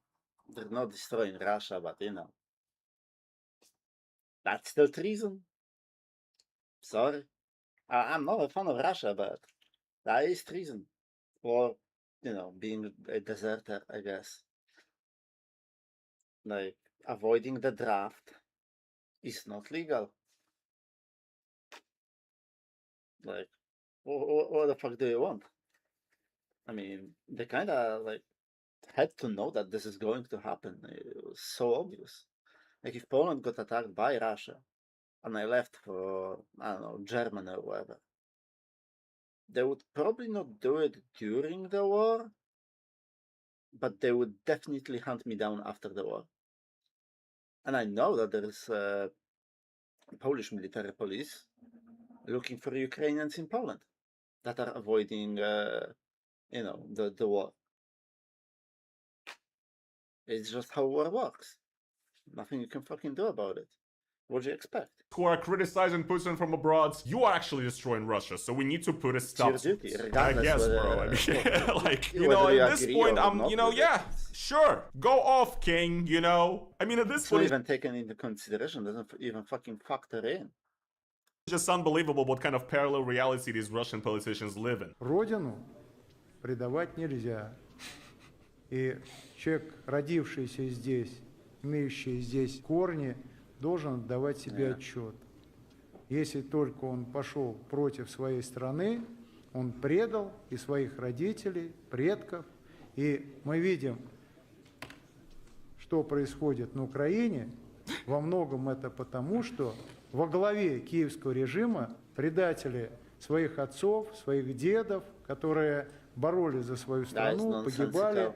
they're not destroying Russia, but, you know, that's still treason. Sorry. I'm not a fan of Russia, but that is treason. Or, you know, being a deserter, I guess. Like, avoiding the draft is not legal. Like, what the fuck do you want? I mean, they kind of, like, had to know that this is going to happen. It was so obvious. Like, if Poland got attacked by Russia, and I left for, I don't know, Germany or whatever, they would probably not do it during the war, but they would definitely hunt me down after the war. And I know that there is Polish military police looking for Ukrainians in Poland that are avoiding, you know, the war. It's just how war works. Nothing you can fucking do about it. What do you expect? Who are criticizing Putin from abroad, you are actually destroying Russia, so we need to put a stop to it. I guess, bro. I mean, like, you know, at this point, you know, yeah, sure, go off, king, you know. I mean, at this point... It's not even taken into consideration, doesn't even fucking factor in. It's just unbelievable what kind of parallel reality these Russian politicians live in. Родину предавать нельзя. И человек, родившийся здесь, имеющий здесь корни, должен отдавать себе отчет. Если только он пошел против своей страны, он предал и своих родителей, предков. И мы видим, что происходит на Украине. Во многом это потому, что во главе киевского режима предатели своих отцов, своих дедов, которые боролись за свою страну, погибали.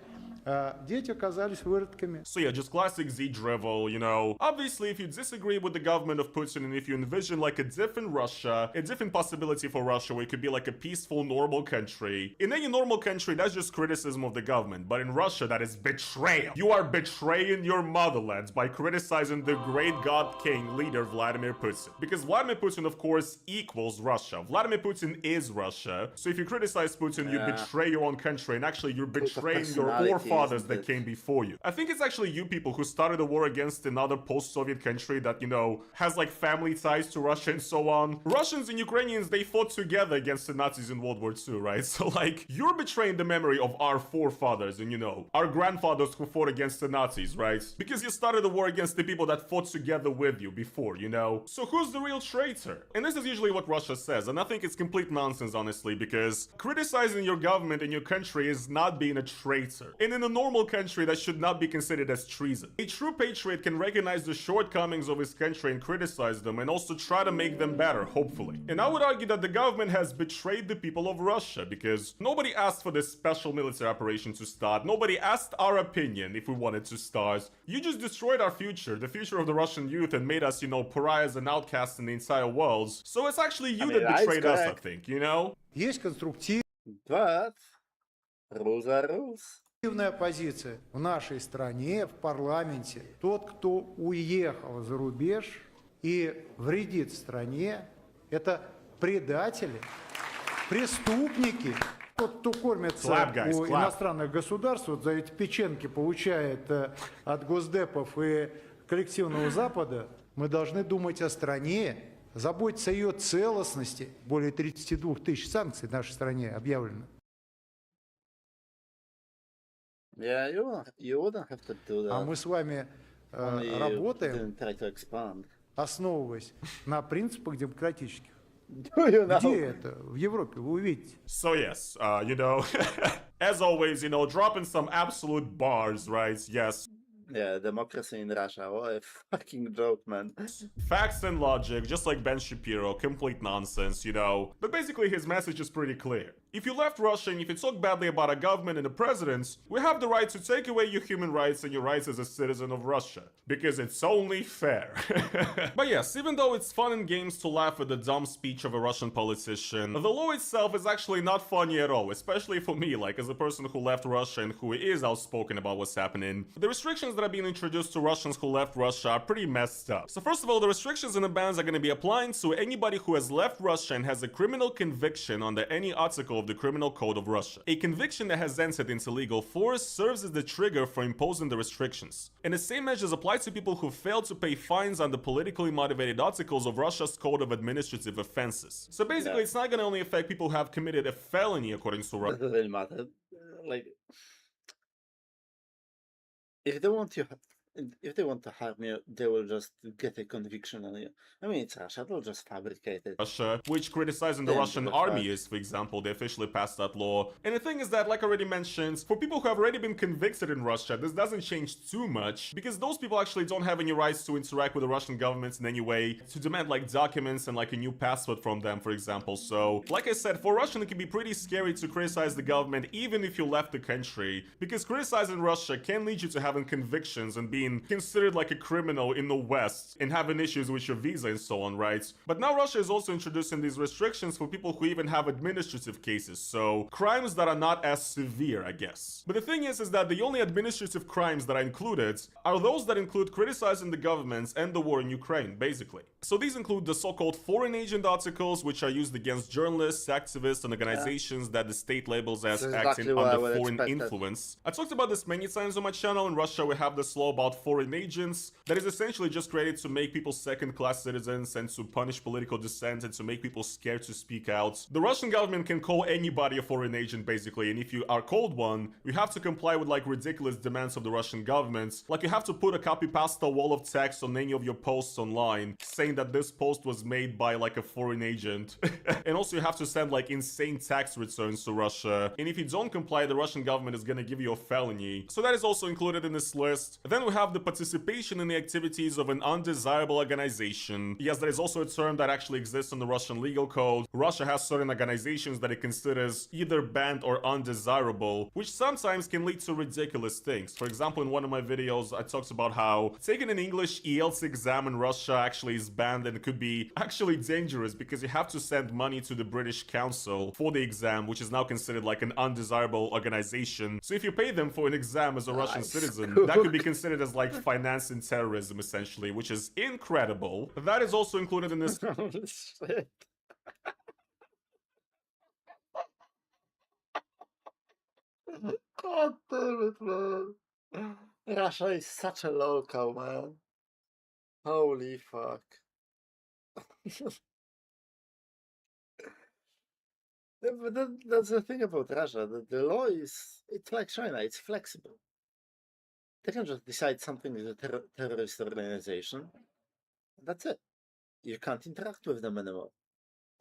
Дети оказались выродками. So yeah, just classic Z drivel, you know. Obviously, if you disagree with the government of Putin and if you envision like a different Russia, a different possibility for Russia where it could be like a peaceful, normal country. In any normal country, that's just criticism of the government. But in Russia, that is betrayal. You are betraying your motherland by criticizing the great god king leader Vladimir Putin. Because Vladimir Putin, of course, equals Russia. Vladimir Putin is Russia. So if you criticize Putin, you betray your own country and actually you're betraying your forefathers that came before you. I think it's actually you people who started a war against another post-Soviet country that, you know, has like family ties to Russia and so on. Russians and Ukrainians, they fought together against the Nazis in World War II, right? So like, you're betraying the memory of our forefathers and, you know, our grandfathers who fought against the Nazis, right? Because you started a war against the people that fought together with you before, you know? So who's the real traitor? And this is usually what Russia says, and I think it's complete nonsense, honestly, because criticizing your government and your country is not being a traitor. And in in a normal country, that should not be considered as treason. A true patriot can recognize the shortcomings of his country and criticize them, and also try to make them better, hopefully. And I would argue that the government has betrayed the people of Russia, because nobody asked for this special military operation to start. Nobody asked our opinion if we wanted to start. You just destroyed our future, the future of the Russian youth, and made us, you know, pariahs and outcasts in the entire world. So it's actually you that betrayed us, I think, you know? Есть конструктивная But rules are rules. позиция в нашей стране, в парламенте. Тот, кто уехал за рубеж и вредит стране, это предатели, преступники. Тот, кто кормится у иностранных государств, вот за эти печеньки получает от госдепов и коллективного Запада, мы должны думать о стране, заботиться о ее целостности. Более 32 тысяч санкций в нашей стране объявлено. Yeah, you wouldn't have to do that. А мы с вами работаем, try to expand. основываясь на принципах демократических. Do you know? Где это? В Европе, вы увидите. So yes, you know, as always, you know, dropping some absolute bars, right? Yes. Yeah, democracy in Russia. What a fucking joke, man. Facts and logic, just like Ben Shapiro, complete nonsense, you know. But basically his message is pretty clear. If you left Russia and if you talk badly about a government and a president, we have the right to take away your human rights and your rights as a citizen of Russia. Because it's only fair. But yes, even though it's fun and games to laugh at the dumb speech of a Russian politician, the law itself is actually not funny at all, especially for me, like as a person who left Russia and who is outspoken about what's happening. The restrictions that are being introduced to Russians who left Russia are pretty messed up. So first of all, the restrictions and the bans are going to be applying to anybody who has left Russia and has a criminal conviction under any article of the Criminal Code of Russia. A conviction that has entered into legal force serves as the trigger for imposing the restrictions. And the same measures apply to people who fail to pay fines under politically motivated articles of Russia's Code of Administrative Offenses. So basically, it's not going to only affect people who have committed a felony according to Russia. It doesn't matter. Like, if they want to harm you, they will just get a conviction on you. I mean, it's Russia, they'll just fabricate it. Russia, which criticizing the Russian army is, for example, they officially passed that law. And the thing is that, like I already mentioned, for people who have already been convicted in Russia, this doesn't change too much, because those people actually don't have any rights to interact with the Russian government in any way, to demand like documents and like a new passport from them, for example. So, like I said, for Russian it can be pretty scary to criticize the government even if you left the country, because criticizing Russia can lead you to having convictions and being considered like a criminal in the West and having issues with your visa and so on, right? But now Russia is also introducing these restrictions for people who even have administrative cases, so crimes that are not as severe, I guess. But the thing is that the only administrative crimes that are included are those that include criticizing the governments and the war in Ukraine, basically. So these include the so-called foreign agent articles, which are used against journalists, activists, and organizations that the state labels as acting under foreign influence. I talked about this many times on my channel. In Russia, we have this law about foreign agents that is essentially just created to make people second-class citizens and to punish political dissent and to make people scared to speak out. The Russian government can call anybody a foreign agent, basically, and if you are called one, you have to comply with like ridiculous demands of the Russian government. Like you have to put a copy-pasta wall of text on any of your posts online saying that this post was made by like a foreign agent. And also you have to send like insane tax returns to Russia. And if you don't comply, the Russian government is gonna give you a felony. So that is also included in this list. Then we have the participation in the activities of an undesirable organization. Yes, there is also a term that actually exists in the Russian legal code. Russia has certain organizations that it considers either banned or undesirable, which sometimes can lead to ridiculous things. For example, in one of my videos, I talked about how taking an English IELTS exam in Russia actually is banned and could be actually dangerous because you have to send money to the British Council for the exam, which is now considered like an undesirable organization. So if you pay them for an exam as a Russian citizen, that could be considered as like financing terrorism, essentially, which is incredible. That is also included in this. Shit. God damn it, man. Russia is such a local, man. Holy fuck. But that's the thing about Russia. The law is, it's like China, it's flexible. They can just decide something is a terrorist organization. That's it. You can't interact with them anymore.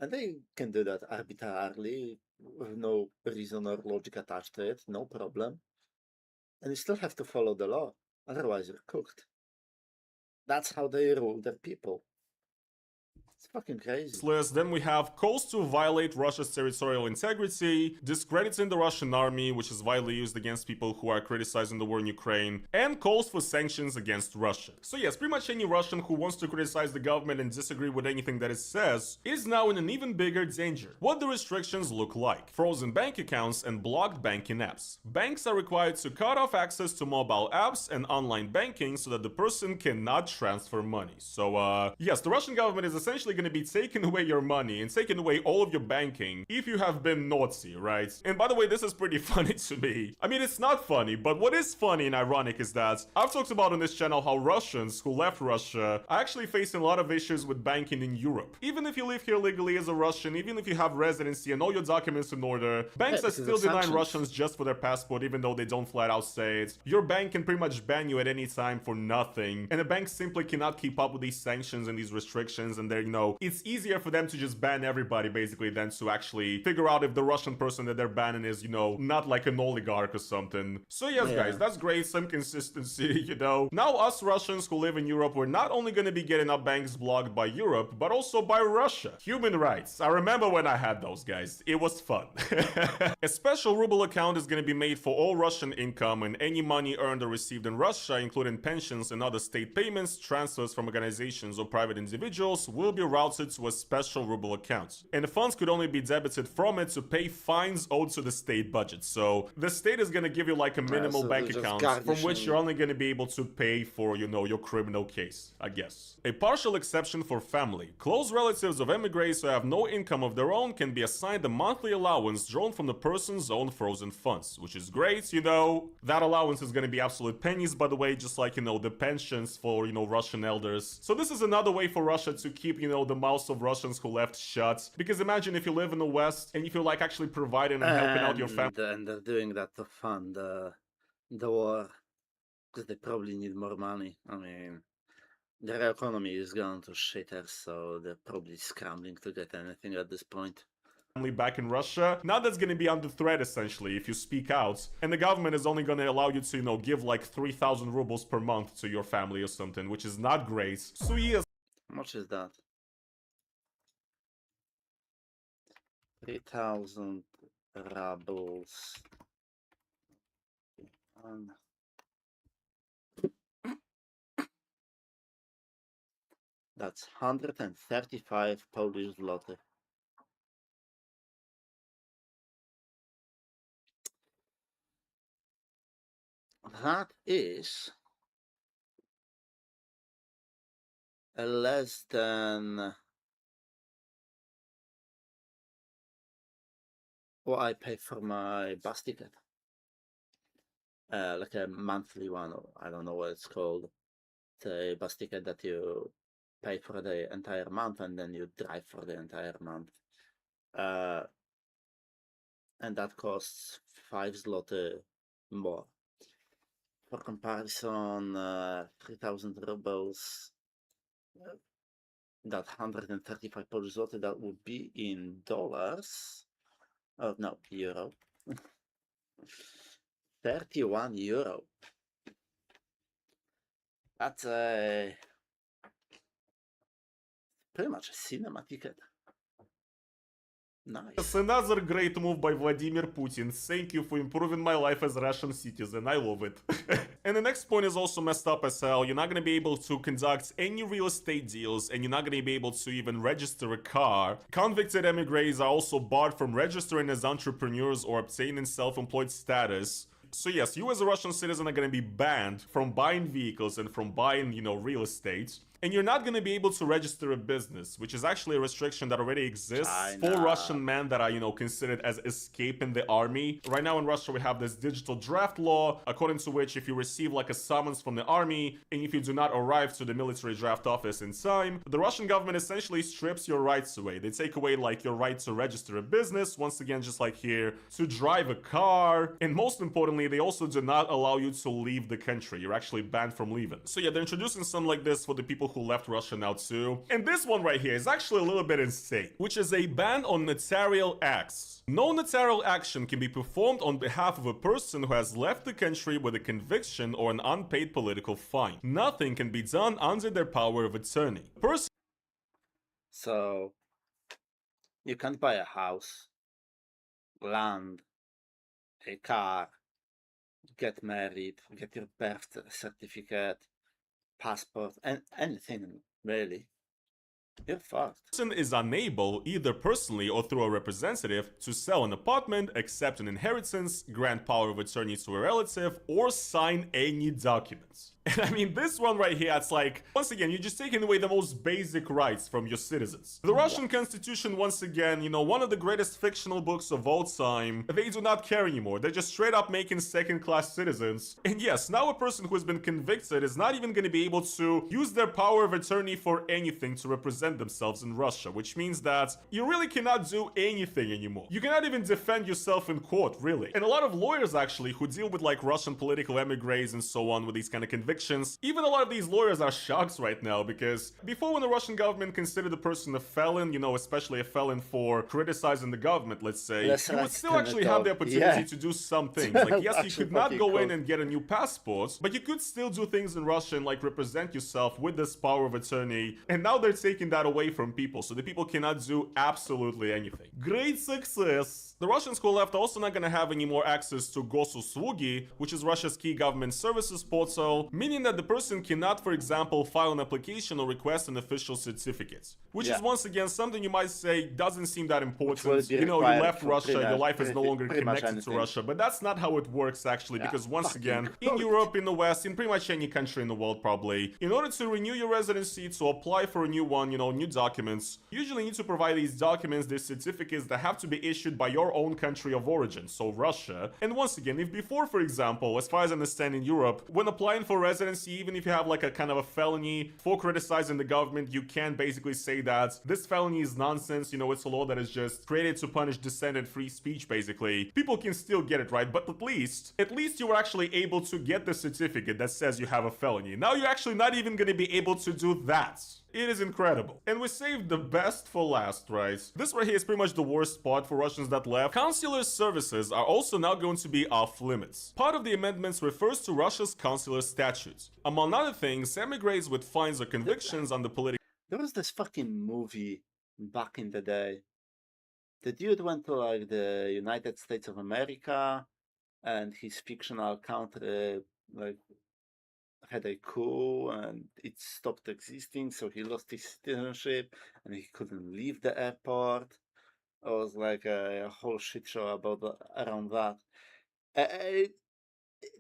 And they can do that arbitrarily, with no reason or logic attached to it, no problem. And you still have to follow the law, otherwise you're cooked. That's how they rule their people. It's fucking crazy. List. Then we have calls to violate Russia's territorial integrity, discrediting the Russian army, which is widely used against people who are criticizing the war in Ukraine, and calls for sanctions against Russia. So yes, pretty much any Russian who wants to criticize the government and disagree with anything that it says is now in an even bigger danger. What the restrictions look like: frozen bank accounts and blocked banking apps. Banks are required to cut off access to mobile apps and online banking so that the person cannot transfer money. So yes, the Russian government is essentially going to be taking away your money and taking away all of your banking if you have been naughty, right? And by the way, this is pretty funny to me. I mean, it's not funny, but what is funny and ironic is that I've talked about on this channel how Russians who left Russia are actually facing a lot of issues with banking in Europe. Even if you live here legally as a Russian, even if you have residency and all your documents in order, banks are still denying Russians just for their passport, even though they don't flat out say it. Your bank can pretty much ban you at any time for nothing, and the bank simply cannot keep up with these sanctions and these restrictions, and they're, you know, it's easier for them to just ban everybody basically than to actually figure out if the Russian person that they're banning is, you know, not like an oligarch or something. So yes, guys, that's great, some consistency, you know. Now us Russians who live in Europe, we're not only gonna be getting our banks blocked by Europe, but also by Russia. Human rights. I remember when I had those, guys. It was fun. A special ruble account is gonna be made for all Russian income, and any money earned or received in Russia, including pensions and other state payments, transfers from organizations or private individuals, will be routed to a special ruble account. And the funds could only be debited from it to pay fines owed to the state budget. So the state is gonna give you like a minimal so bank they're just account from which garnishing. you're only gonna be able to pay for, you know, your criminal case, I guess. A partial exception for family. Close relatives of emigres who have no income of their own can be assigned a monthly allowance drawn from the person's own frozen funds, which is great, you know. That allowance is gonna be absolute pennies, by the way, just like, you know, the pensions for, you know, Russian elders. So this is another way for Russia to keep, you know, the mouths of Russians who left shut. Because imagine if you live in the West and if you're like actually providing and helping out your family. And they're doing that to fund the war, because they probably need more money. I mean, their economy is going to shitter, so they're probably scrambling to get anything at this point. Back in Russia, now that's gonna be under threat essentially if you speak out, and the government is only gonna allow you to, you know, give like 3,000 rubles per month to your family or something, which is not great. So yes. How much is that? 3,000 rubles. That's 135 Polish zloty. That is less than what I pay for my bus ticket. Like a monthly one, or I don't know what it's called. It's a bus ticket that you pay for the entire month and then you drive for the entire month. And that costs 5 zloty more. For comparison, 3,000 rubles, that 135 Polish zloty, that would be in dollars. Oh no, euro. 31 euro. That's pretty much a cinema ticket. Nice. It's another great move by Vladimir Putin. Thank you for improving my life as a Russian citizen. I love it. And the next point is also messed up as hell. You're not gonna be able to conduct any real estate deals, and you're not gonna be able to even register a car. Convicted emigres are also barred from registering as entrepreneurs or obtaining self-employed status. So yes, you as a Russian citizen are gonna be banned from buying vehicles and from buying, you know, real estate. And you're not gonna be able to register a business, which is actually a restriction that already exists for Russian men that are, you know, considered as escaping the army. Right now in Russia, we have this digital draft law, according to which if you receive like a summons from the army, and if you do not arrive to the military draft office in time, the Russian government essentially strips your rights away. They take away like your right to register a business, once again, just like here, to drive a car, and most importantly, they also do not allow you to leave the country. You're actually banned from leaving. So yeah, they're introducing something like this for the people who left Russia now too. And this one right here is actually a little bit insane, which is a ban on notarial acts. No notarial action can be performed on behalf of a person who has left the country with a conviction or an unpaid political fine. Nothing can be done under their power of attorney. So, you can't buy a house, land, a car, get married, get your birth certificate, passport, and anything really. You're fucked. Person is unable, either personally or through a representative, to sell an apartment, accept an inheritance, grant power of attorney to a relative, or sign any documents. And I mean, this one right here, it's like, once again, you're just taking away the most basic rights from your citizens. The Russian Constitution, once again, you know, one of the greatest fictional books of all time, they do not care anymore. They're just straight up making second-class citizens. And yes, now a person who has been convicted is not even going to be able to use their power of attorney for anything to represent themselves in Russia, which means that you really cannot do anything anymore. You cannot even defend yourself in court, really. And a lot of lawyers, actually, who deal with, like, Russian political emigres and so on with these kind of convictions, even a lot of these lawyers are shocked right now, because before, when the Russian government considered the person a felon, you know, especially a felon for criticizing the government, let's say, you would still actually have the opportunity to do some things. Like, yes, you could not go in and get a new passport, but you could still do things in Russia and, like, represent yourself with this power of attorney. And now they're taking that away from people, so the people cannot do absolutely anything. Great success! The Russians who left are also not gonna have any more access to Gosuslugi, which is Russia's key government services portal, meaning that the person cannot, for example, file an application or request an official certificate. Which is, once again, something you might say doesn't seem that important. You know, you left Russia, your life is no longer connected to Russia, but that's not how it works, actually, because once again, in Europe, in the West, in pretty much any country in the world, probably, in order to renew your residency, to apply for a new one, you know, new documents, you usually need to provide these documents, these certificates that have to be issued by your own country of origin, so Russia. And once again, if before, for example, as far as I understand in Europe, when applying for residency, even if you have like a kind of a felony for criticizing the government, you can basically say that this felony is nonsense, you know, it's a law that is just created to punish dissent and free speech, basically. People can still get it, right? But at least you were actually able to get the certificate that says you have a felony. Now you're actually not even going to be able to do that. It is incredible. And we saved the best for last, right? This right here is pretty much the worst part for Russians that left. Consular services are also now going to be off limits. Part of the amendments refers to Russia's consular statutes. Among other things, emigres with fines or convictions on the political... There was this fucking movie back in the day. The dude went to like the United States of America, and his fictional country like had a coup and it stopped existing, so he lost his citizenship and he couldn't leave the airport. It was like a whole shit show about around that.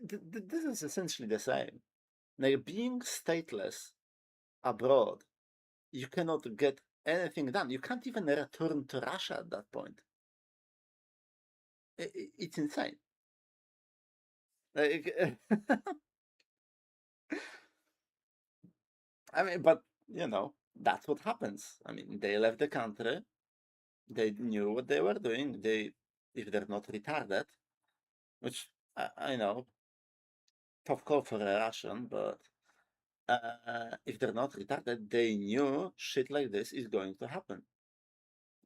This is essentially the same. Like, being stateless abroad, you cannot get anything done. You can't even return to Russia at that point. It's insane. Like, I mean, but, you know, that's what happens. I mean, they left the country. They knew what they were doing. If they're not retarded, which I know, tough call for a Russian, but if they're not retarded, they knew shit like this is going to happen.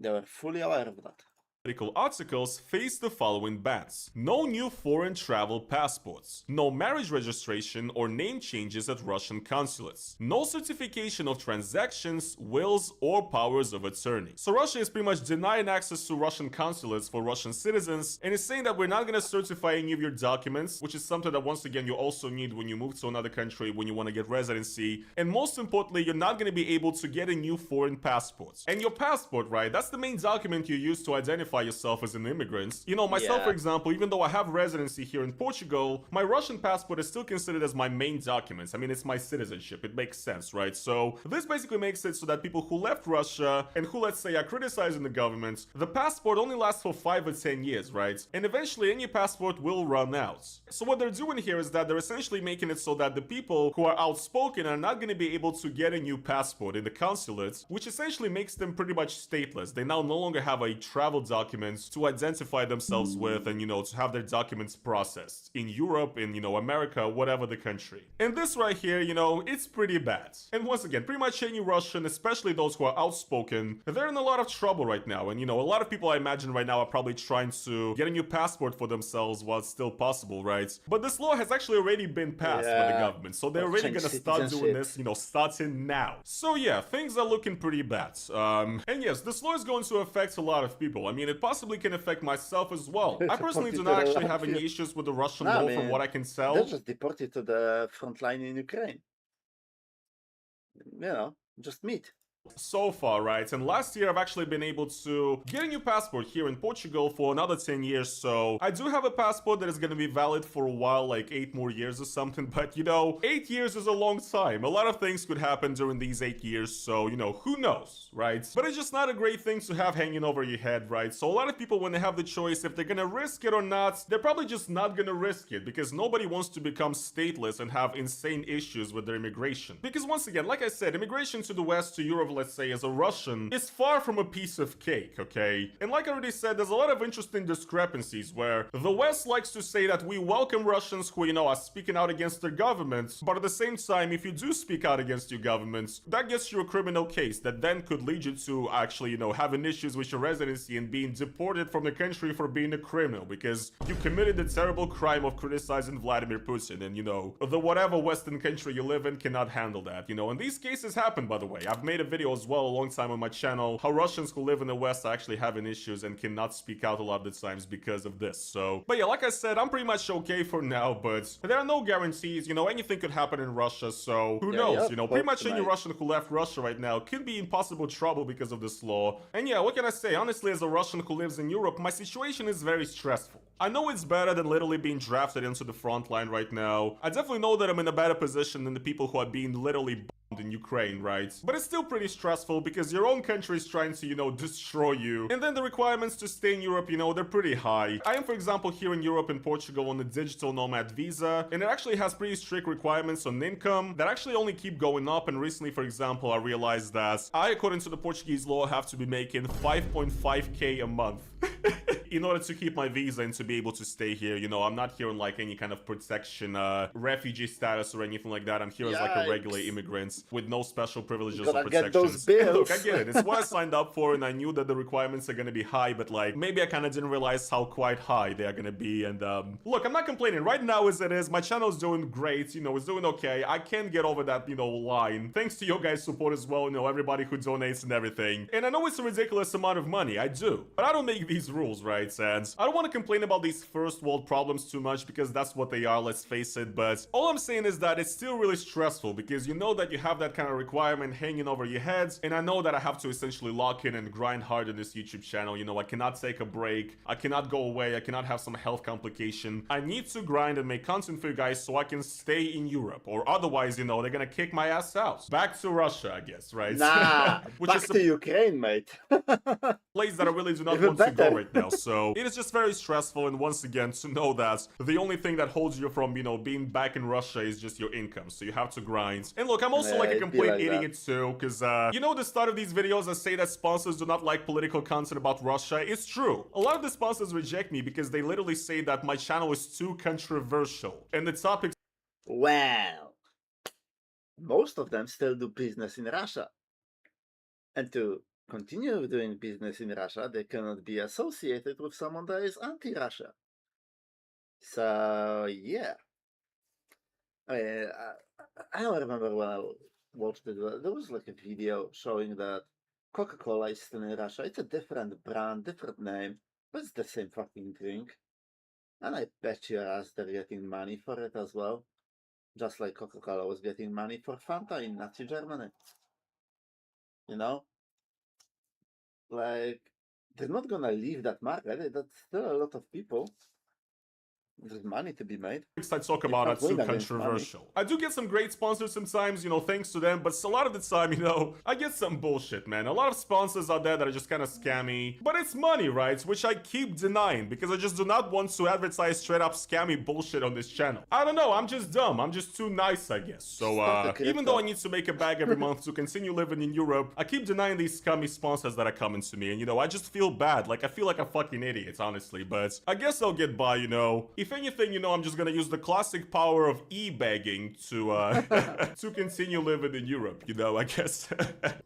They were fully aware of that. Political articles face the following bans. No new foreign travel passports. No marriage registration or name changes at Russian consulates. No certification of transactions, wills, or powers of attorney. So Russia is pretty much denying access to Russian consulates for Russian citizens, and is saying that we're not going to certify any of your documents, which is something that, once again, you also need when you move to another country, when you want to get residency. And most importantly, you're not going to be able to get a new foreign passport. And your passport, right, that's the main document you use to identify yourself as an immigrant. You know, myself, for example, even though I have residency here in Portugal, my Russian passport is still considered as my main document. I mean, it's my citizenship. It makes sense, right? So this basically makes it so that people who left Russia and who, let's say, are criticizing the government, the passport only lasts for 5 or 10 years, right? And eventually any passport will run out. So what they're doing here is that they're essentially making it so that the people who are outspoken are not going to be able to get a new passport in the consulate, which essentially makes them pretty much stateless. They now no longer have a travel document documents to identify themselves with and, to have their documents processed in Europe, in, America, whatever the country. And this right here, it's pretty bad. And once again, pretty much any Russian, especially those who are outspoken, they're in a lot of trouble right now. And, a lot of people I imagine right now are probably trying to get a new passport for themselves while it's still possible, right? But this law has actually already been passed by the government, so they're already gonna start doing this, starting now. So yeah, things are looking pretty bad. And yes, this law is going to affect a lot of people. I mean, it possibly can affect myself as well. I personally do not actually have any issues with the Russian law from what I can tell. They're just deported to the front line in Ukraine. Just meet. So far, right? And last year I've actually been able to get a new passport here in Portugal for another 10 years, so I do have a passport that is gonna be valid for a while, like 8 more years or something, but 8 years is a long time. A lot of things could happen during these 8 years, so who knows, right? But it's just not a great thing to have hanging over your head, right? So a lot of people, when they have the choice if they're gonna risk it or not, they're probably just not gonna risk it, because nobody wants to become stateless and have insane issues with their immigration. Because once again, like I said, immigration to the West, to Europe, let's say, as a Russian, is far from a piece of cake, okay? And like I already said, there's a lot of interesting discrepancies where the West likes to say that we welcome Russians who, are speaking out against their government, but at the same time, if you do speak out against your government, that gets you a criminal case that then could lead you to actually, having issues with your residency and being deported from the country for being a criminal because you committed the terrible crime of criticizing Vladimir Putin and, the whatever Western country you live in cannot handle that, and these cases happen, by the way. I've made a video as well a long time on my channel how Russians who live in the West are actually having issues and cannot speak out a lot of the times because of this. So, but yeah, like I said, I'm pretty much okay for now, but there are no guarantees, anything could happen in Russia, so who knows, pretty much any Russian who left Russia right now could be in possible trouble because of this law. And yeah, what can I say? Honestly, as a Russian who lives in Europe, my situation is very stressful. I know it's better than literally being drafted into the front line right now. I definitely know that I'm in a better position than the people who are being literally bombed in Ukraine, right? But it's still pretty stressful because your own country is trying to, destroy you. And then the requirements to stay in Europe, they're pretty high. I am, for example, here in Europe and Portugal on the digital nomad visa, and it actually has pretty strict requirements on income that actually only keep going up. And recently, for example, I realized that I, according to the Portuguese law, have to be making 5.5k a month. In order to keep my visa and to be able to stay here, I'm not here on like any kind of protection, refugee status or anything like that. I'm here as like a regular immigrant with no special privileges or protections. And look, I get it. It's what I signed up for, and I knew that the requirements are gonna be high, but like maybe I kind of didn't realize how quite high they are gonna be. And look, I'm not complaining. Right now, as it is, my channel is doing great. It's doing okay. I can't get over that, line. Thanks to your guys' support as well. Everybody who donates and everything. And I know it's a ridiculous amount of money. I do, but I don't make these rules, right? And I don't want to complain about these first world problems too much because that's what they are, let's face it, but all I'm saying is that it's still really stressful because you know that you have that kind of requirement hanging over your heads, and I know that I have to essentially lock in and grind hard on this YouTube channel. I cannot take a break, I cannot go away, I cannot have some health complication. I need to grind and make content for you guys so I can stay in Europe, or otherwise, they're gonna kick my ass out. Back to Russia, I guess, right? Nah, which back is to Ukraine, mate. Place that I really do not Even want to go better. right now. So it is just very stressful, and once again, to know that the only thing that holds you from, being back in Russia is just your income. So you have to grind. And look, I'm also Yeah, like a it'd be complete like idiot too, because the start of these videos I say that sponsors do not like political content about Russia. It's true. A lot of the sponsors reject me because they literally say that my channel is too controversial, and the topics. Well, most of them still do business in Russia. And to continue doing business in Russia, they cannot be associated with someone that is anti-Russia. So, yeah. I don't remember when I watched it. There was like a video showing that Coca-Cola is still in Russia. It's a different brand, different name, but it's the same fucking drink. And I bet your ass they're getting money for it as well. Just like Coca-Cola was getting money for Fanta in Nazi Germany. Like, they're not gonna leave that market. That's still a lot of people. There's money to be made. I talk You about are can't win too against controversial. I do get some great sponsors sometimes, you know, thanks to them, but a lot of the time, you know, I get some bullshit, man. A lot of sponsors out there that are just kind of scammy, but it's money, right? Which I keep denying because I just do not want to advertise straight up scammy bullshit on this channel. I don't know, I'm just dumb. I'm just too nice, I guess. So, even though I need to make a bag every month to continue living in Europe, I keep denying these scummy sponsors that are coming to me, and you know, I just feel bad. Like, I feel like a fucking idiot, honestly, but I guess I'll get by, you know. If anything, you know, I'm just gonna use the classic power of e-begging to to continue living in Europe, you know, I guess.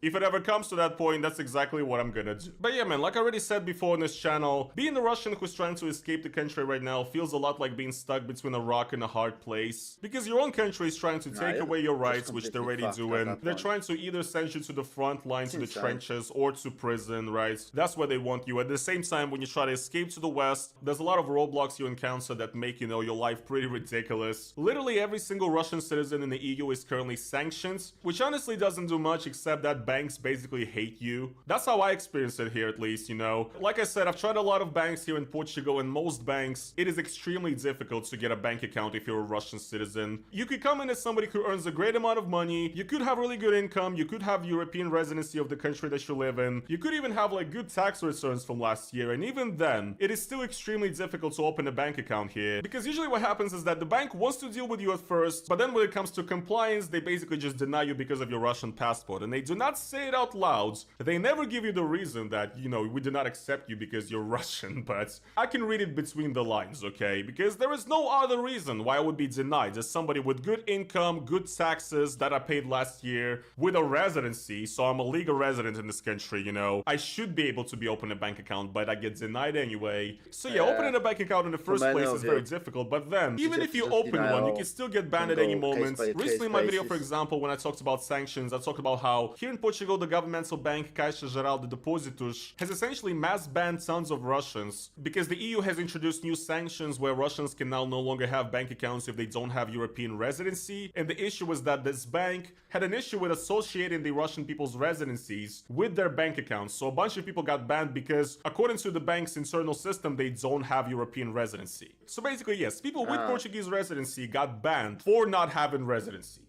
If it ever comes to that point, that's exactly what I'm gonna do. But yeah, man, like I already said before on this channel, being a Russian who's trying to escape the country right now feels a lot like being stuck between a rock and a hard place. Because your own country is trying to take away your rights, which they're already doing. They're trying to either send you to the front line, to the trenches, or to prison, right? That's where they want you. At the same time, when you try to escape to the west, there's a lot of roadblocks you encounter that make, you know, your life pretty ridiculous. Literally every single Russian citizen in the EU is currently sanctioned, which honestly doesn't do much except that banks basically hate you. That's how I experienced it here, at least, you know. Like I said, I've tried a lot of banks here in Portugal, and most banks, it is extremely difficult to get a bank account if you're a Russian citizen. You could come in as somebody who earns a great amount of money, you could have really good income, you could have European residency of the country that you live in, you could even have like good tax returns from last year, and even then, it is still extremely difficult to open a bank account here, because usually what happens is that the bank wants to deal with you at first, but then when it comes to compliance, they basically just deny you because of your Russian passport, and they do not say it out loud. They never give you the reason that, you know, we do not accept you because you're Russian, but I can read it between the lines, okay? Because there is no other reason why I would be denied as somebody with good income, good taxes that I paid last year, with a residency, so I'm a legal resident in this country, you know. I should be able to be open a bank account, but I get denied anyway. So yeah, opening a bank account in the first place is very difficult, but then, even if you open one, you can still get banned at any moment. Recently in my video, for example, when I talked about sanctions, I talked about how here in Portugal, the governmental bank Caixa Geral de Depósitos has essentially mass banned tons of Russians because the EU has introduced new sanctions where Russians can now no longer have bank accounts if they don't have European residency. And the issue was that this bank had an issue with associating the Russian people's residencies with their bank accounts. So a bunch of people got banned because, according to the bank's internal system, they don't have European residency. So basically, yes, people with Portuguese residency got banned for not having residency.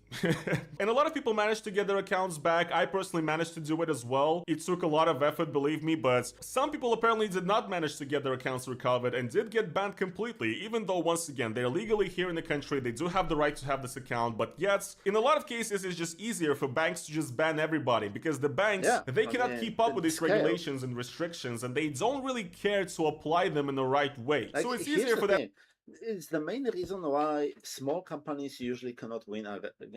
And a lot of people managed to get their accounts back. I personally managed to do it as well. It took a lot of effort, believe me, but some people apparently did not manage to get their accounts recovered and did get banned completely, even though, once again, they're legally here in the country, they do have the right to have this account, but yet, in a lot of cases, it's just easier for banks to just ban everybody, because the banks, they cannot keep up with these regulations and restrictions, and they don't really care to apply them in the right way. Like, so it's easier for them. It's the main reason why small companies usually cannot win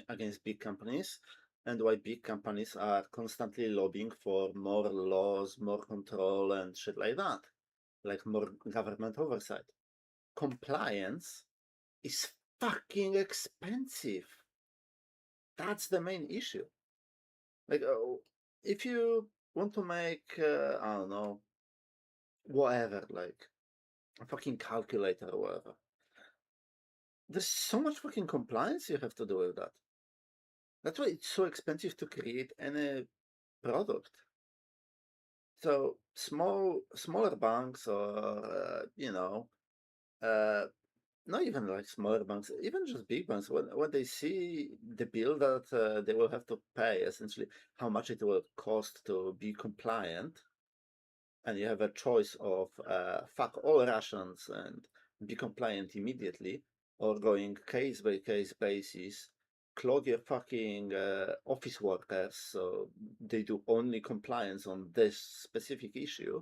against big companies, and why big companies are constantly lobbying for more laws, more control, and shit like that. Like more government oversight. Compliance is fucking expensive. That's the main issue. Like, if you want to make, I don't know, whatever, like a fucking calculator or whatever, there's so much fucking compliance you have to do with that. That's why it's so expensive to create any product. So smaller banks, or you know, not even like smaller banks, even just big banks, when they see the bill that they will have to pay, essentially how much it will cost to be compliant, and you have a choice of fuck all Russians and be compliant immediately, or going case by case basis, clog your fucking office workers so they do only compliance on this specific issue.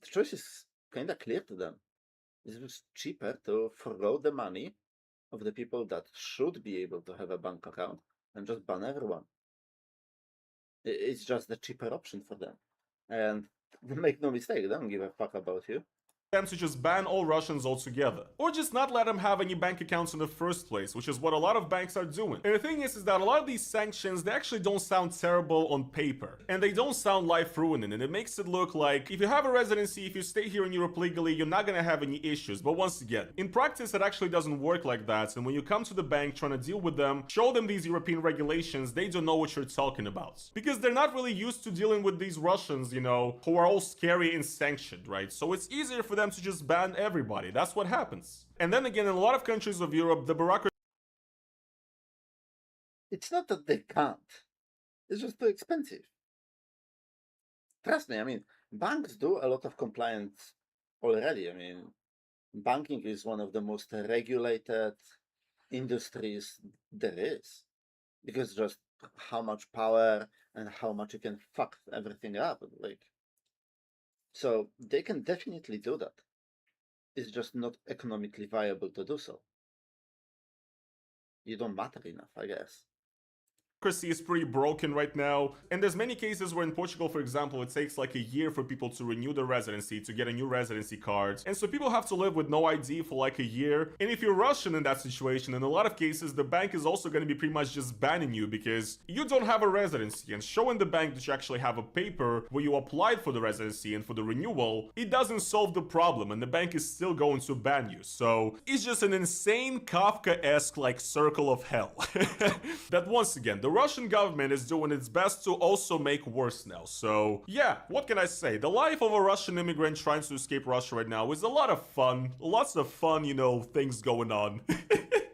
The choice is kind of clear to them. It's cheaper to forgo the money of the people that should be able to have a bank account and just ban everyone. It's just the cheaper option for them. And make no mistake, they don't give a fuck about you. Them to just ban all Russians altogether, or just not let them have any bank accounts in the first place, which is what a lot of banks are doing. And the thing is that a lot of these sanctions, they actually don't sound terrible on paper, and they don't sound life-ruining, and it makes it look like if you have a residency, if you stay here in Europe legally, you're not gonna have any issues. But once again, in practice, it actually doesn't work like that, and when you come to the bank trying to deal with them, show them these European regulations, they don't know what you're talking about, because they're not really used to dealing with these Russians, you know, who are all scary and sanctioned, right? So it's easier for them them to just ban everybody. That's what happens. And then again, in a lot of countries of Europe, the bureaucracy... It's not that they can't. It's just too expensive. Trust me, I mean, banks do a lot of compliance already. I mean, banking is one of the most regulated industries there is. Because just how much power and how much you can fuck everything up. Like, so they can definitely do that. It's just not economically viable to do so. You don't matter enough, I guess. Is pretty broken right now, and there's many cases where in Portugal, for example, it takes like a year for people to renew their residency, to get a new residency card, and so people have to live with no ID for like a year. And if you're Russian in that situation, in a lot of cases the bank is also going to be pretty much just banning you because you don't have a residency, and showing the bank that you actually have a paper where you applied for the residency and for the renewal, it doesn't solve the problem, and the bank is still going to ban you. So it's just an insane Kafka-esque like circle of hell that once again the Russian government is doing its best to also make worse now. So yeah, what can I say? The life of a Russian immigrant trying to escape Russia right now is a lot of fun. Lots of fun, you know, things going on.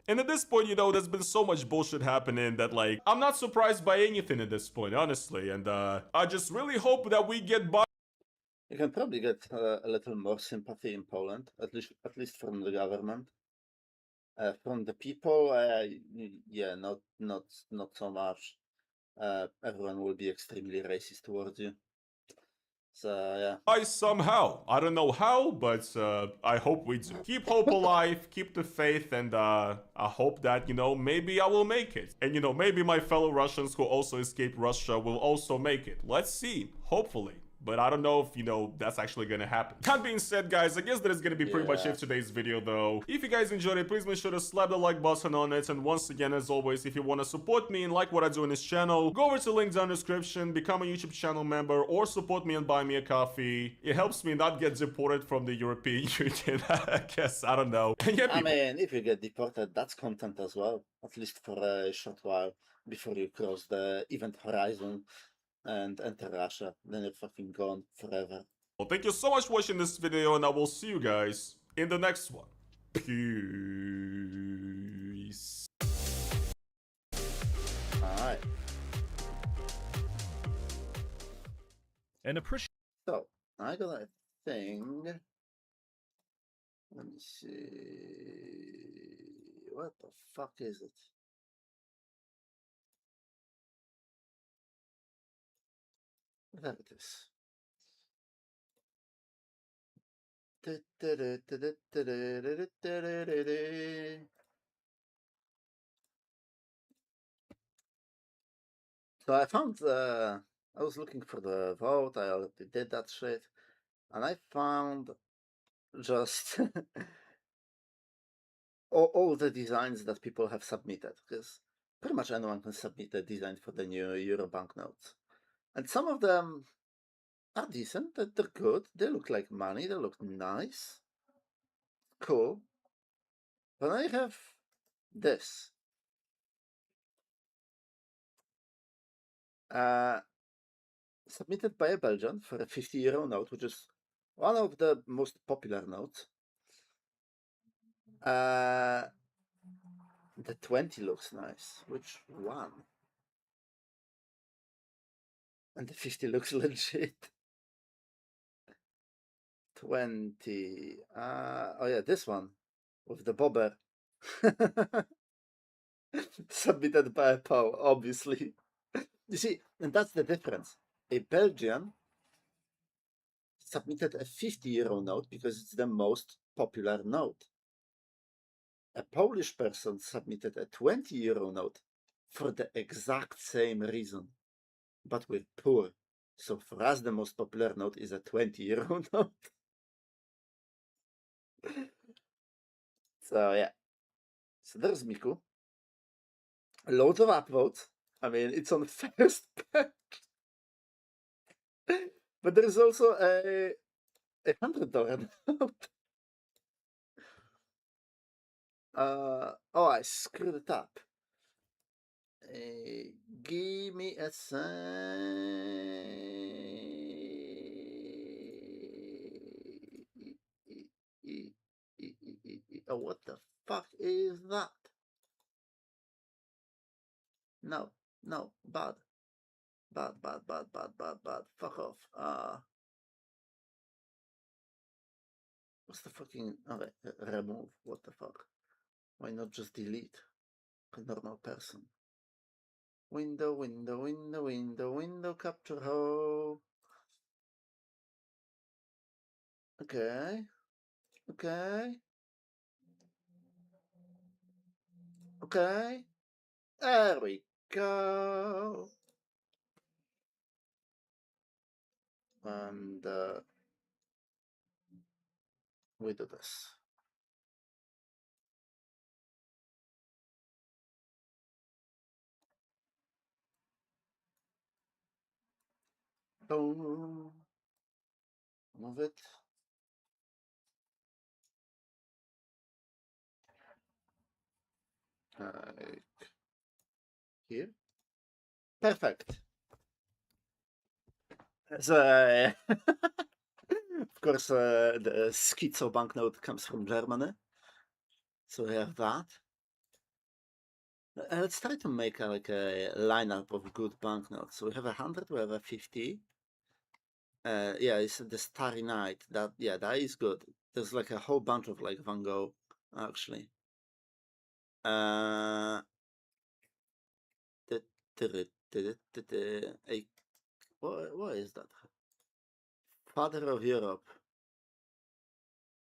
And at this point, you know, there's been so much bullshit happening that, like, I'm not surprised by anything at this point, honestly. And I just really hope that we get by. You can probably get a little more sympathy in Poland, at least from the government. From the people, yeah, not so much. Everyone will be extremely racist towards you. So yeah. Somehow, I don't know how, but I hope we do. Keep hope alive, keep the faith, and I hope that, you know, maybe I will make it. And, you know, maybe my fellow Russians who also escaped Russia will also make it. Let's see, hopefully. But I don't know if, you know, that's actually gonna happen. That being said, guys, I guess that is gonna be pretty much it for today's video, though. If you guys enjoyed it, please make sure to slap the like button on it. And once again, as always, if you want to support me and like what I do in this channel, go over to the link down in the description, become a YouTube channel member, or support me and buy me a coffee. It helps me not get deported from the European Union, I guess. I don't know. And yeah, I mean, if you get deported, that's content as well. At least for a short while before you cross the event horizon and enter Russia, then you're fucking gone forever. Well, thank you so much for watching this video, and I will see you guys in the next one. Peace. Alright. And appreciate. So, I got a thing. Let me see. What the fuck is it? There it is. So I found I was looking for the vote, I already did that shit, and I found just all the designs that people have submitted, because pretty much anyone can submit a design for the new Euro banknotes. And some of them are decent, they're good, they look like money, they look nice, cool. But I have this. Submitted by a Belgian for a 50 euro note, which is one of the most popular notes. The 20 looks nice. Which one? And the 50 looks legit. 20. Oh yeah, this one with the bobber. Submitted by a Pole, obviously. You see, and that's the difference. A Belgian submitted a 50 euro note because it's the most popular note. A Polish person submitted a 20 euro note for the exact same reason, but we're poor. So for us, the most popular note is a 20 euro note. So yeah. So there's Miku. Loads of upvotes. I mean, it's on first page. But there's also a $100 note. Oh, I screwed it up. Give me a sec. is that? No, no, bad. Bad. Fuck off. What's the fucking... Okay, remove. What the fuck? Why not just delete? A normal person. Window, capture hole. Okay. There we go. And we do this. Boom. Move it. Like here. Perfect. So, of course, the schizo banknote comes from Germany. So we have that. Let's try to make like a lineup of good banknotes. So we have 100, we have a 50. Yeah, it's the Starry Night. That is good. There's like a whole bunch of like Van Gogh, actually. What is that? Father of Europe.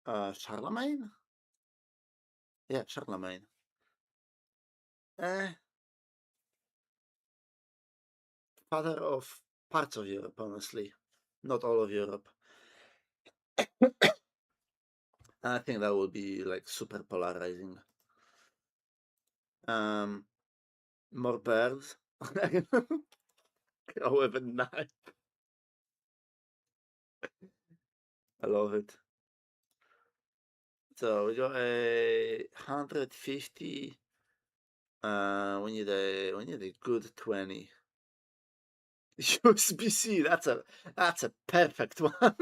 Charlemagne? Yeah, Charlemagne. Father of parts of Europe, honestly. Not all of Europe. I think that would be like super polarizing. More birds. Go with a knife. I love it. So we got a 150. We need a good 20. USB-C. That's a perfect one.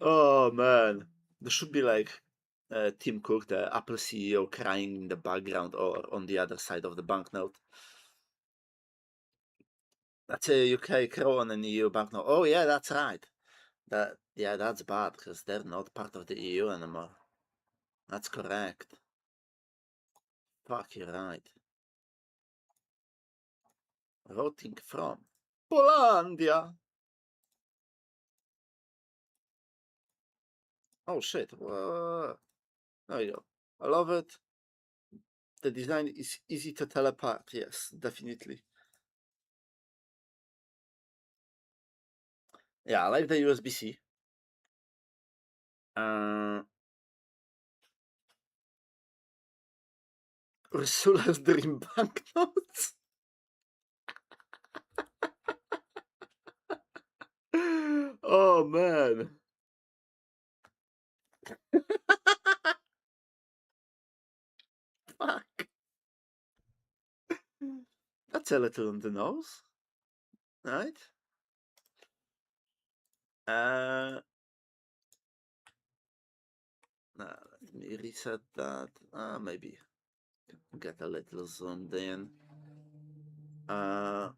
Oh man, there should be like Tim Cook, the Apple CEO, crying in the background or on the other side of the banknote. That's a UK crown and EU banknote. Oh yeah, that's right. That's bad because they're not part of the EU anymore. That's correct. Fuck, you're right. Routing from Polandia. Oh shit. There you go. I love it. The design is easy to tell apart. Yes, definitely. Yeah, I like the USB-C. Ursula's Dream banknotes. Oh man. Fuck. That's a little on the nose. Right? Let me reset that. Maybe get a little zoomed in. There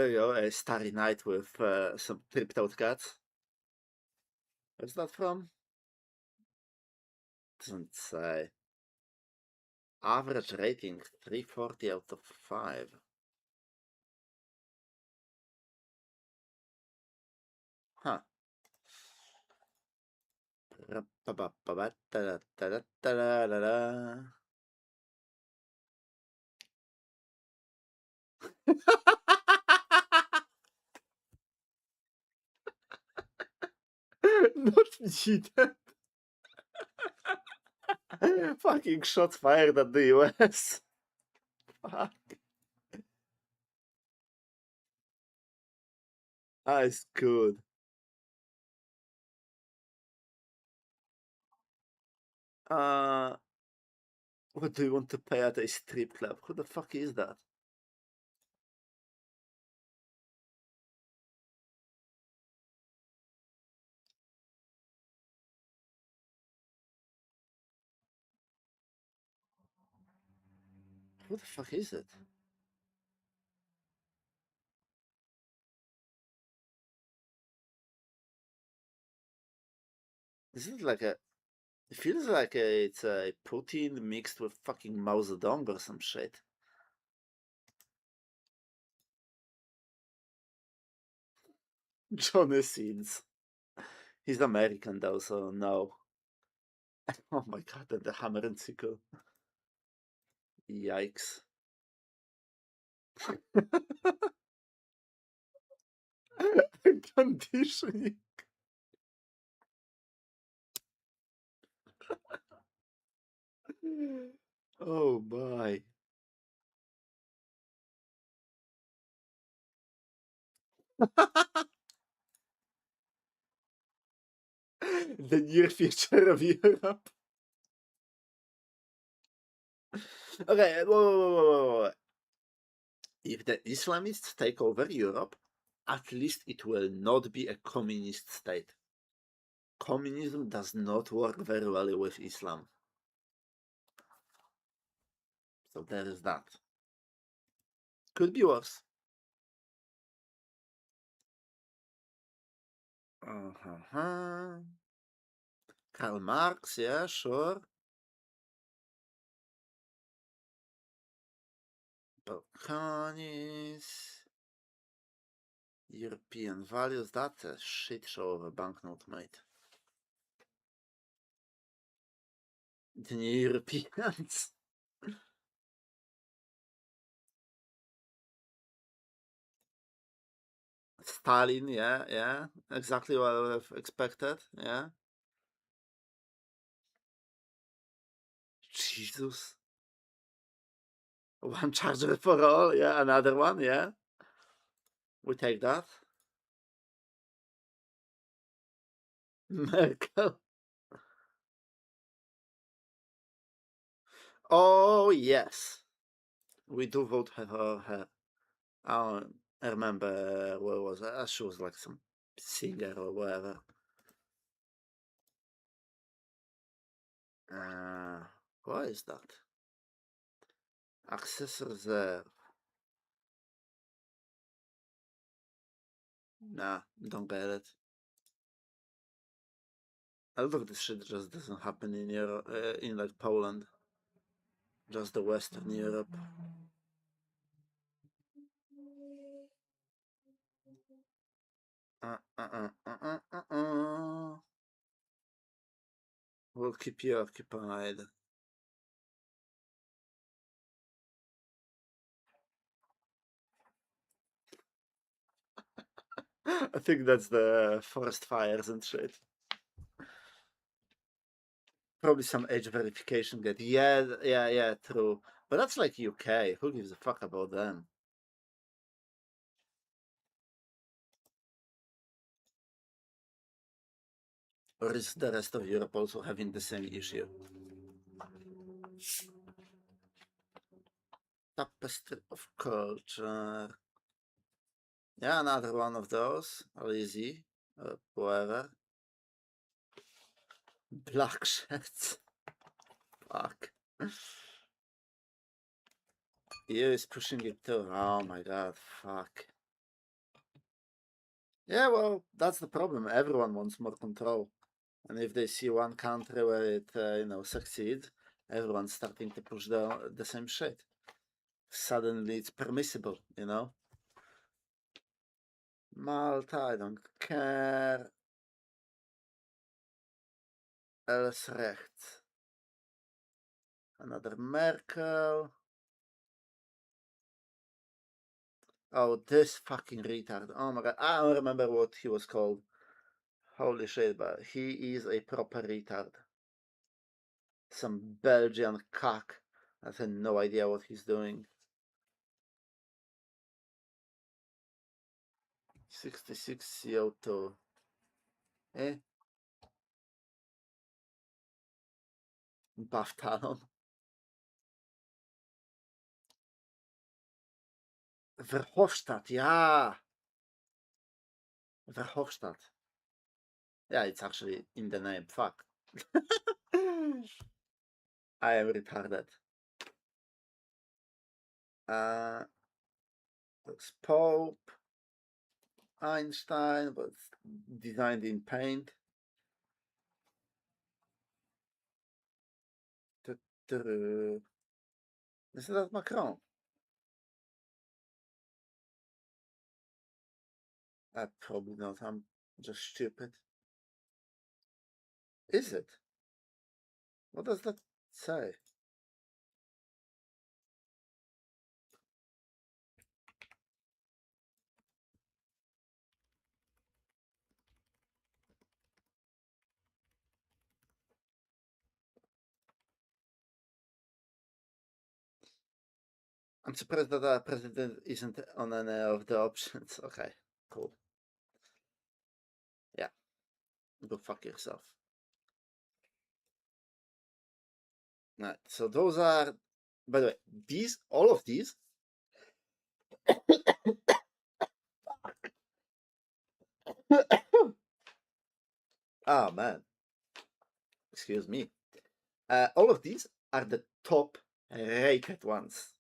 you go, a Starry Night with some tripped out cats. Where's that from? Doesn't say. Average rating 340 out of 5. Huh. Not cheated. Fucking shots fired at the US. Fuck. That is good. What do you want to pay at a strip club? Who the fuck is that? Who the fuck is it? Isn't it like a... It feels like it's a protein mixed with fucking Mao Zedong or some shit. Johnny Sins. He's American though, so no. Oh my god, and the hammer and sickle. Yikes. Conditioning. Oh my. The near future of Europe. Okay, whoa. If the Islamists take over Europe, at least it will not be a communist state. Communism does not work very well with Islam. So there is that. Could be worse. Karl Marx, yeah, sure. Balkanis. European values, that's a shit show of a banknote, mate. The new Europeans. Stalin, yeah. Exactly what I would have expected, yeah. Jesus. One charger for all, yeah, another one, yeah. We take that. Merkel. Oh, yes. We do vote for her. I remember where was it? She was like some singer or whatever. What is that? Access reserve. Nah, don't get it. A lot of this shit just doesn't happen in Europe, in like Poland. Just the Western Europe. We'll keep you occupied. I think that's the forest fires and shit. Probably some age verification get. Yeah, true. But that's like UK. Who gives a fuck about them? Or is the rest of Europe also having the same issue? Tapestry of culture. Yeah, another one of those. Easy. Whatever. Black shirts. Fuck. EU is pushing it too. Oh my god, fuck. Yeah, well, that's the problem. Everyone wants more control. And if they see one country where it, succeeds, everyone's starting to push the same shit. Suddenly it's permissible, Malta, I don't care. Els recht. Another Merkel. Oh, this fucking retard. Oh my god, I don't remember what he was called. Holy shit, but he is a proper retard. Some Belgian cock that had no idea what he's doing. 66 CO2. Buff Talon. Verhofstadt, yeah. Verhofstadt. Yeah, it's actually in the name. Fuck. I am retarded. There's Pope, Einstein, but designed in paint. Is that Macron? Probably not. I'm just stupid. Is it? What does that say? I'm surprised that the president isn't on any of the options. Okay, cool. Yeah, go fuck yourself. Right, so those are, by the way, all of these. Oh man, excuse me. All of these are the top rated ones.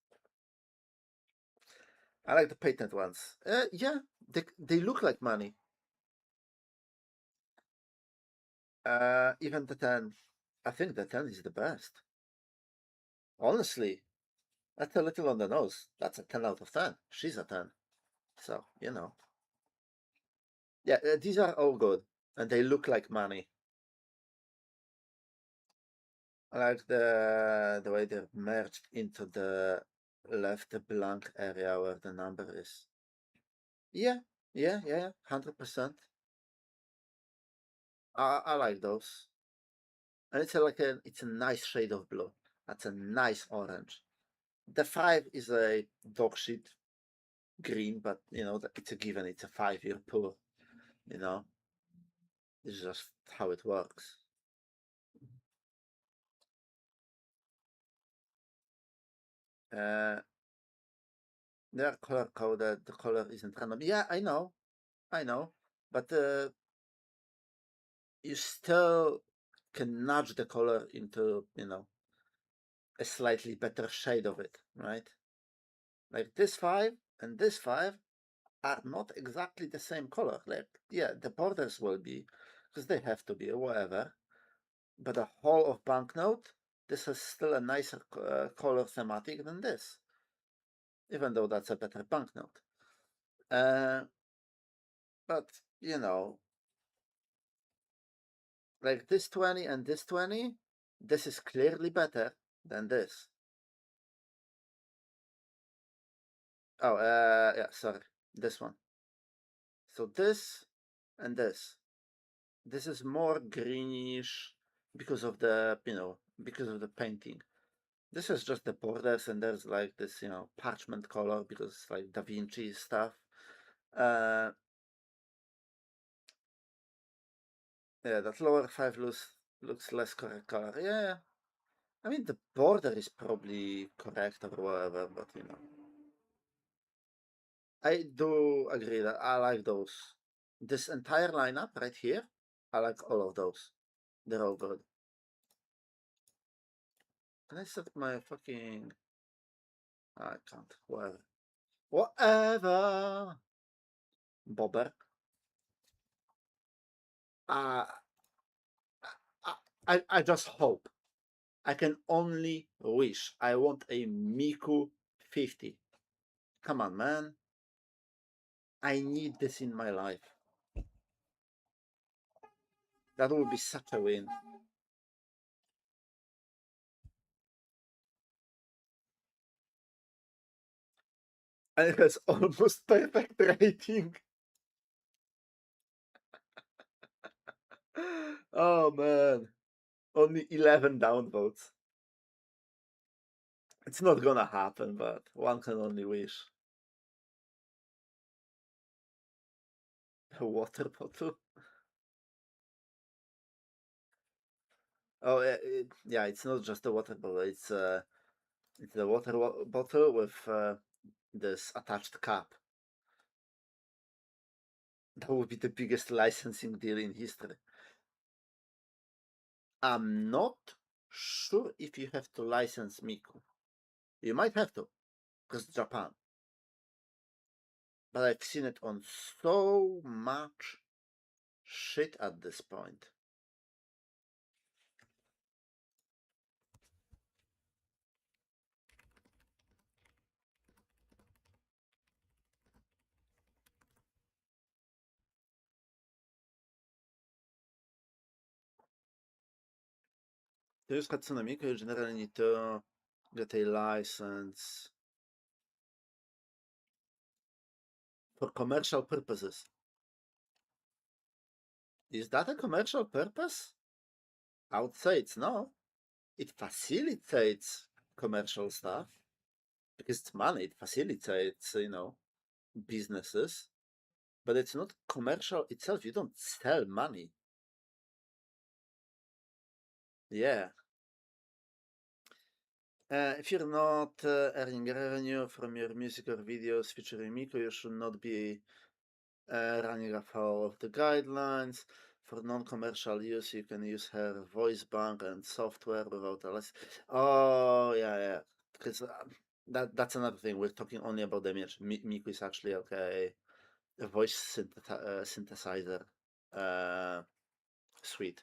I like the patent ones. Yeah, they look like money. Even the 10. I think the 10 is the best. Honestly, that's a little on the nose. That's a 10 out of 10. She's a 10. So, you know. Yeah, these are all good. And they look like money. I like the way they're merged into the left blank area where the number is. Yeah, 100%. I like those. And it's it's a nice shade of blue. That's a nice orange. The 5 is a dog shit green, but you know, it's a given. It's a 5-year pool. You know, this is just how it works. They are color coded. The color isn't random. Yeah, I know, but you still can nudge the color into, you know, a slightly better shade of it, right? Like this 5 and this 5 are not exactly the same color. Like, yeah, the borders will be, because they have to be, or whatever. But the whole of banknote, this is still a nicer color thematic than this, even though that's a better banknote. But, you know, like this 20 and this 20, this is clearly better than this. Oh, yeah, sorry, this one. So this and this is more greenish because of the, you know, because of the painting. This is just the borders, and there's like this, you know, parchment color because it's like Da Vinci stuff. Yeah, that lower 5 looks less correct color. Yeah, I mean the border is probably correct or whatever, but you know, I do agree that I like those. This entire lineup right here, I like all of those. They're all good. Can I set my fucking... I can't. Whatever. Bobber. I just hope. I can only wish. I want a Miku 50. Come on, man. I need this in my life. That would be such a win. And it has almost perfect rating. Oh man. Only 11 downvotes. It's not gonna happen, but one can only wish. A water bottle? Oh, yeah, it's not just a water bottle. It's a water bottle with this attached cap. That would be the biggest licensing deal in history. I'm not sure if you have to license Miku. You might have to. because Japan. But I've seen it on so much shit at this point. To use Hatsune Miku, you generally need to get a license for commercial purposes. Is that a commercial purpose? I would say it's no. It facilitates commercial stuff because it's money. It facilitates, businesses, but it's not commercial itself. You don't sell money. Yeah. If you're not earning revenue from your music or videos featuring Miku, you should not be running afoul of the guidelines. For non-commercial use, you can use her voice bank and software without a license. Oh, yeah. Because that's another thing. We're talking only about the image. Miku is actually a voice synthesizer suite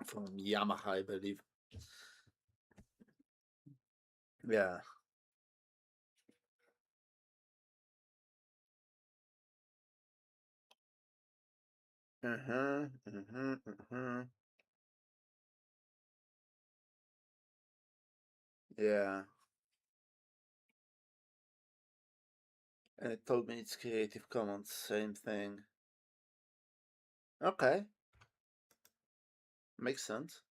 from Yamaha, I believe. Yeah. Yeah. And it told me it's Creative Commons, same thing. Okay. Makes sense.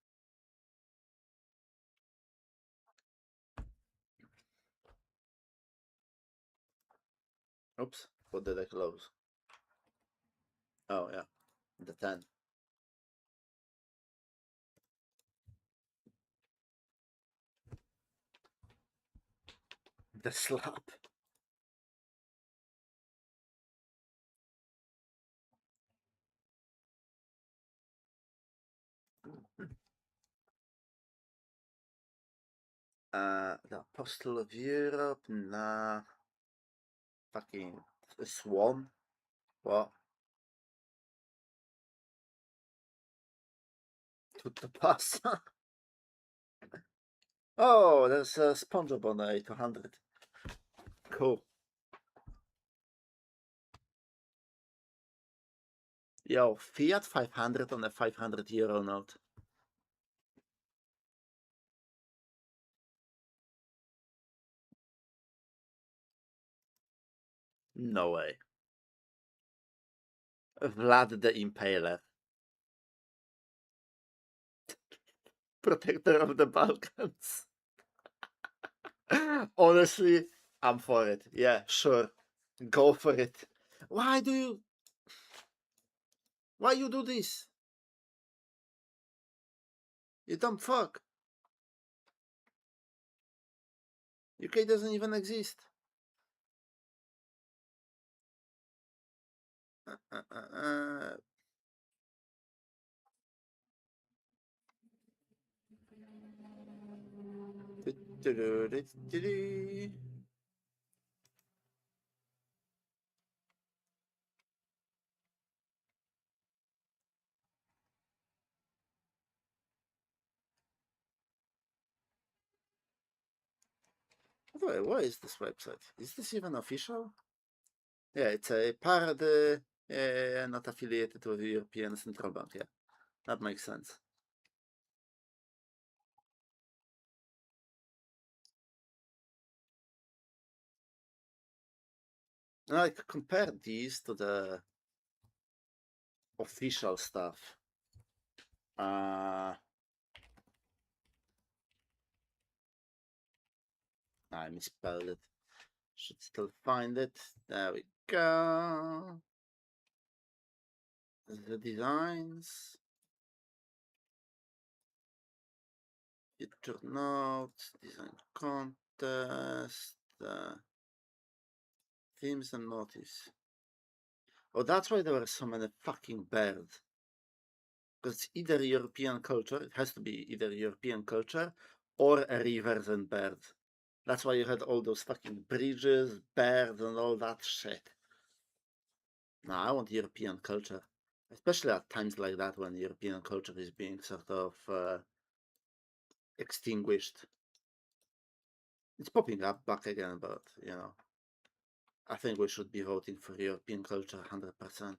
Oops, what did I close? Oh, yeah, the 10. The slap. The Apostle of Europe, nah. Fucking a swan. What? Tutto passa. Oh, there's a SpongeBob on a 200. Cool. Yo, Fiat 500 on a 500 euro note. No way. Vlad the Impaler. Protector of the Balkans. Honestly, I'm for it. Yeah, sure. Go for it. Why you do this? You dumb fuck. UK doesn't even exist. Wait, what is this website? Is this even official? Yeah, it's a parody, not affiliated with the European Central Bank. Yeah, that makes sense. Like, compare these to the official stuff. I misspelled it. Should still find it. There we go. The designs. Future notes. Design contest. Themes and motifs. Oh, that's why there were so many fucking birds. Because it's either European culture, it has to be either European culture or a rivers and birds. That's why you had all those fucking bridges, birds, and all that shit. No, I want European culture, especially at times like that when European culture is being sort of extinguished. It's popping up back again, but you know, I think we should be voting for European culture 100%.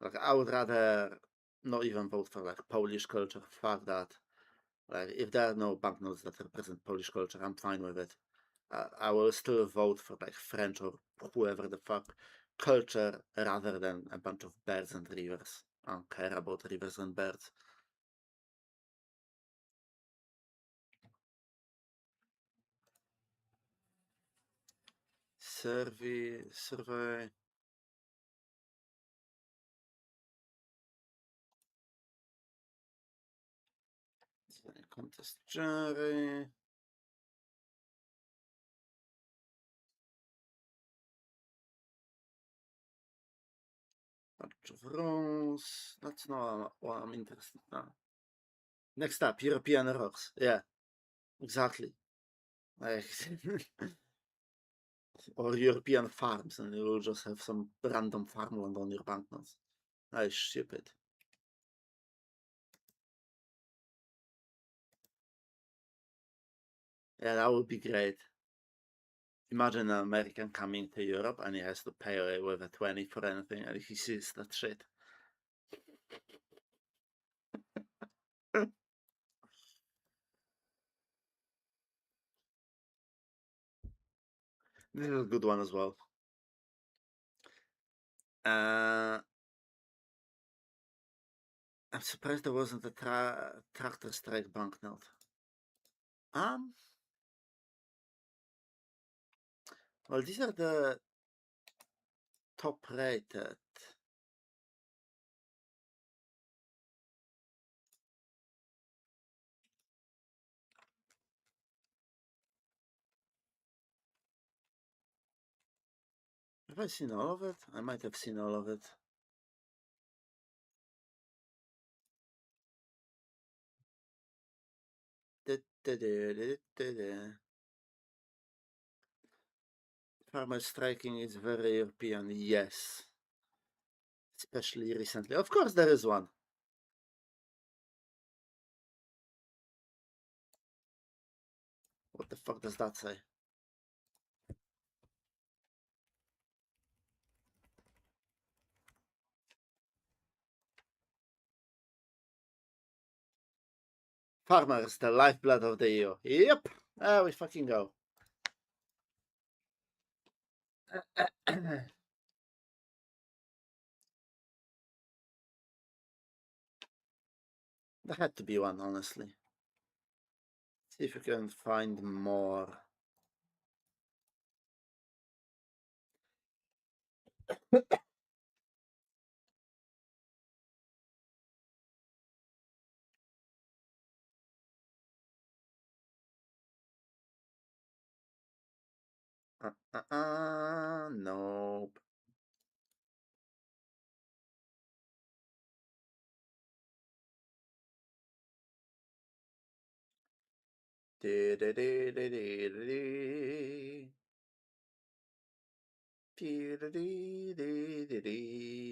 Like, I would rather not even vote for like Polish culture. Fuck that. Like, if there are no banknotes that represent Polish culture, I'm fine with it. I will still vote for like French or whoever the fuck culture rather than a bunch of birds and rivers. I don't care about rivers and birds. Survey. Contest jury. Bunch of rules. That's not what I'm interested in now. Next up, European errors. Yeah, exactly. Like, or European farms, and you will just have some random farmland on your banknotes. That is stupid. Yeah, that would be great. Imagine an American coming to Europe and he has to pay away with a 20 for anything, and he sees that shit. This is a good one as well. I'm surprised there wasn't a tractor strike banknote. Well, these are the top rated. Have I seen all of it? I might have seen all of it. Farmer striking is very European, yes. Especially recently. Of course there is one. What the fuck does that say? Farmers, the lifeblood of the EU. Yep, there we fucking go. There had to be one, honestly. See if we can find more. Nope.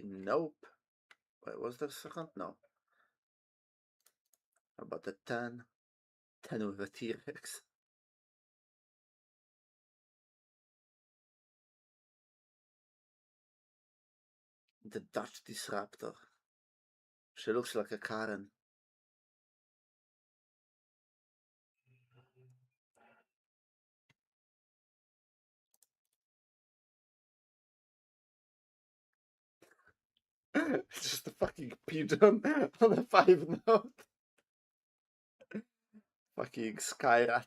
Nope. Wait, was there a second? No. How about the 10? 10 with a T-Rex. The Dutch Disruptor. She looks like a Karen. It's just a fucking pigeon on a 5 note. Fucking Skyrat.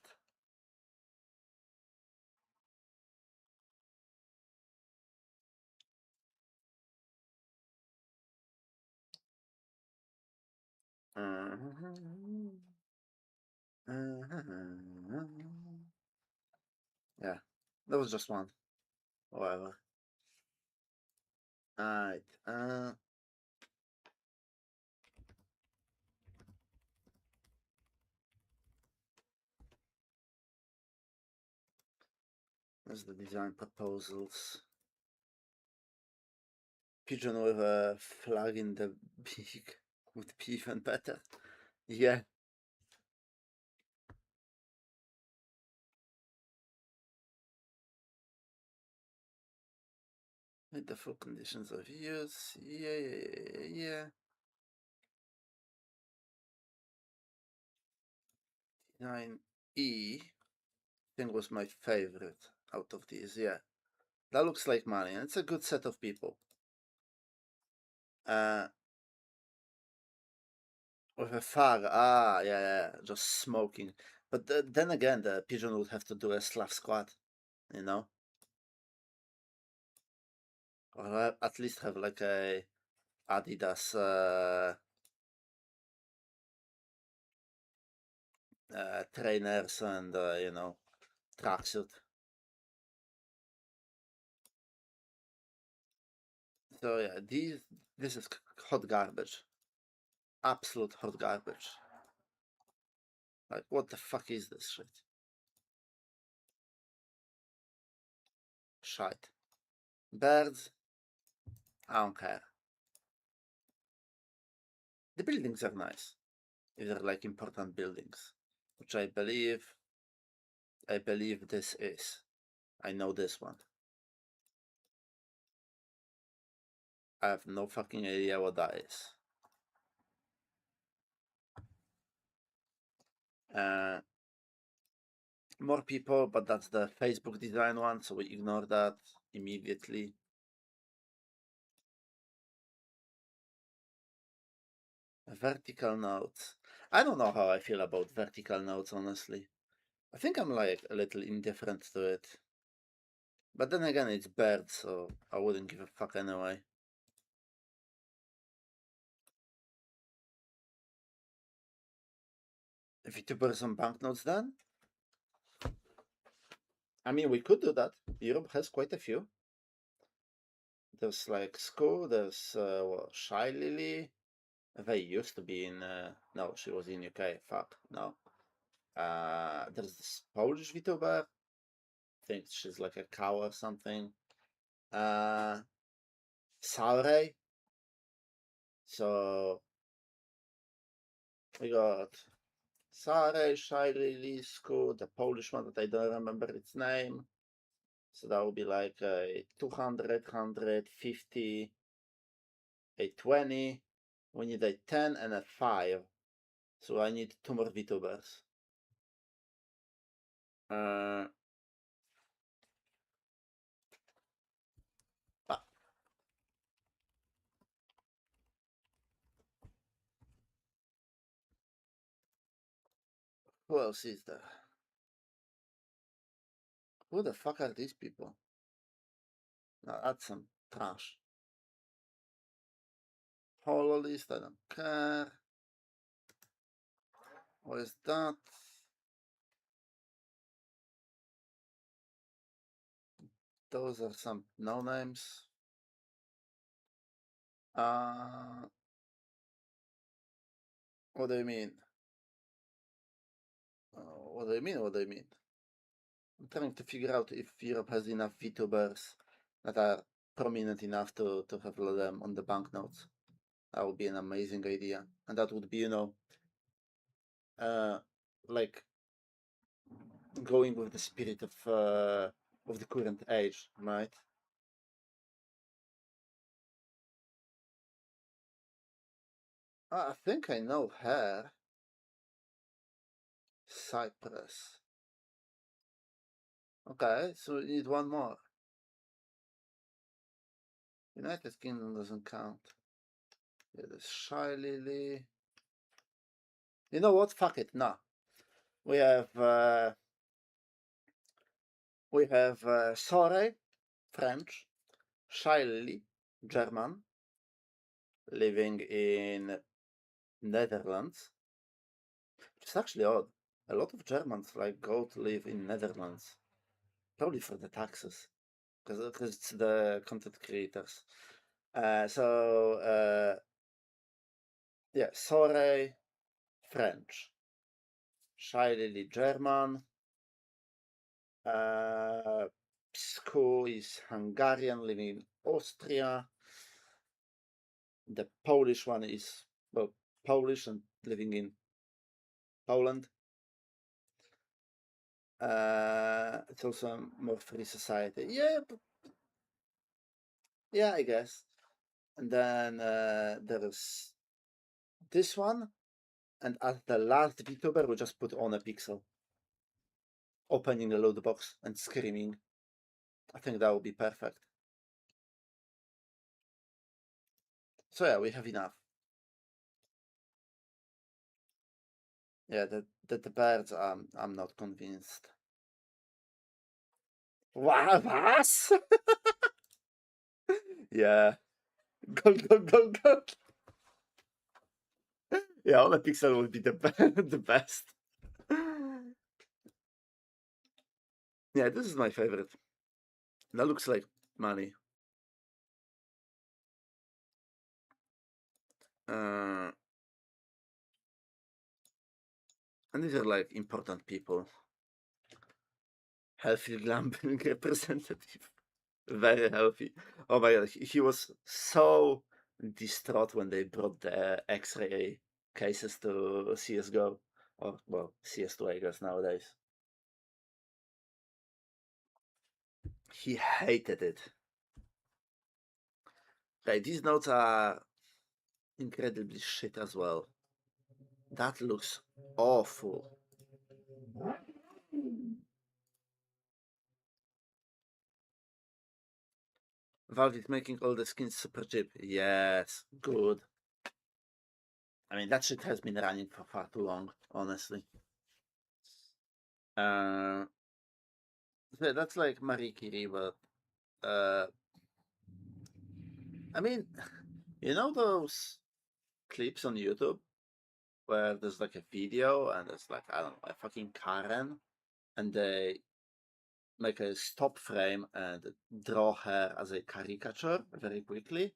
Yeah, that was just one. Whatever. Alright. There's the design proposals. Pigeon with a flag in the beak would be even better. Yeah. With the full conditions of use. Yeah. 9E, I think was my favorite out of these. Yeah. That looks like money, and it's a good set of people. With a fag, yeah, just smoking. But then again, the pigeon would have to do a Slav squat, you know? Or at least have like a Adidas trainers and, you know, tracksuit. So yeah, this is hot garbage. Absolute hot garbage. Like, what the fuck is this shit? Shite. Birds, I don't care. The buildings are nice. These are like important buildings, which I believe this is. I know this one. I have no fucking idea what that is. More people, but that's the Facebook design one, so we ignore that immediately. Vertical notes. I don't know how I feel about vertical notes, honestly. I think I'm like a little indifferent to it. But then again, it's birds, so I wouldn't give a fuck anyway. VTubers on banknotes then? I mean, we could do that. Europe has quite a few. There's like Sko, there's Shy Lily. They used to be in, no, she was in UK, fuck, no. There's this Polish VTuber. I think she's like a cow or something. Salray. So we got Salray, Shy Lily, Sko, the Polish one that I don't remember its name. So that would be like a 200, 150, a 20. We need a 10 and a 5. So I need 2 more VTubers. Who else is there? Who the fuck are these people? Now that's some trash. Holo list, I don't care. What is that? Those are some no names. What do you mean? What do you mean? What do you mean? I'm trying to figure out if Europe has enough VTubers that are prominent enough to have them on the banknotes. That would be an amazing idea. And that would be, you know, like going with the spirit of the current age, right? I think I know her. Cyprus. Okay, so we need one more. United Kingdom doesn't count. Yeah, there's Shy Lily. You know what? Fuck it. No. We have Sore, French, Shy Lily, German, living in Netherlands. It's actually odd. A lot of Germans like go to live in Netherlands, probably for the taxes, because it's the content creators. Yeah, Sore, French, Shy Lily, German, Psko is Hungarian, living in Austria. The Polish one is, well, Polish and living in Poland. It's also a more free society. Yeah, yeah, I guess. And then there is this one, and as the last VTuber, we just put on a pixel, opening a load box and screaming. I think that would be perfect. So yeah, we have enough. Yeah, the birds, I'm not convinced. Was? Yeah. Gold, gold, gold, gold. Yeah, on a pixel would be the the best. Yeah, this is my favorite. That looks like money. And these are like important people. Healthy gambling representative. Very healthy. Oh my god, he was so distraught when they brought the X-ray cases to CSGO. Or, well, CS2, I guess, nowadays. He hated it. Okay, these notes are incredibly shit as well. That looks awful. Valve is making all the skins super cheap. Yes, good. I mean, that shit has been running for far too long, honestly. So that's like Marie Curie, but I mean, you know those clips on YouTube where there's like a video and it's like, I don't know, a fucking Karen, and they make a stop frame and draw her as a caricature very quickly.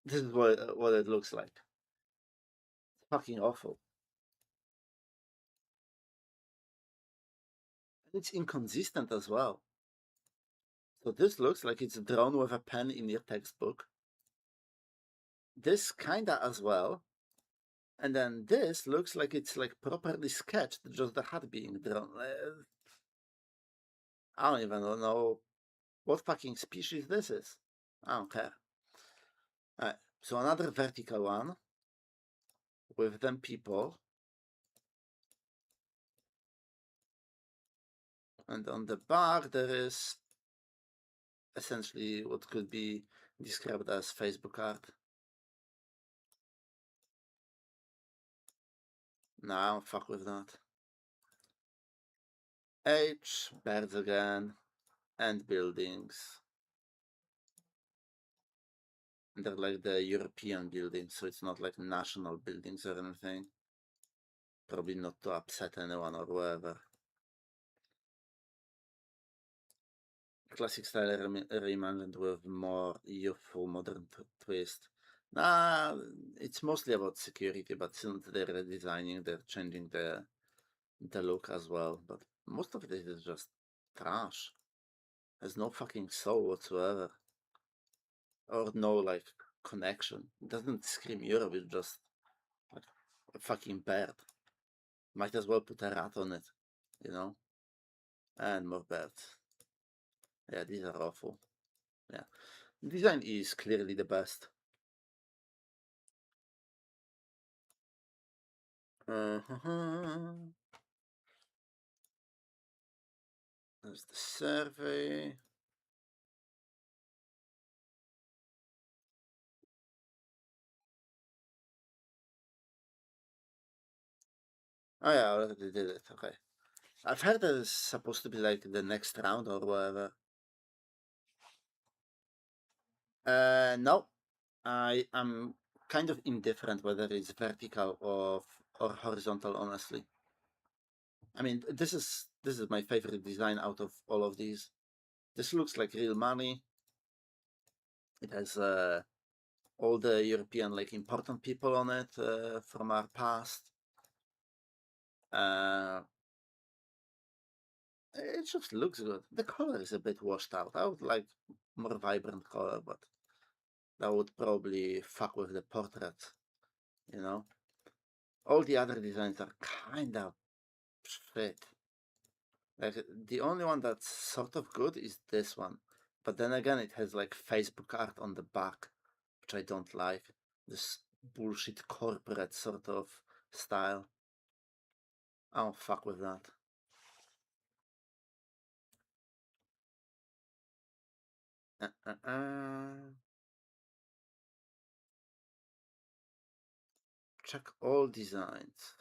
This is what it looks like. It's fucking awful. It's inconsistent as well. So this looks like it's drawn with a pen in your textbook. This kinda as well. And then this looks like it's like properly sketched, just the hat being drawn. I don't even know what fucking species this is. I don't care. Alright, so another vertical one with them people. And on the back there is essentially what could be described as Facebook art. No, I don't fuck with that. H, birds again, and buildings. And they're like the European buildings, so it's not like national buildings or anything. Probably not to upset anyone or whatever. Classic style reimagined with more youthful modern twist. Nah, it's mostly about security, but since they're redesigning, they're changing the look as well. But most of it is just trash. There's no fucking soul whatsoever. Or no like connection. It doesn't scream Europe, it's just like a fucking bird. Might as well put a rat on it, you know? And more birds. Yeah, these are awful. Yeah. Design is clearly the best. There's the survey. Oh yeah, I already did it. Okay. I've heard that it's supposed to be like the next round or whatever. No. I am kind of indifferent whether it's vertical or horizontal, honestly. I mean, this is my favorite design out of all of these. This looks like real money. It has all the European like important people on it from our past. It just looks good. The color is a bit washed out. I would like more vibrant color, but that would probably fuck with the portrait, you know? All the other designs are kind of shit. Like, the only one that's sort of good is this one. But then again, it has like Facebook art on the back, which I don't like. This bullshit corporate sort of style. I don't fuck with that. Check all designs.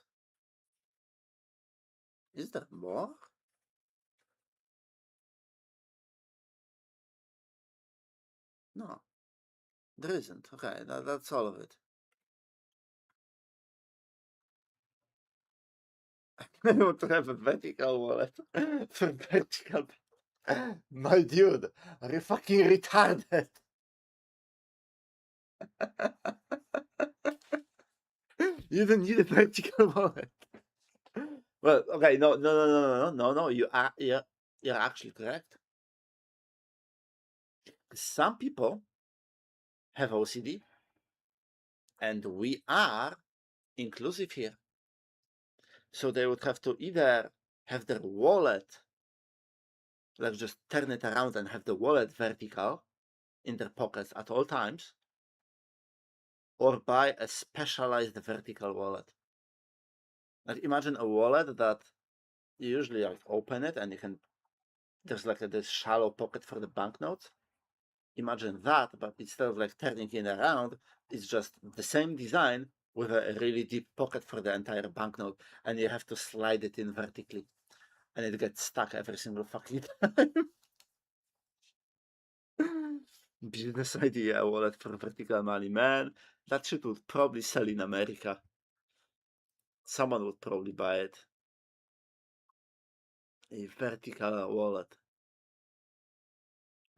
Is there more? No, there isn't. Okay, that's all of it. I want to have a vertical wallet for vertical. My dude, are you fucking retarded? You don't need a vertical wallet. Well, okay, no. You're actually correct. Some people have OCD, and we are inclusive here. So they would have to either have their wallet, like just turn it around and have the wallet vertical in their pockets at all times, or buy a specialized vertical wallet. Like imagine a wallet that you usually like open it and you can, there's like this shallow pocket for the banknotes. Imagine that, but instead of like turning it around, it's just the same design with a really deep pocket for the entire banknote, and you have to slide it in vertically, and it gets stuck every single fucking time. Business idea, wallet for vertical money, man. That shit would probably sell in America. Someone would probably buy it. A vertical wallet.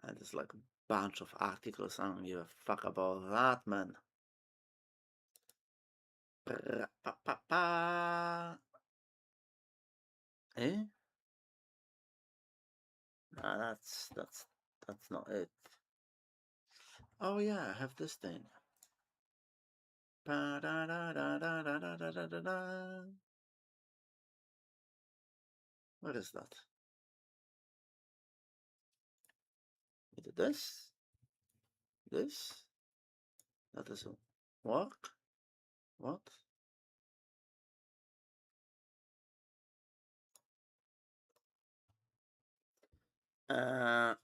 And there's like a bunch of articles. I don't give a fuck about that, man. Eh? Nah, that's not it. Oh yeah, I have this thing. What is that? Is it this? This? That doesn't work? What? Let's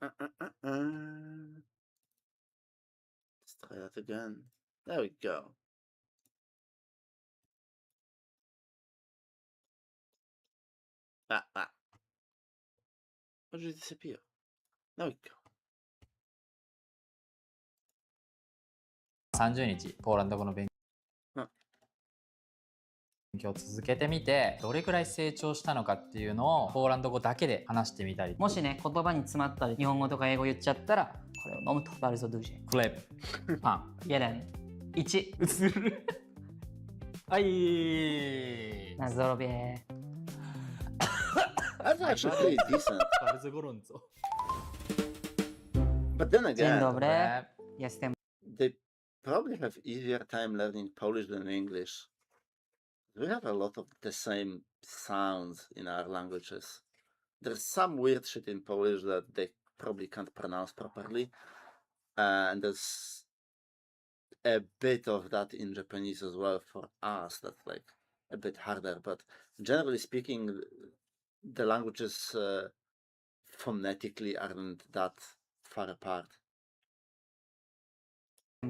try that again. There we go. Where did it disappear? There we go. 30日ポーランド語の勉強を続けてみてどれくらい成長したのかっていうのをポーランド語だけで話してみたり、もしね言葉に詰まったり日本語とか英語言っちゃったらこれを飲むとバルゾドゥージェクレープパンイエレン1映るはいナゾロベ That's actually pretty decent. Bardzo gorąco. But then Dzień again, dobry. Jestem. they probably have easier time learning Polish than English. We have a lot of the same sounds in our languages. There's some weird shit in Polish that they probably can't pronounce properly. And there's a bit of that in Japanese as well for us. That's like a bit harder. But generally speaking, the languages phonetically aren't that far apart.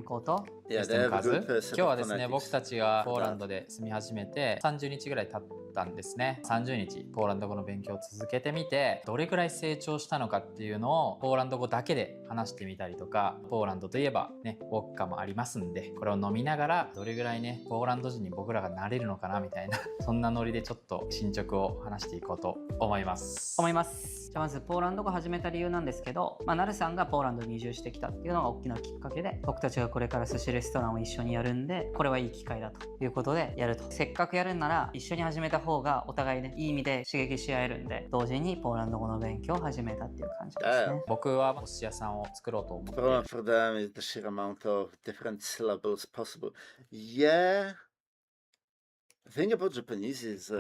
ことYeah, シス they テム have a 数 good set 今日 of はですね phonetics. 僕たちがポーランドで住み始めて30日ぐらい経ったんですね。30日ポーランド語の勉強を続けてみてどれくらい成長したのかっていうのをポーランド語だけで話してみたりとか、ポーランドといえばねウォッカもありますんで、これを飲みながらどれぐらいねポーランド人に僕らがなれるのかなみたいなそんなノリでちょっと進捗を話していこうと思います。じゃあまずポーランド語始めた理由なんですけど、ナルさんがポーランドに移住してきたっていうのが大きなきっかけで、僕たちがこれから寿司レストランを一緒にやるんで、これはいい機会だということでやると。せっかくやるんなら一緒に始めた方がお互いね、いい意味で刺激し合えるんで、同時にポーランド語の勉強を始めたっていう感じですね。僕はお寿司屋さんを作ろうと思って。Problem for them is the sheer amount of different syllables possible. Yeah. The thing about Japanese is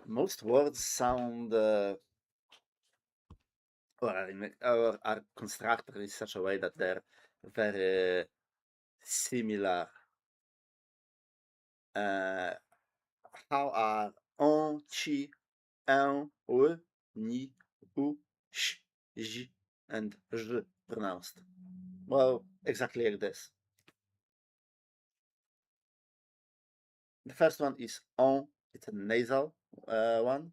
most words sound or are constructed in such a way that they're very similar. How are on, chi, un, o, ni, u, sh, j, and j pronounced? Well, exactly like this. The first one is on, it's a nasal one.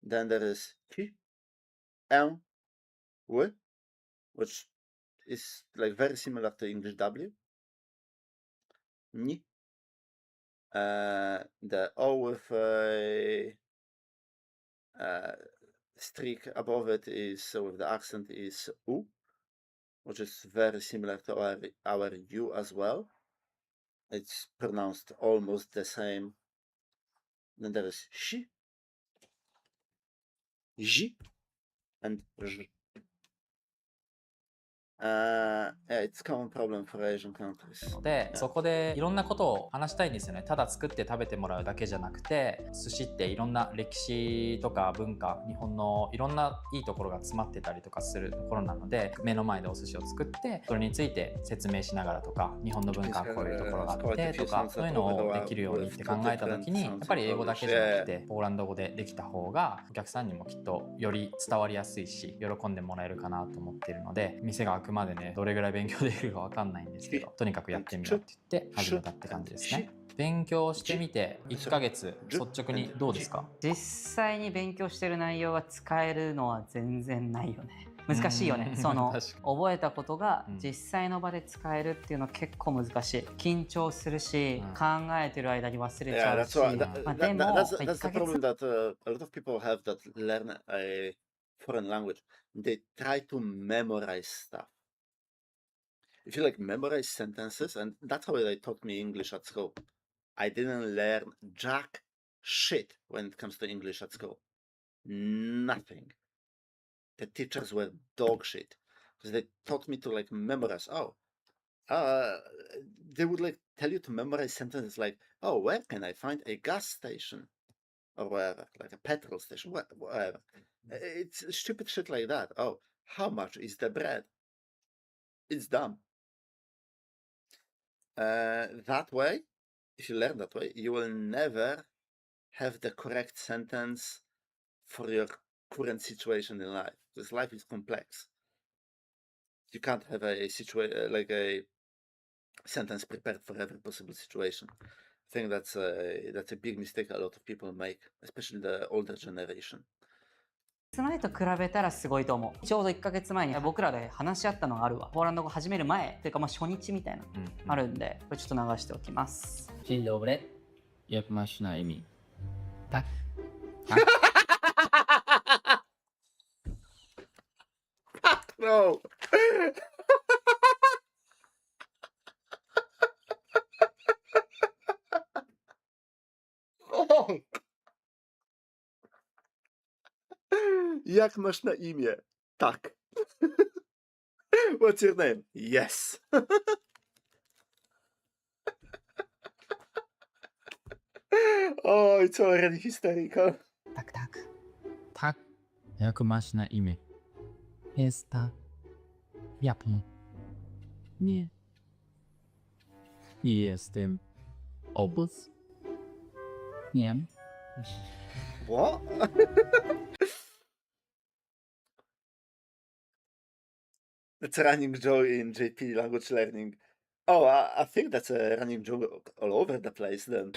Then there is ki, un, w, which is like very similar to English W. Ni. The O with a streak above it is with the accent is U, which is very similar to our U as well. It's pronounced almost the same. Then there is shi, ji, and zh. It's a common problem for Asian countries. で、そこでいろんなことを話したいんですよね。ただ作って食べてもらうだけじゃなくて、寿司っていろんな歴史とか文化、日本のいろんないいところが詰まってたりとかするところなので、目の前でお寿司を作ってそれについて説明しながらとか、日本の文化はこういうところがあってとか、そういうのをできるようにって考えた時に、やっぱり英語だけじゃなくてポーランド語でできた方がお客さんにもきっとより伝わりやすいし、喜んでもらえるかなと思っているので、店が開くまでね、どれぐらい勉強できるかわかんないんですけど、とにかくやってみようって言って始めたって感じですね。勉強してみて1ヶ月率直にどうですか？実際に勉強してる内容が使えるのは全然ないよね。難しいよね。その覚えたことが実際の場で使えるっていうのは結構難しい。緊張するし、考えてる間に忘れちゃうし。でもthat's the problem that a lot of people have that learn a foreign language. They try to memorize stuff. If you like memorize sentences, and that's how they taught me English at school. I didn't learn jack shit when it comes to English at school. Nothing. The teachers were dog shit because they taught me to like memorize. They would like tell you to memorize sentences like, "Oh, where can I find a gas station?" or wherever, like a petrol station, whatever. It's stupid shit like that. Oh, how much is the bread? It's dumb. That way, if you learn that way, you will never have the correct sentence for your current situation in life. Because life is complex. You can't have a situation like a sentence prepared for every possible situation. I think that's a big mistake a lot of people make, especially the older generation. 前と比べたらすごいと思う。ちょうど1ヶ月前に僕らで話し合ったのがあるわ。ポーランド語始める前というか、まあ初日みたいなあるんで、これちょっと流しておきます。Dzień dobry. Jak masz na imię? Tak. No. Jak masz na imię? Tak. What's your name? Yes. Oh, it's already hysterical. Tak, tak. Tak. Jak masz na imię? Jestem Japon. Nie. Jestem obóz. Nie. What? That's a running joke in JP language learning. Oh, I think that's a running joke all over the place then.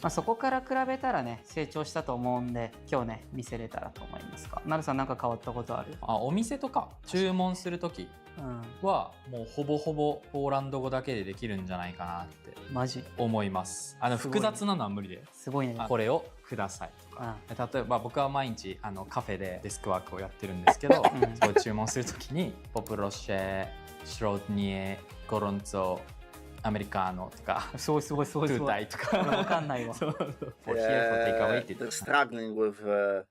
まあそこから比べたらね成長したと思うんで、今日ね見せれたらと思いますが、なるさんなんか変わったことある？お店とか注文する時はもうほぼほぼポーランド語だけでできるんじゃないかなってマジ思います。複雑なのは無理で、すごいね。これをくださいとか、例えば僕は毎日カフェでデスクワークをやってるんですけど、そこ注文するときにポプロシェ、シロドニエ、ゴロンツォ、アメリカーノとか、すごいすごいすごいすごい。トゥータイとか、わかんないわ。For here for takeaway って言って。They're struggling with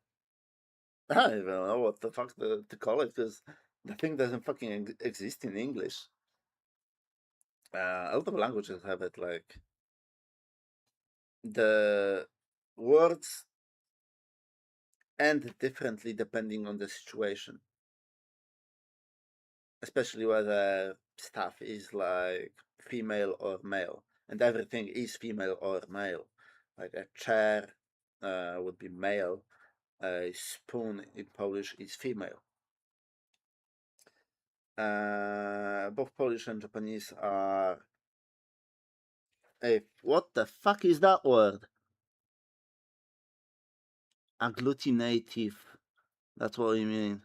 I don't even know what the fuck to call it, because the thing doesn't fucking exist in English. A lot of languages have it, like the words end differently depending on the situation, especially whether stuff is like female or male, and everything is female or male. Like a chair would be male. A spoon in Polish is female. Both Polish and Japanese are. Hey, what the fuck is that word? Agglutinative. That's what we mean.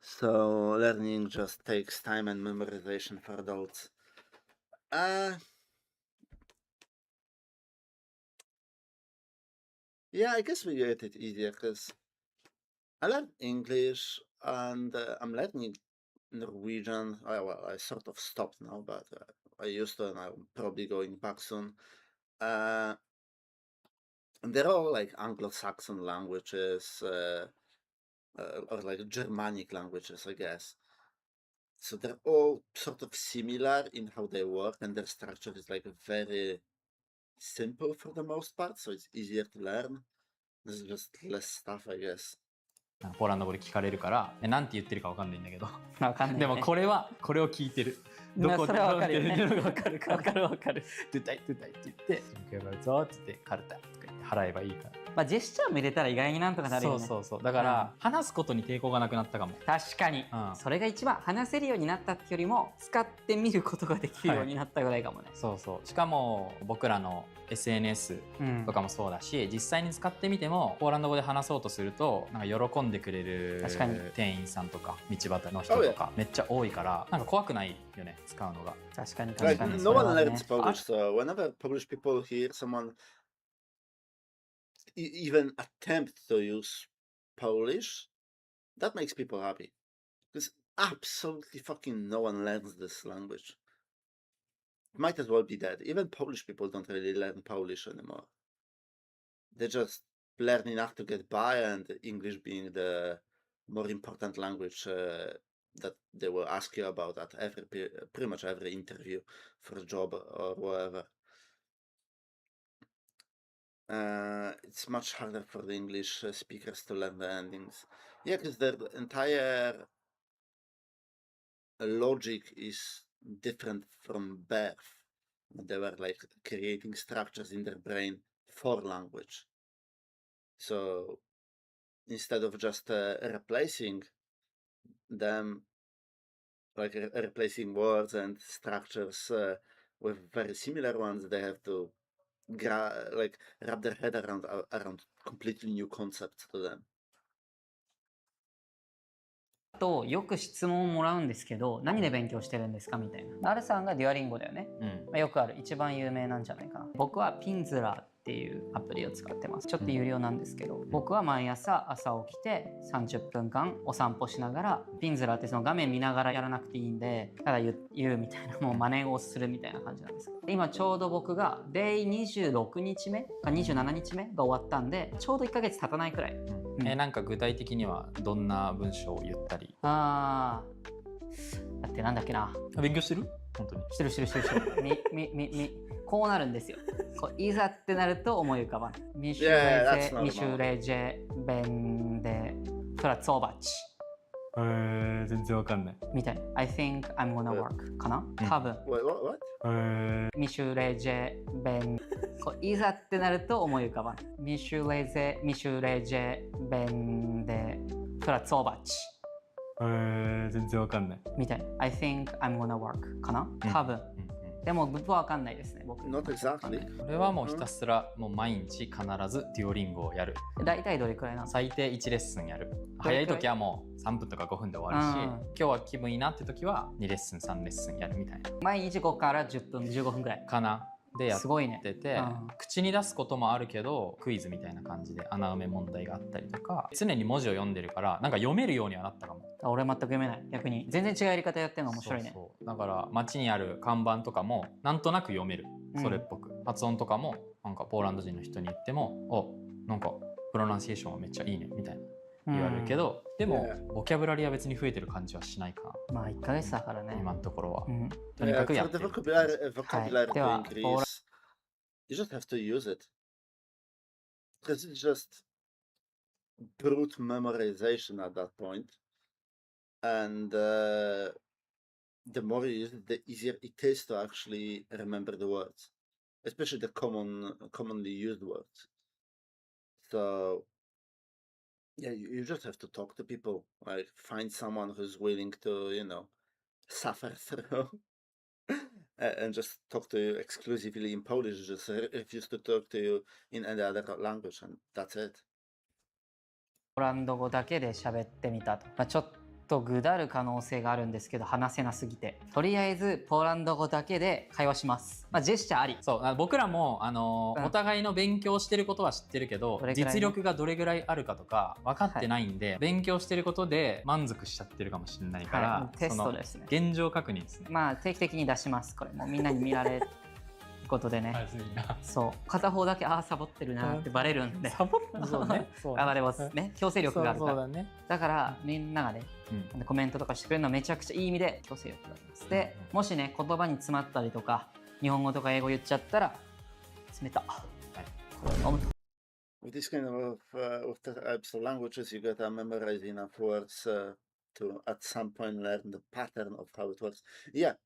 So learning just takes time and memorization for adults. Yeah, I guess we get it easier because I learned English and I'm learning Norwegian. Well, I sort of stopped now, but I used to, and I'm probably going back soon. And they're all like Anglo-Saxon languages, or like Germanic languages, I guess. So they're all sort of similar in how they work, and their structure is like very simple for the most part, so it's easier to learn. There's just less stuff, I guess. ポーランド語で聞かれるからなんて言ってるかわかんないんだけど、わかんないね。でもこれはこれを聞いてる。どこでわかるよね。わかるわかるわかる。トゥタイトゥタイって言って「受けるぞ」って言って「カルタ」とか言って払えばいいから。まあジェスチャーも入れたら意外になんとかなるよね。そうだから、話すことに抵抗がなくなったかも。確かに、それが一番。話せるようになったってよりも使ってみることができるようになったぐらいかもね。そうしかも僕らの SNS とかもそうだし、実際に使ってみてもポーランド語で話そうとするとなんか喜んでくれる店員さんとか道端の人とかめっちゃ多いから、なんか怖くないよね、使うのが。確かに確かに。No one learns Polish, so whenever Polish people hear someone even attempt to use Polish, that makes people happy. Because absolutely fucking no one learns this language. It might as well be dead. Even Polish people don't really learn Polish anymore. They just learn enough to get by, and English being the more important language that they will ask you about at pretty much every interview for a job or whatever. It's much harder for the English speakers to learn the endings. Yeah, because their entire logic is different from birth. They were like creating structures in their brain for language. So instead of just replacing them, like replacing words and structures with very similar ones, they have to wrap their head around completely new concepts to them. とよく質問をもらうんですけど、何で勉強してるんですかみたいな。R さんがデュアリンゴだよね。よくある一番有名なんじゃないかな。僕はピンズラーっていうアプリを使ってます。ちょっと有料なんですけど、僕は毎朝起きて30分間お散歩しながら、ピンズラーってその画面見ながらやらなくていいんで、ただ言うみたいな、もう真似をするみたいな感じなんです。今ちょうど僕が Day 26日目か27日目が終わったんで、ちょうど1ヶ月経たないくらい。なんか具体的にはどんな文章を言ったり？だってなんだっけな。勉強してる？本当に。してる。こうなるんですよ。いざってなると思い浮かばない。ミシュレジェベンデプラツォバチ。全然わかんない。みたいな。I think I'm gonna work かな？多分。What? ミシュレジェベン。いざってなると思い浮かばない。ミシュレジェベンデプラツォバチ。全然わかんない。みたいな。I think I'm gonna work かな？多分。でも僕はわかんないですね、僕。 Not exactly. これはもうひたすらもう毎日必ずデュオリンゴをやる。大体どれくらいなの？最低1レッスンやる。早い時はもう3分とか5分で終わるし、今日は気分いいなって時は2レッスン3レッスンやるみたいな。毎日5から10分15分くらいかなでやっすごいね。てて、口に出すこともあるけどクイズみたいな感じで穴埋め問題があったりとか、常に文字を読んでるからなんか読めるようにはなったかも。俺全く読めない。逆に全然違うやり方やってるの面白いね。そうだから街にある看板とかもなんとなく読める、それっぽく。発音とかもなんかポーランド人の人に言っても「お、なんかプロナンシエーションはめっちゃいいね」みたいな言われるけど、でもボキャブラリーは別に増えてる感じはしないかな。まあ1ヶ月だからね、今のところは。と Yeah, にかく for やって the る。 vocabulary to では increase, you just have to use it. Because it's just brute memorization at that point. And the more you use it, the easier it is to actually remember the words, especially the commonly used words. So yeah, you just have to talk to people, like find someone who's willing to, suffer through and just talk to you exclusively in Polish, just refuse to talk to you in any other language, and that's it. ポーランド語だけで喋ってみたと、ちょっとぐだる可能性があるんですけど話せなすぎて、とりあえずポーランド語だけで会話します。ジェスチャーあり。そう僕らもお互いの勉強してることは知ってるけど、実力がどれぐらいあるかとか分かってないんで、勉強してることで満足しちゃってるかもしれないから、テストですね。現状確認ですね。まあ定期的に出します。これもみんなに見られることでね。そう片方だけサボってるなってバレるんで。サボってそうね。でもね、強制力があるから。だからみんながね、コメントとかしてくれるのはめちゃくちゃいい意味で強制力があります。で、もしね言葉に詰まったりとか日本語とか英語言っちゃったら冷た。With this kind of with the types of languages, you gotta memorize enough words to at some point learn the pattern of how it works. Yeah.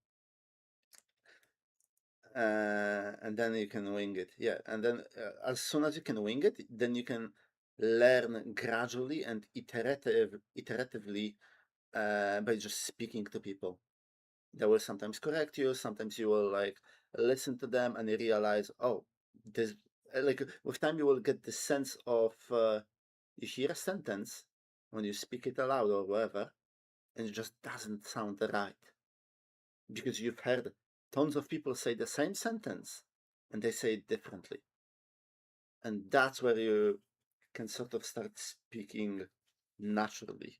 And then you can wing it. Yeah. And then as soon as you can wing it, then you can learn gradually and iteratively by just speaking to people. They will sometimes correct you, sometimes you will like listen to them and you realize, oh, this like with time you will get the sense of you hear a sentence when you speak it aloud or whatever, and it just doesn't sound right. Because you've heard tons of people say the same sentence and they say it differently. And that's where you can sort of start speaking naturally.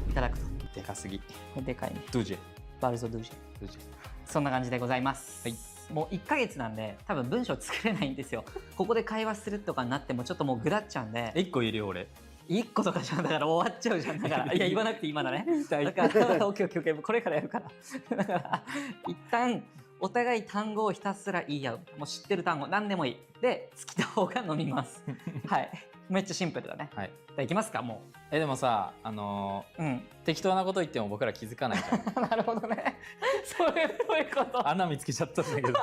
いただくとでかすぎ。これでかいね。ドゥジェ。バルゾドゥジェ。そんな感じでございます。はい。もう1ヶ月なんで多分文章作れないんですよ。ここで会話するとかになってもちょっともうぐだっちゃうんで。1個いるよ俺。1個とかじゃんだから終わっちゃうじゃんだから。いや言わなくて今だね。だからオッケーオッケーオッケーこれからやるから。だから一旦お互い単語をひたすら言い合う。もう知ってる単語何でもいい。で尽きた方が飲みます。はい。めっちゃシンプルだね。はい。じゃあいきますかもう。でもさ適当なこと言っても僕ら気づかないじゃん。なるほどね。そういうこと。穴見つけちゃったんだけど。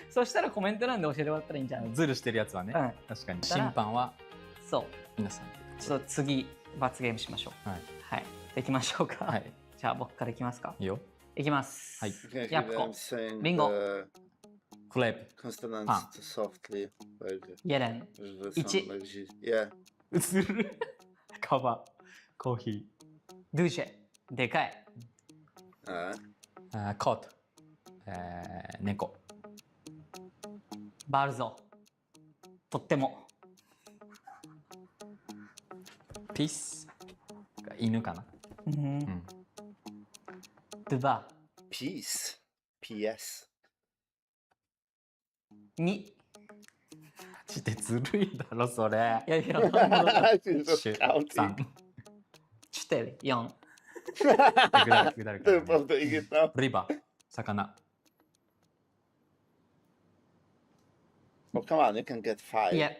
そしたらコメント欄で教えてもらったらいいんじゃん。ズルしてるやつはね。確かに。審判はそう皆さん。ちょっと次罰ゲームしましょう。はい。はい。できましょうか。はい。じゃあ僕からいきますか。いいよ。いきます。はい。ヤプコ。リンゴ。クレープ。Consonants softly. Jeden. 1. Yeah. ずる。カバ。コーヒー。ドゥシェ。でかい。コート。猫。バルゾ。とっても。ピース。犬かな。ドゥバ。Peace. PS. 2。マジでずるいだろそれ。いやいや。3。チュテル4。ぐだる。リバ。魚。Well, come on, you can get 5. Yeah.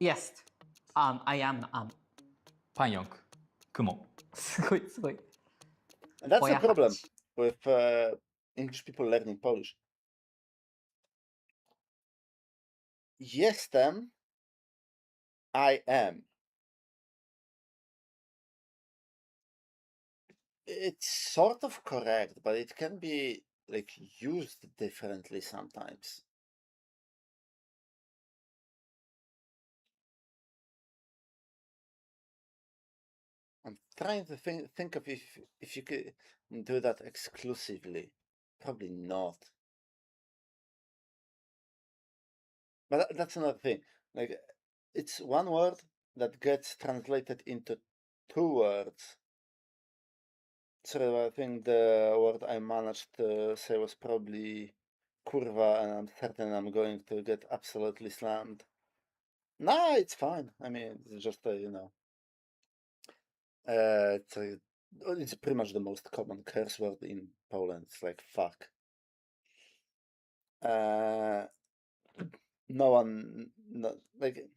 Yes. I am. パンヨンク。雲。すごいすごい。And that's the problem with English people learning Polish. Jestem, I am. It's sort of correct, but it can be like used differently sometimes. I'm trying to think of if you could do that exclusively. Probably not. But that's another thing. Like, it's one word that gets translated into two words. So I think the word I managed to say was probably kurva, and I'm certain I'm going to get absolutely slammed. Nah, it's fine. I mean, it's just it's pretty much the most common curse word in Poland. It's like fuck. No one, like,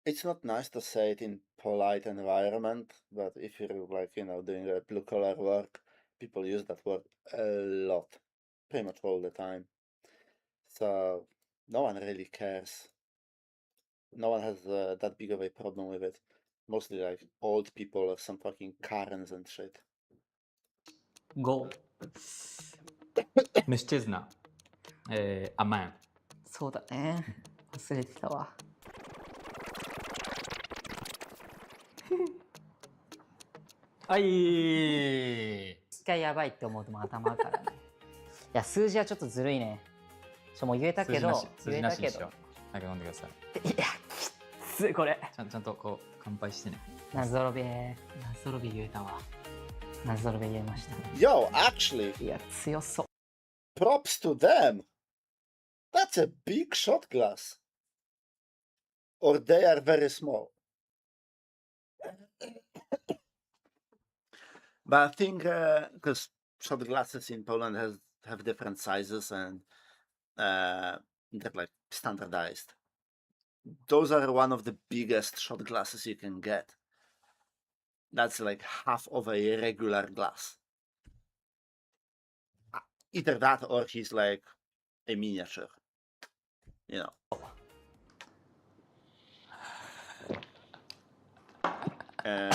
it's not nice to say it in polite environment, but if you're like, doing a blue collar work, people use that word a lot, pretty much all the time. So no one really cares. No one has that big of a problem with it. Mostly like old people or some fucking Karens and shit. Go. Mężczyzna. A man. そうだね。忘れてたわ。はい。一回やばいって思うともう頭からね。いや、数字はちょっとずるいね。もう言えたけど、数字なしにしよう。なんか飲んでください。いや、きついこれ。ちゃんとこう乾杯してね。ナゾロベ言えたわ。ナゾロベ言えました。Yo, actually. いや、強そう。Props to them. That's a big shot glass. Or they are very small. But I think because shot glasses in Poland have different sizes and they're like standardized. Those are one of the biggest shot glasses you can get. That's like half of a regular glass. Either that or he's like a miniature. And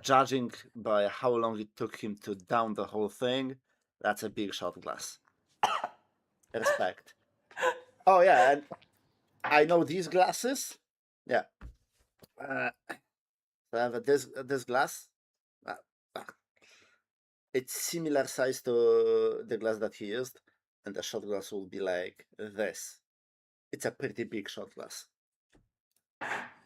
judging by how long it took him to down the whole thing, that's a big shot glass. Respect. Oh yeah, and I know these glasses. Yeah. So I have this glass. It's similar size to the glass that he used, and the shot glass will be like this. It's a pretty big shot glass.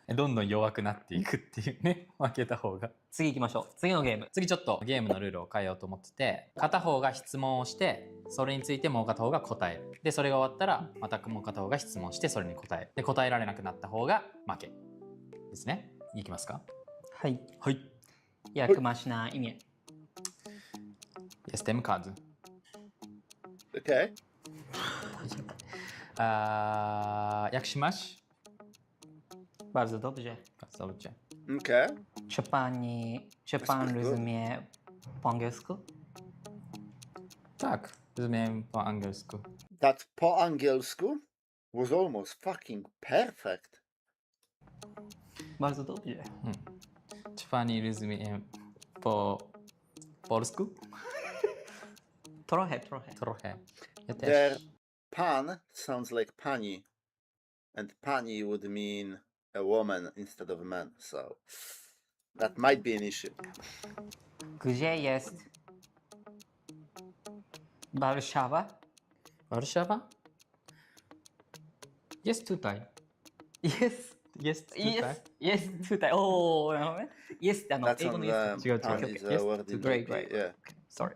どんどん弱くなっていくっていうね、負けた方が。次行きましょう。次のゲーム。次ちょっとゲームのルールを変えようと思ってて、片方が質問をして、それについてもう片方が答える。で、それが終わったら、またもう片方が質問して、それに答える。で、答えられなくなった方が負けですね。いきますか？はい。はい。Як маєш на ім'я? Jestem Kazu. Okay. Jak się masz? Bardzo dobrze. Bardzo dobrze. Okay. Czy pan rozumie po angielsku? Tak, rozumiem po angielsku. That po angielsku was almost fucking perfect. Bardzo dobrze. Czy pani rozumie po polsku? Trochę. Ja też. Their pan sounds like pani, and pani would mean a woman instead of a man, so that might be an issue. Gdzie jest Warszawa? Warszawa? Jest tutaj. Jest tutaj. Jest tutaj. O, naるほどね。Jest 英語の yes。違う。Pan is a word in Great. yeah. Sorry.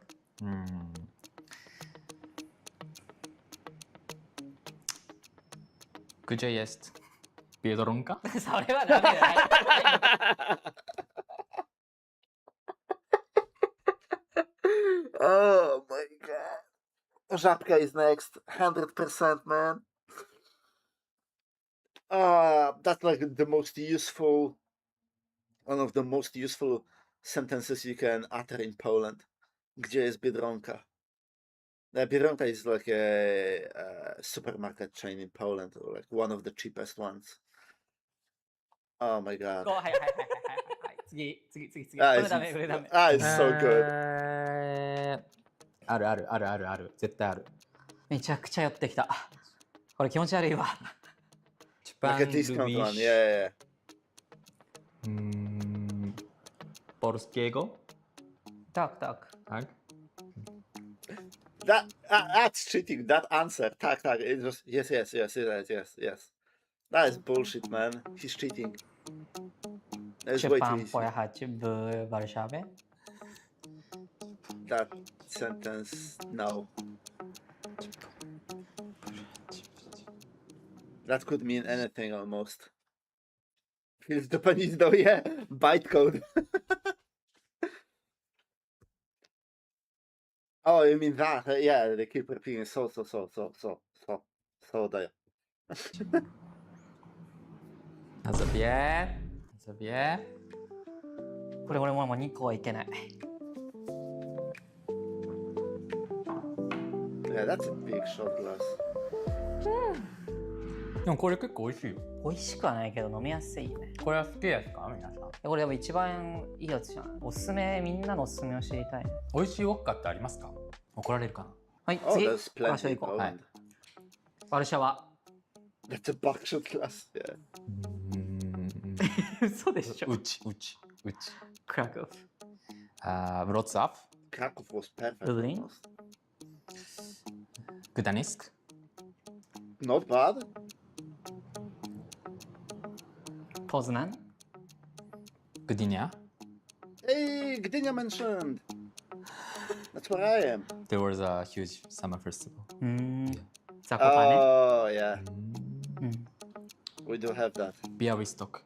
Gdzie jest Biedronka? それはダメだよ。Oh my god. Żabka is next. 100%, man. That's like one of the most useful sentences you can utter in Poland. Gdzie jest Biedronka? Biedronka is like a supermarket chain in Poland, or like one of the cheapest ones. Oh my god. はい。次。こ Ah, れダメ。it's so good. あるあるあるあるある。絶対ある。めちゃくちゃ寄ってきた。これ気持ち悪いわ。 Like a discount one, yeah. Polskiego? Tak, tak. Tak? That's cheating. That answer. Tak. It was yes. That is bullshit, man. He's cheating. That's way too Szczepan easy. pojechać w Warszawie? That sentence, no. That could mean anything almost. Feels Japanese though, yeah. Bytecode. Oh, you mean that? Yeah, they keep repeating so there. Nazobie. これ俺もう2個はいけない。 Yeah, that's a big shot glass. でもこれ結構美味しいよ。美味しくはないけど飲みやすいね。これは好きですか皆さん。これやっぱ一番いいやつじゃない。おすすめ、みんなのおすすめを知りたい。美味しいウォッカってありますか？怒られるかな。はい、 Oh, 次。 there's ワルシャ plenty ワ行こう。 going. ワルシャワ。 That's a buckshot glass, yeah. 嘘でしょ。うち。クラクフ。ブロッツアップ。 Krakow was perfect. Berlin? Almost. Gdańsk. Not bad. ポズナン。 Gdynia. Hey, Gdynia mentioned. That's where I am. There was a huge summer festival. ザコパネ。 Oh, yeah. We do have that. Białystok.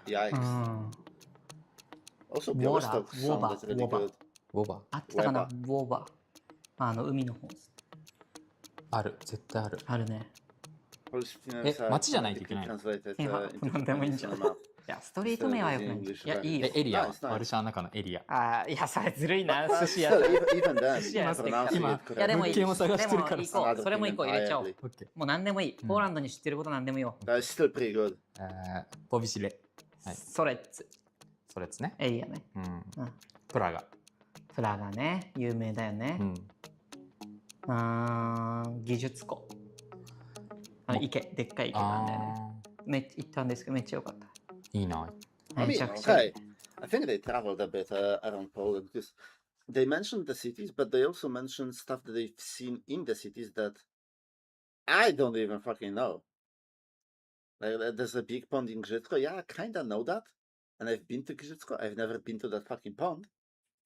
Yikes. Also, Woda, Białystok sounded really Woba. good. Woba. あったかな、ウォーバー。海の方。ある。絶対ある。あるね。町じゃないといけないの？なんでもいいんじゃない。いや、ストリート名はよくない。いや、いいよ。エリア。ワルシャワの中のエリア。ああ、いや、それずるいな。寿司屋。寿司屋やってるから。いや、でもいい。でも行こう。それも一個入れちゃおう。もう何でもいい。ポーランドに知ってること何でもいいよ。That's still pretty good. ポビシレ。ソレッツ。ソレッツね。エリアね。プラガ。プラガね。有名だよね。技術庫。池、でっかい池なんだよね。行ったんですけど、めっちゃ良かった。いいな。I mean, okay. I think they traveled a bit around Poland because they mentioned the cities, but they also mentioned stuff that they've seen in the cities that I don't even fucking know. Like, there's a big pond in Grzybko. Yeah, I kind of know that. And I've been to Grzybko. I've never been to that fucking pond.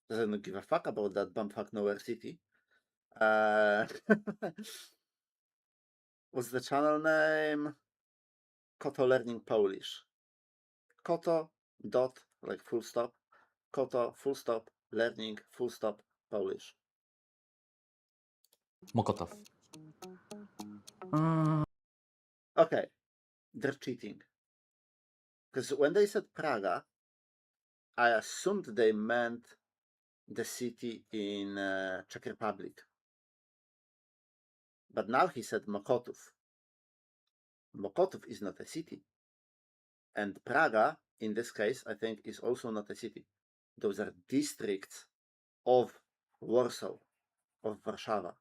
Doesn't give a fuck about that bumfuck nowhere city. What's the channel name? Koto Learning Polish. Koto dot like full stop. Koto full stop learning full stop Polish. Mokotov. Okay, they're cheating. Because when they said Praga, I assumed they meant the city in Czech Republic. But now he said Mokotów. Mokotów is not a city. And Praga, in this case, I think is also not a city. Those are districts of Warsaw, of Warszawa.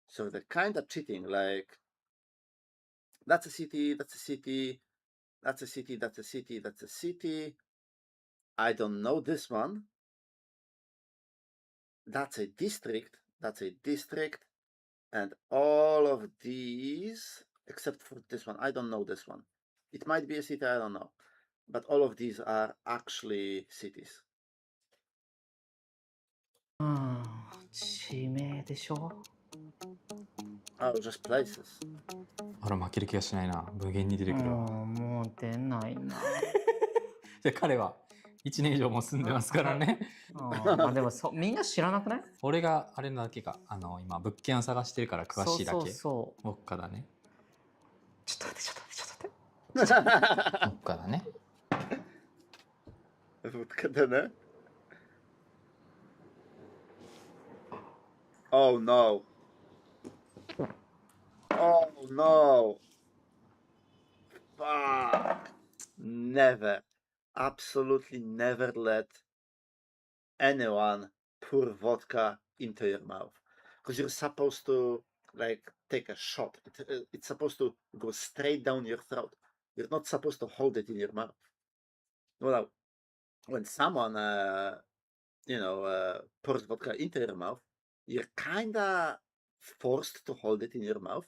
So they're kind of cheating, like, that's a city, that's a city, that's a city, that's a city, that's a city. I don't know this one. That's a district, and all of these, except for this one, I don't know this one. It might be a city, I don't know. But all of these are actually cities. 地名でしょ Oh, just places. あら、負ける気がしないな。無限に出てくるわ。もう出ないな。で、彼は1年以上も住んでますからね。でもみんな知らなくない？俺があれなだけか。今、物件を探してるから詳しいだけ。そう。ウォッカだね。ちょっと待って。ウォッカだね。ウォッカだね。Oh no. Oh no. Fuck. Never. Absolutely never let anyone pour vodka into your mouth. Because you're supposed to like take a shot. It's supposed to go straight down your throat. You're not supposed to hold it in your mouth. Well, when someone pours vodka into your mouth, you're kinda forced to hold it in your mouth.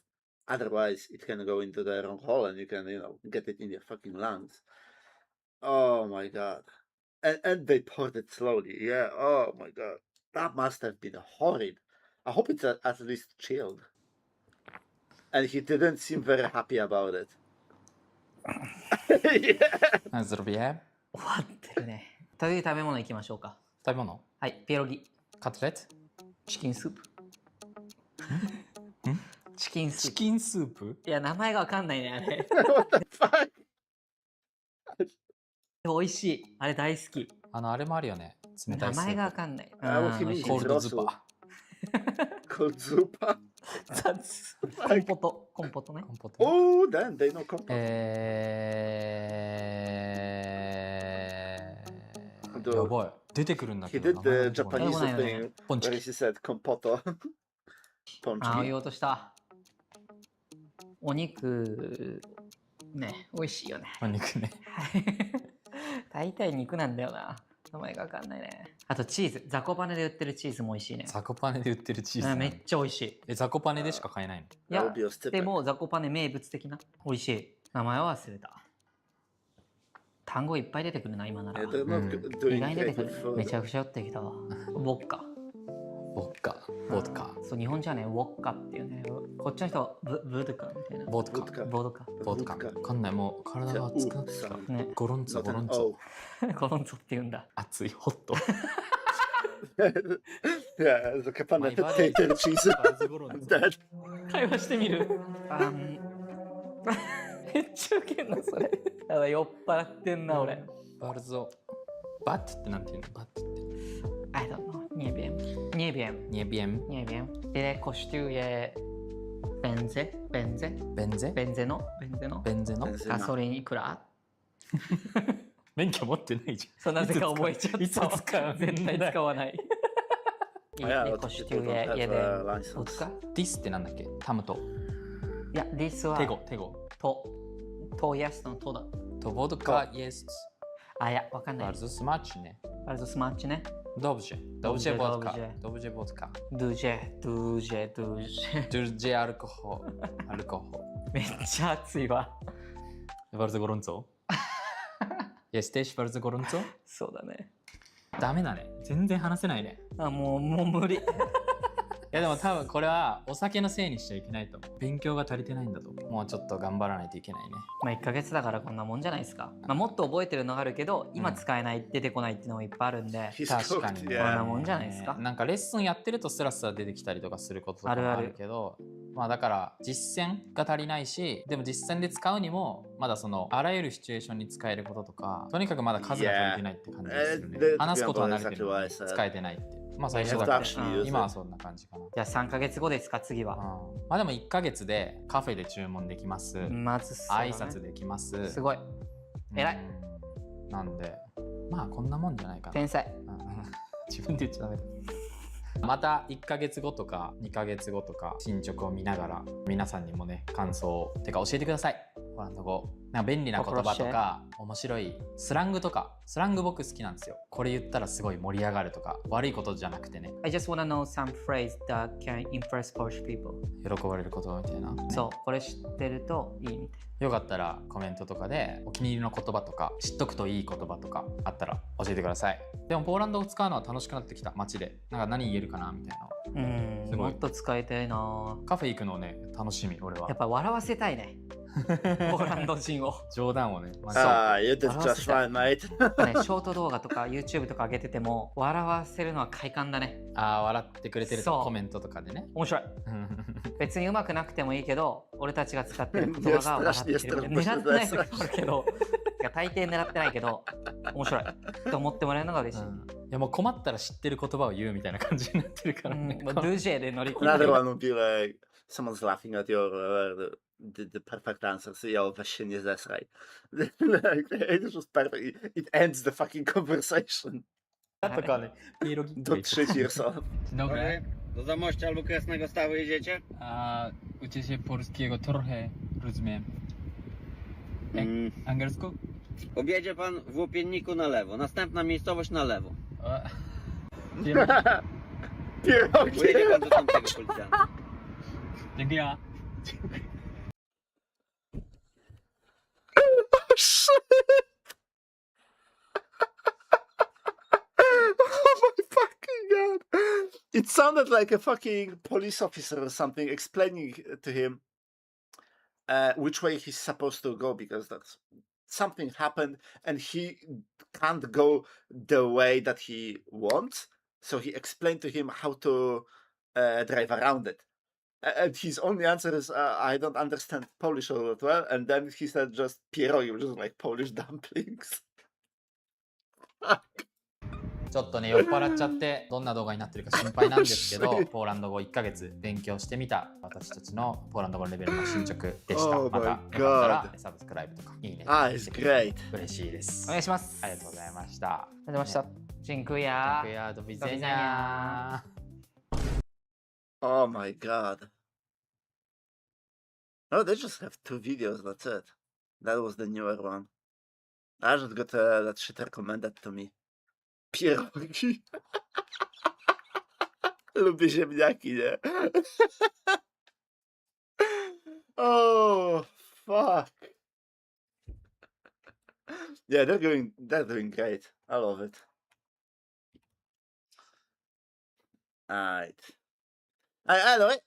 Otherwise, it can go into the wrong hole and you can, get it in your fucking lungs. Oh my god. And they poured it slowly. Yeah, oh my god. That must have been horrid. I hope it's at least chilled. And he didn't seem very happy about it. Yeah. How's it be? 終わってるね。という食べ物いきましょうか。食べ物はい、ピエロギ。カツレツチキンスープ。チキンスープ。チキンスープいや、名前がわかんないね、あれ。美味しい。あれ大好き。あれもあるよね。冷たいスープ。名前がわかんない。コールドズパ。コールドズパ。コンポト。コンポトね。Oh, then they know compote. やばい。出てくるんだけど。He did the Japanese thing where he said compoto. あ、言おうとした。お肉、ね、美味しいよね。お肉ね。大体肉なんだよな。名前がわかんないね。あとチーズ。ザコパネで売ってるチーズも美味しいね。ザコパネで売ってるチーズ、めっちゃ美味しい。ザコパネでしか買えないの？いや、でもザコパネ名物的な。美味しい。名前は忘れた。単語いっぱい出てくるな、今なら。意外に出てくる。めちゃくちゃ寄ってきたわ。ボッカ。ボッカ。ボッカ。そう、日本じゃね、ウォッカっていうね。こっちの人はブドカみたいな。ボッカ。ボドカ。ボッカ。わかんない。もう体が熱くなってきた。ね。ゴロンツォ、ゴロンツォ。ゴロンツォって言うんだ。熱い、ホット。Yeah, the capanna potato cheese. Dead. 会話してみる。めっちゃウケんな、それ。やばい、酔っ払ってんな、俺。バルゾ。バットってなんて言うの？バットって。I don't know. Nie wiem. Nie wiem. Nie wiem. Nie wiem. Ile kosztuje benzeno? ガソリンいくら？免許持ってないじゃん。そう、なぜか覚えちゃった。いつ使う？絶対使わない。Ile kosztuje jeden wódka? This ってなんだっけ？タムと。いや、this はテゴ。と yes のとだ。とボドカ yes。あ、いや、わかんない。バルゾスマッチね。Dobrze vodka. Dobrze vodka. Duże alkohol. めっちゃ熱いわ。Bardzo gorąco. Jesteś bardzo gorąco? そうだね。ダメだね。全然話せないね。あ、もう無理。いやでも多分これはお酒のせいにしちゃいけないと思う。勉強が足りてないんだと思う。もうちょっと頑張らないといけないね。まあ1ヶ月だからこんなもんじゃないですか。まあもっと覚えてるのがあるけど、今使えない、出てこないっていうのもいっぱいあるんで。確かにね。こんなもんじゃないですか。なんかレッスンやってるとスラスラ出てきたりとかすることとかもあるけど、まあだから実践が足りないし、でも実践で使うにもまだそのあらゆるシチュエーションに使えることとか、とにかくまだ数が足りてないって感じですよね。話すことは慣れてるのに使えてないって。まあ最初だから今はそんな感じかな。じゃあ3ヶ月後ですか、次は。まあでも1ヶ月でカフェで注文できます。まず挨拶できます。すごい。偉い。なんで、まあこんなもんじゃないかな。天才。自分で言っちゃダメだ。また1ヶ月後とか2ヶ月後とか進捗を見ながら皆さんにもね、感想てか教えてください。ポーランド語。なんか便利な言葉とか面白いスラングとか、スラング僕好きなんですよ。これ言ったらすごい盛り上がるとか、悪いことじゃなくてね。I just wanna know some phrase that can impress Polish people. 喜ばれる言葉みたいな、ね。そう、これ知ってるといいみたいな。よかったらコメントとかでお気に入りの言葉とか知っとくといい言葉とかあったら教えてください。でもポーランドを使うのは楽しくなってきた。街でなんか何言えるかなみたいな。すごいもっと使いたいな。カフェ行くのね、楽しみ。俺はやっぱ笑わせたいね。ポーランド人を。冗談をね。You did just fine, mate. ショート動画とか YouTube とか上げてても笑わせるのは快感だね。笑ってくれてるとコメントとかでね。面白い。別にうまくなくてもいいけど、俺たちが使ってる言葉が笑ってくれる。狙ってない時もあるけど、大抵狙ってないけど、面白いと思ってもらえるのが嬉しい。いやもう困ったら知ってる言葉を言うみたいな感じになってるからね。ドゥジェで乗り切る。Another one would be like someone's laughing at your the perfect answer. So yeah, właśnie nie zesraj. It's just perfect. It ends the fucking conversation. とかね、pierogi. Dotrzeć yourself. Dzień dobry. Do Zamościa albo Kresnego Stawu jedziecie? A uczy się polskiego trochę, rozumiem. Angielsku? Objedzie pan w Łopienniku na lewo. Następna miejscowość na lewo. Pojedzie pan do tamtego policjanta. Dziękuję. Oh shit! Oh my fucking god! It sounded like a fucking police officer or something explaining to him which way he's supposed to go because that's something happened and he can't go the way that he wants. So he explained to him how to drive around it. And his only answer is, I don't understand Polish all that well. And then he said just pierogi, which is like Polish dumplings. ちょっとね、酔っ払っちゃってどんな動画になってるか心配なんですけど、ポーランド語1ヶ月勉強してみた私たちのポーランド語レベルの進捗でした。またよかったらサブスクライブとかいいね。it's great. 嬉しいです。お願いします。ありがとうございました。ありがとうございました。Dziękuję. Dziękuję, do widzenia. Oh my god. Oh, they just have 2 videos, that's it. That was the newer one. I just got that shit recommended to me. Pierogi. Lubię ziemniaki, nie? Oh, fuck. Yeah, they're doing great. I love it. Alright. Anyway,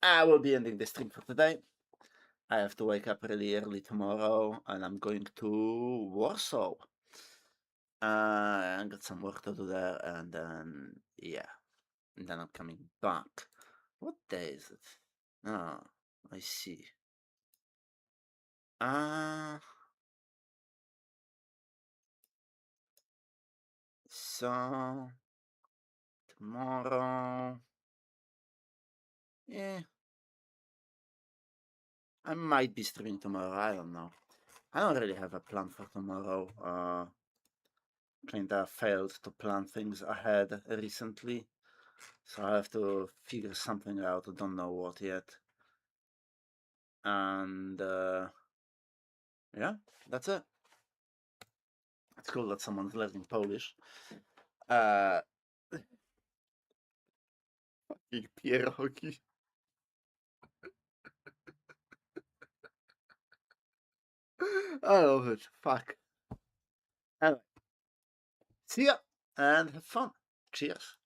I will be ending the stream for today. I have to wake up really early tomorrow and I'm going to Warsaw. I got some work to do there and then, yeah. And then I'm coming back. What day is it? Ah, I see. So tomorrow, yeah, I might be streaming tomorrow. I don't know. I don't really have a plan for tomorrow. Kinda failed to plan things ahead recently, so I have to figure something out. I don't know what yet. And yeah, that's it. It's cool that someone's learning Polish. Fucking pierogi. I love it. Fuck. Anyway. See ya and have fun. Cheers.